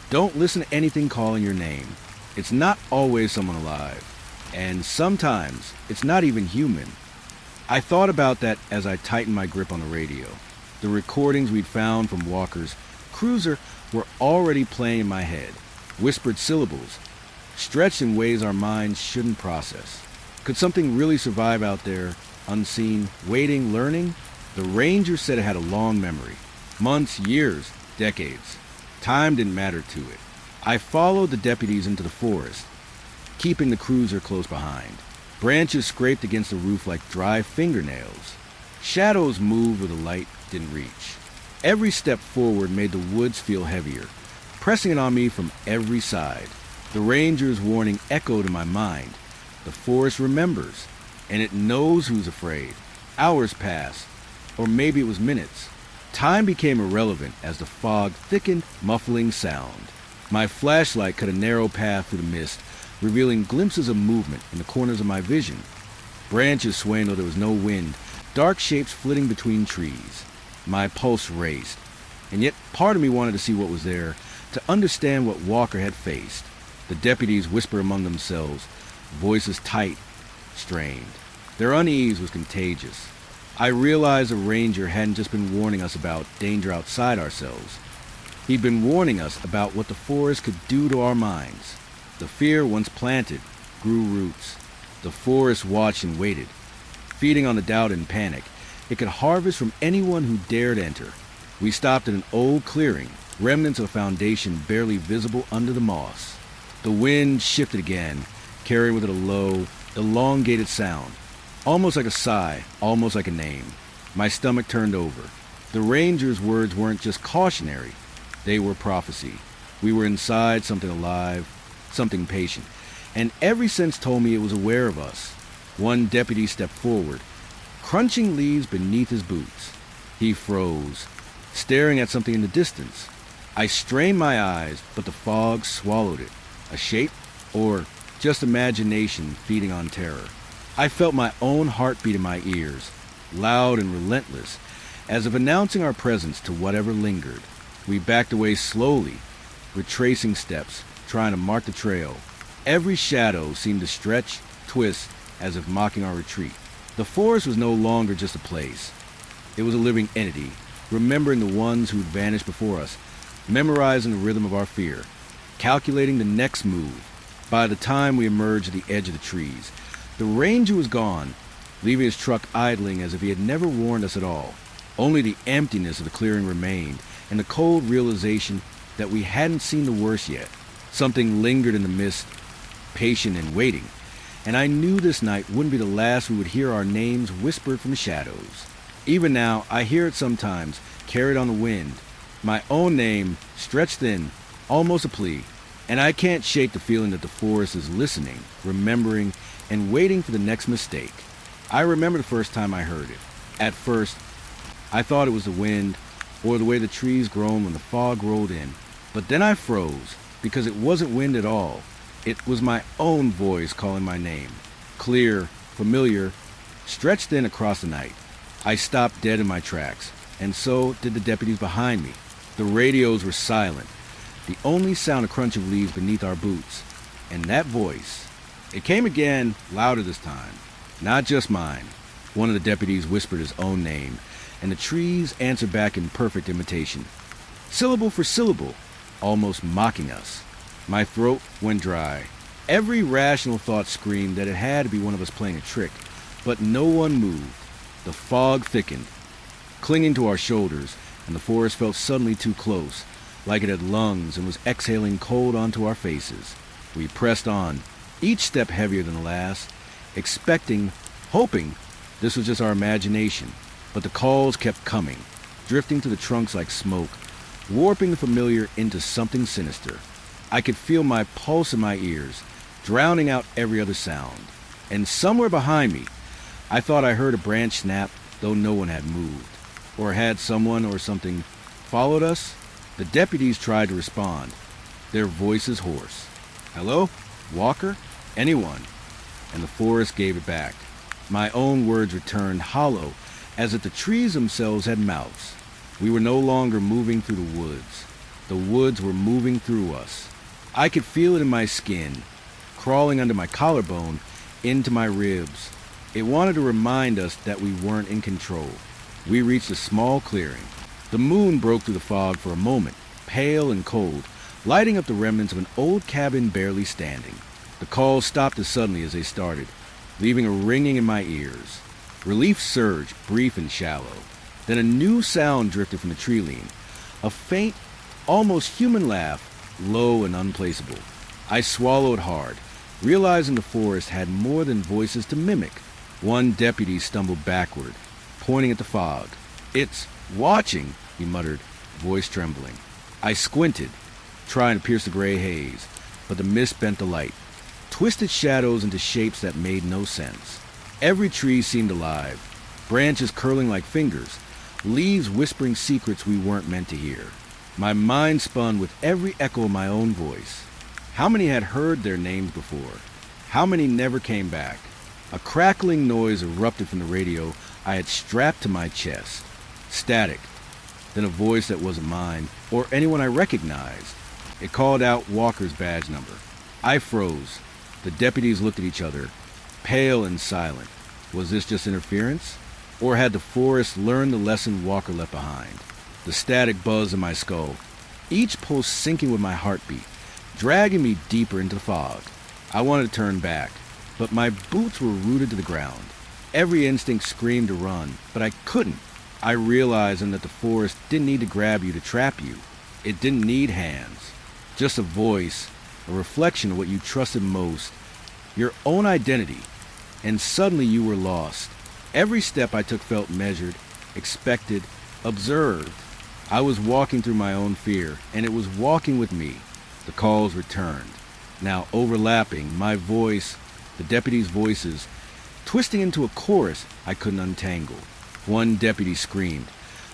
"don't listen to anything calling your name. It's not always someone alive. And sometimes it's not even human." I thought about that as I tightened my grip on the radio. The recordings we'd found from Walker's cruiser were already playing in my head. Whispered syllables, stretched in ways our minds shouldn't process. Could something really survive out there, unseen, waiting, learning? The ranger said it had a long memory. Months, years, decades. Time didn't matter to it. I followed the deputies into the forest, keeping the cruiser close behind. Branches scraped against the roof like dry fingernails. Shadows moved where the light didn't reach. Every step forward made the woods feel heavier, pressing it on me from every side. The ranger's warning echoed in my mind. The forest remembers, and it knows who's afraid. Hours passed, or maybe it was minutes. Time became irrelevant as the fog thickened, muffling sound. My flashlight cut a narrow path through the mist, revealing glimpses of movement in the corners of my vision. Branches swaying though there was no wind, dark shapes flitting between trees. My pulse raced, and yet part of me wanted to see what was there, to understand what Walker had faced. The deputies whispered among themselves, voices tight, strained. Their unease was contagious. I realized the ranger hadn't just been warning us about danger outside ourselves. He'd been warning us about what the forest could do to our minds. The fear, once planted, grew roots. The forest watched and waited, feeding on the doubt and panic it could harvest from anyone who dared enter. We stopped at an old clearing, remnants of a foundation barely visible under the moss. The wind shifted again, carrying with it a low, elongated sound, almost like a sigh, almost like a name. My stomach turned over. The ranger's words weren't just cautionary, they were prophecy. We were inside something alive, something patient, and every sense told me it was aware of us. One deputy stepped forward, crunching leaves beneath his boots. He froze, staring at something in the distance. I strained my eyes, but the fog swallowed it. A shape? Or just imagination feeding on terror? I felt my own heartbeat in my ears, loud and relentless, as if announcing our presence to whatever lingered. We backed away slowly, retracing steps, trying to mark the trail. Every shadow seemed to stretch, twist, as if mocking our retreat. The forest was no longer just a place. It was a living entity, remembering the ones who'd vanished before us, memorizing the rhythm of our fear, calculating the next move. By the time we emerged at the edge of the trees, the ranger was gone, leaving his truck idling as if he had never warned us at all. Only the emptiness of the clearing remained, and the cold realization that we hadn't seen the worst yet. Something lingered in the mist, patient and waiting, and I knew this night wouldn't be the last we would hear our names whispered from the shadows. Even now, I hear it sometimes, carried on the wind. My own name, stretched thin, almost a plea, and I can't shake the feeling that the forest is listening, remembering, and waiting for the next mistake. I remember the first time I heard it. At first, I thought it was the wind, or the way the trees groaned when the fog rolled in. But then I froze, because it wasn't wind at all. It was my own voice calling my name. Clear, familiar, stretched thin across the night. I stopped dead in my tracks, and so did the deputies behind me. The radios were silent. The only sound a crunch of leaves beneath our boots. And that voice, it came again, louder this time. Not just mine. One of the deputies whispered his own name, and the trees answered back in perfect imitation. Syllable for syllable, almost mocking us. My throat went dry. Every rational thought screamed that it had to be one of us playing a trick, but no one moved. The fog thickened, clinging to our shoulders, and the forest felt suddenly too close, like it had lungs and was exhaling cold onto our faces. We pressed on, each step heavier than the last, expecting, hoping this was just our imagination, but the calls kept coming, drifting to the trunks like smoke, warping the familiar into something sinister. I could feel my pulse in my ears, drowning out every other sound. And somewhere behind me, I thought I heard a branch snap, though no one had moved. Or had someone or something followed us? The deputies tried to respond, their voices hoarse. Hello? Walker? Anyone? And the forest gave it back. My own words returned hollow, as if the trees themselves had mouths. We were no longer moving through the woods. The woods were moving through us. I could feel it in my skin, crawling under my collarbone, into my ribs. It wanted to remind us that we weren't in control. We reached a small clearing. The moon broke through the fog for a moment, pale and cold, lighting up the remnants of an old cabin barely standing. The calls stopped as suddenly as they started, leaving a ringing in my ears. Relief surged, brief and shallow. Then a new sound drifted from the tree lean, a faint, almost human laugh, low and unplaceable. I swallowed hard, realizing the forest had more than voices to mimic. One deputy stumbled backward, pointing at the fog. It's watching, he muttered, voice trembling. I squinted, trying to pierce the gray haze, but the mist bent the light, twisted shadows into shapes that made no sense. Every tree seemed alive, branches curling like fingers, leaves whispering secrets we weren't meant to hear. My mind spun with every echo of my own voice. How many had heard their names before? How many never came back? A crackling noise erupted from the radio I had strapped to my chest. Static. Then a voice that wasn't mine, or anyone I recognized. It called out Walker's badge number. I froze. The deputies looked at each other, pale and silent. Was this just interference? Or had the forest learned the lesson Walker left behind? The static buzzed in my skull, each pulse sinking with my heartbeat, dragging me deeper into the fog. I wanted to turn back, but my boots were rooted to the ground. Every instinct screamed to run, but I couldn't. I realized then that the forest didn't need to grab you to trap you. It didn't need hands. Just a voice, a reflection of what you trusted most, your own identity. And suddenly you were lost. Every step I took felt measured, expected, observed. I was walking through my own fear, and it was walking with me. The calls returned, now overlapping, my voice, the deputies' voices, twisting into a chorus I couldn't untangle. One deputy screamed,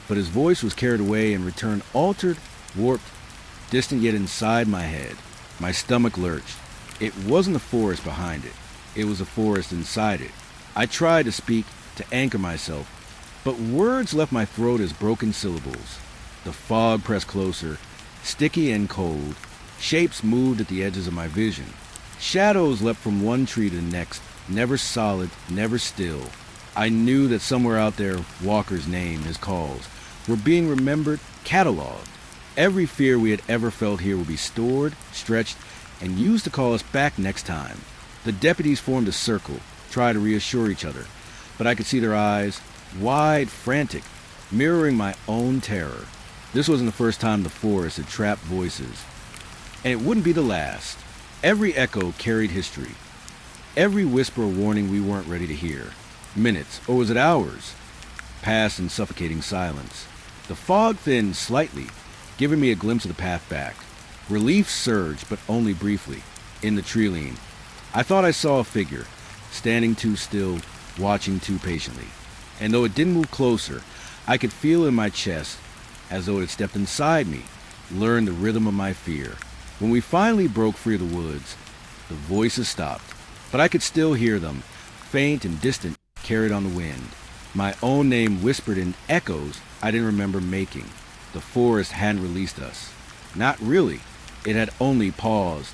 but his voice was carried away and returned altered, warped, distant yet inside my head. My stomach lurched. It wasn't the forest behind it. It was the forest inside it. I tried to speak, to anchor myself, but words left my throat as broken syllables. The fog pressed closer, sticky and cold. Shapes moved at the edges of my vision. Shadows leapt from one tree to the next, never solid, never still. I knew that somewhere out there, Walker's name, his calls, were being remembered, cataloged. Every fear we had ever felt here would be stored, stretched, and used to call us back next time. The deputies formed a circle, tried to reassure each other, but I could see their eyes, wide, frantic, mirroring my own terror. This wasn't the first time the forest had trapped voices, and it wouldn't be the last. Every echo carried history. Every whisper a warning we weren't ready to hear. Minutes, or was it hours, passed in suffocating silence. The fog thinned slightly, giving me a glimpse of the path back. Relief surged, but only briefly, in the tree line. I thought I saw a figure, standing too still, watching too patiently. And though it didn't move closer, I could feel it in my chest, as though it had stepped inside me, learned the rhythm of my fear. When we finally broke free of the woods, the voices stopped, but I could still hear them, faint and distant, carried on the wind. My own name whispered in echoes I didn't remember making. The forest hadn't released us. Not really. It had only paused,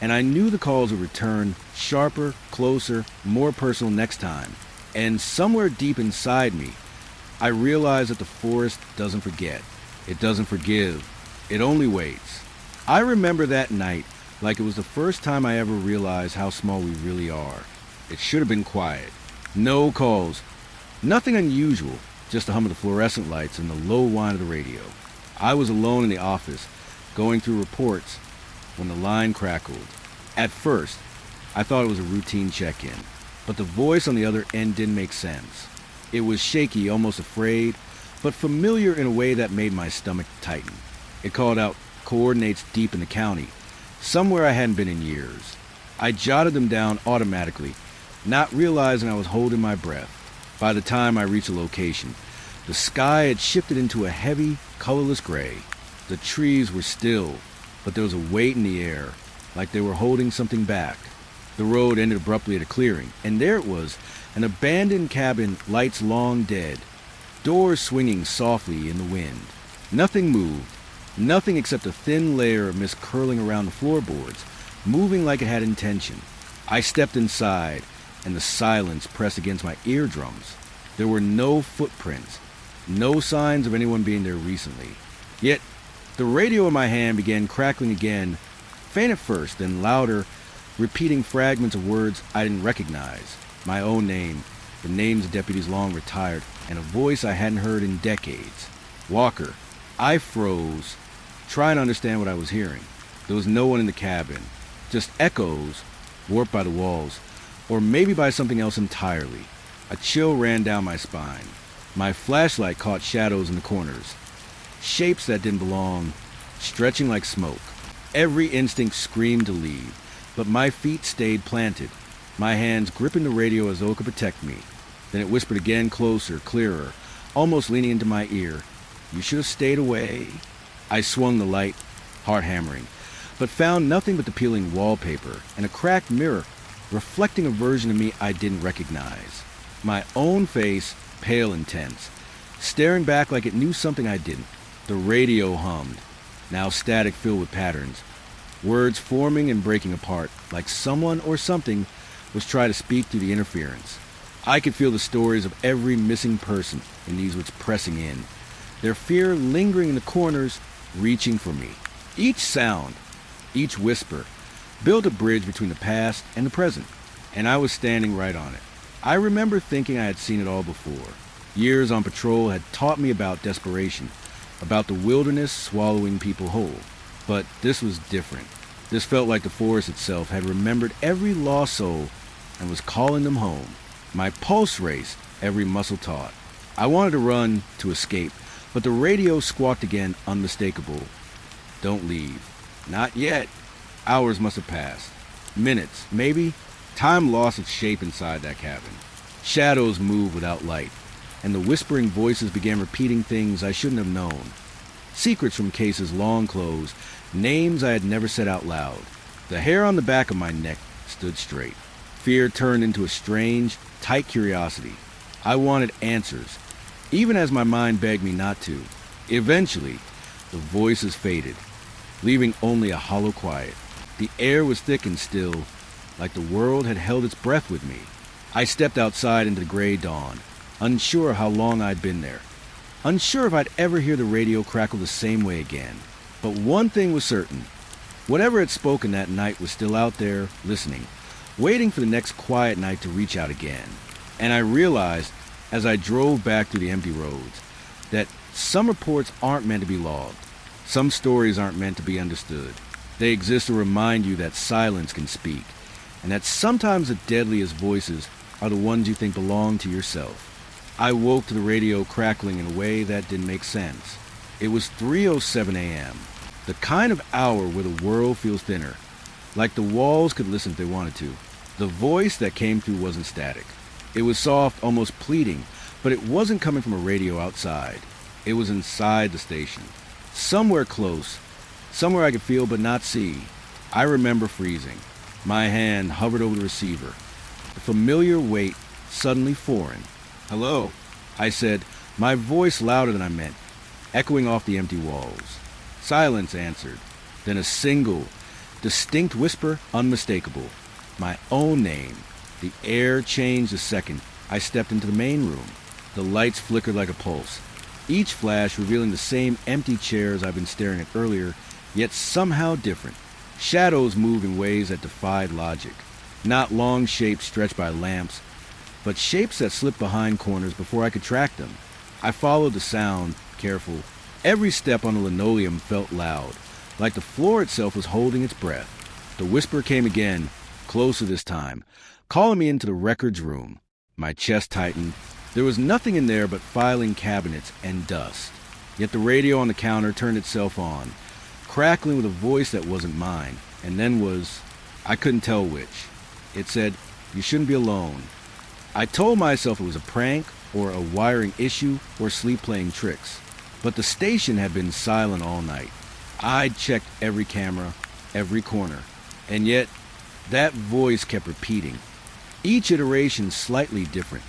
and I knew the calls would return, sharper, closer, more personal next time. And somewhere deep inside me, I realized that the forest doesn't forget. It doesn't forgive. It only waits. I remember that night like it was the first time I ever realized how small we really are. It should have been quiet. No calls. Nothing unusual, just the hum of the fluorescent lights and the low whine of the radio. I was alone in the office, going through reports, when the line crackled. At first, I thought it was a routine check-in, but the voice on the other end didn't make sense. It was shaky, almost afraid, but familiar in a way that made my stomach tighten. It called out coordinates deep in the county, somewhere I hadn't been in years. I jotted them down automatically, not realizing I was holding my breath. By the time I reached the location, the sky had shifted into a heavy, colorless gray. The trees were still, but there was a weight in the air, like they were holding something back. The road ended abruptly at a clearing, and there it was, an abandoned cabin, lights long dead, doors swinging softly in the wind. Nothing moved, nothing except a thin layer of mist curling around the floorboards, moving like it had intention. I stepped inside, and the silence pressed against my eardrums. There were no footprints, no signs of anyone being there recently. Yet, the radio in my hand began crackling again, faint at first, then louder, repeating fragments of words I didn't recognize. My own name, the names of deputies long retired, and a voice I hadn't heard in decades. Walker. I froze, trying to understand what I was hearing. There was no one in the cabin, just echoes, warped by the walls, or maybe by something else entirely. A chill ran down my spine. My flashlight caught shadows in the corners, shapes that didn't belong, stretching like smoke. Every instinct screamed to leave, but my feet stayed planted, my hands gripping the radio as though it could protect me. Then it whispered again, closer, clearer, almost leaning into my ear. "You should have stayed away." I swung the light, heart hammering, but found nothing but the peeling wallpaper and a cracked mirror reflecting a version of me I didn't recognize. My own face, pale and tense, staring back like it knew something I didn't. The radio hummed, now static filled with patterns, words forming and breaking apart, like someone or something was trying to speak through the interference. I could feel the stories of every missing person in these words pressing in, their fear lingering in the corners, reaching for me. Each sound, each whisper, built a bridge between the past and the present, and I was standing right on it. I remember thinking I had seen it all before. Years on patrol had taught me about desperation, about the wilderness swallowing people whole. But this was different. This felt like the forest itself had remembered every lost soul and was calling them home. My pulse raced, every muscle taut. I wanted to run, to escape, but the radio squawked again, unmistakable. "Don't leave." Not yet. Hours must have passed. Minutes, maybe. Time lost its shape inside that cabin. Shadows moved without light, and the whispering voices began repeating things I shouldn't have known. Secrets from cases long closed, names I had never said out loud. The hair on the back of my neck stood straight. Fear turned into a strange, tight curiosity. I wanted answers, even as my mind begged me not to. Eventually, the voices faded, leaving only a hollow quiet. The air was thick and still, like the world had held its breath with me. I stepped outside into the gray dawn, unsure how long I'd been there, unsure if I'd ever hear the radio crackle the same way again. But one thing was certain. Whatever had spoken that night was still out there, listening, waiting for the next quiet night to reach out again. And I realized, as I drove back through the empty roads, that some reports aren't meant to be logged. Some stories aren't meant to be understood. They exist to remind you that silence can speak, and that sometimes the deadliest voices are the ones you think belong to yourself. I woke to the radio crackling in a way that didn't make sense. It was 3:07 a.m., the kind of hour where the world feels thinner, like the walls could listen if they wanted to. The voice that came through wasn't static. It was soft, almost pleading, but it wasn't coming from a radio outside. It was inside the station, somewhere close, somewhere I could feel but not see. I remember freezing. My hand hovered over the receiver, the familiar weight suddenly foreign. "Hello," I said, my voice louder than I meant, echoing off the empty walls. Silence answered, then a single, distinct whisper, unmistakable. My own name. The air changed a second. I stepped into the main room. The lights flickered like a pulse, each flash revealing the same empty chairs I'd been staring at earlier, yet somehow different. Shadows moved in ways that defied logic. Not long shapes stretched by lamps, but shapes that slipped behind corners before I could track them. I followed the sound, careful. Every step on the linoleum felt loud, like the floor itself was holding its breath. The whisper came again, closer this time, calling me into the records room. My chest tightened. There was nothing in there but filing cabinets and dust. Yet the radio on the counter turned itself on, crackling with a voice that wasn't mine, and then was, I couldn't tell which. It said, "You shouldn't be alone." I told myself it was a prank, or a wiring issue, or sleep playing tricks. But the station had been silent all night. I'd checked every camera, every corner, and yet that voice kept repeating. Each iteration slightly different,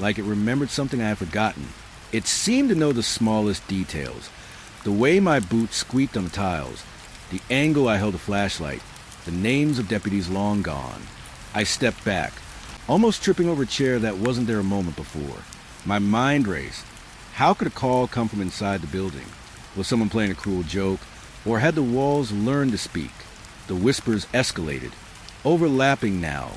like it remembered something I had forgotten. It seemed to know the smallest details, the way my boots squeaked on the tiles, the angle I held a flashlight, the names of deputies long gone. I stepped back, almost tripping over a chair that wasn't there a moment before. My mind raced. How could a call come from inside the building? Was someone playing a cruel joke? Or had the walls learned to speak? The whispers escalated, overlapping now,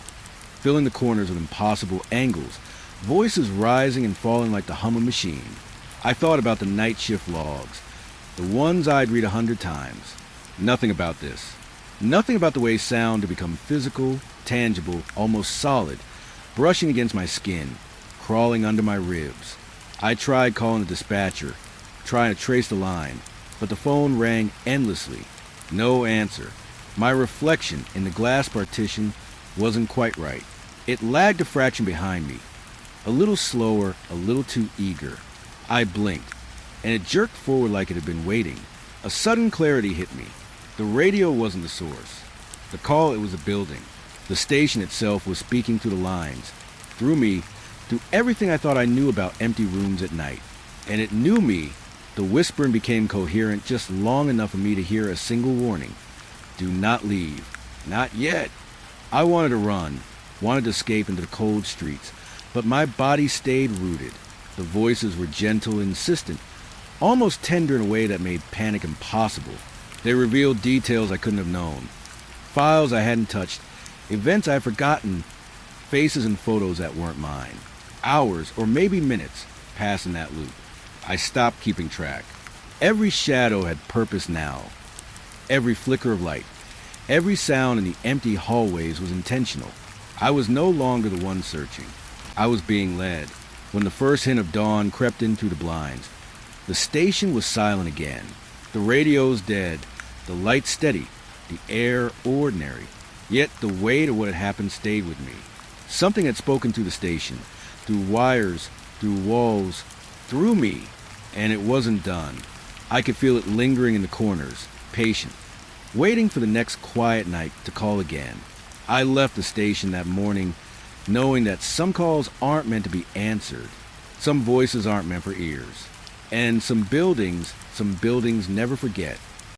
filling the corners with impossible angles, voices rising and falling like the hum of a machine. I thought about the night shift logs, the ones I'd read 100 times. Nothing about this. Nothing about the way sound had become physical, tangible, almost solid, brushing against my skin, crawling under my ribs. I tried calling the dispatcher, trying to trace the line, but the phone rang endlessly. No answer. My reflection in the glass partition wasn't quite right. It lagged a fraction behind me, a little slower, a little too eager. I blinked, and it jerked forward like it had been waiting. A sudden clarity hit me. The radio wasn't the source. The call, it was a building. The station itself was speaking through the lines, through me, through everything I thought I knew about empty rooms at night. And it knew me. The whispering became coherent just long enough for me to hear a single warning. Do not leave. Not yet. I wanted to run, wanted to escape into the cold streets, but my body stayed rooted. The voices were gentle, insistent, almost tender in a way that made panic impossible. They revealed details I couldn't have known, files I hadn't touched, events I had forgotten, faces and photos that weren't mine. Hours, or maybe minutes, passed in that loop. I stopped keeping track. Every shadow had purpose now. Every flicker of light, every sound in the empty hallways was intentional. I was no longer the one searching. I was being led. When the first hint of dawn crept in through the blinds, the station was silent again. The radio's dead, the light steady, the air ordinary. Yet the weight of what had happened stayed with me. Something had spoken through the station, through wires, through walls, through me, and it wasn't done. I could feel it lingering in the corners, patient, waiting for the next quiet night to call again. I left the station that morning knowing that some calls aren't meant to be answered, some voices aren't meant for ears, and some buildings never forget.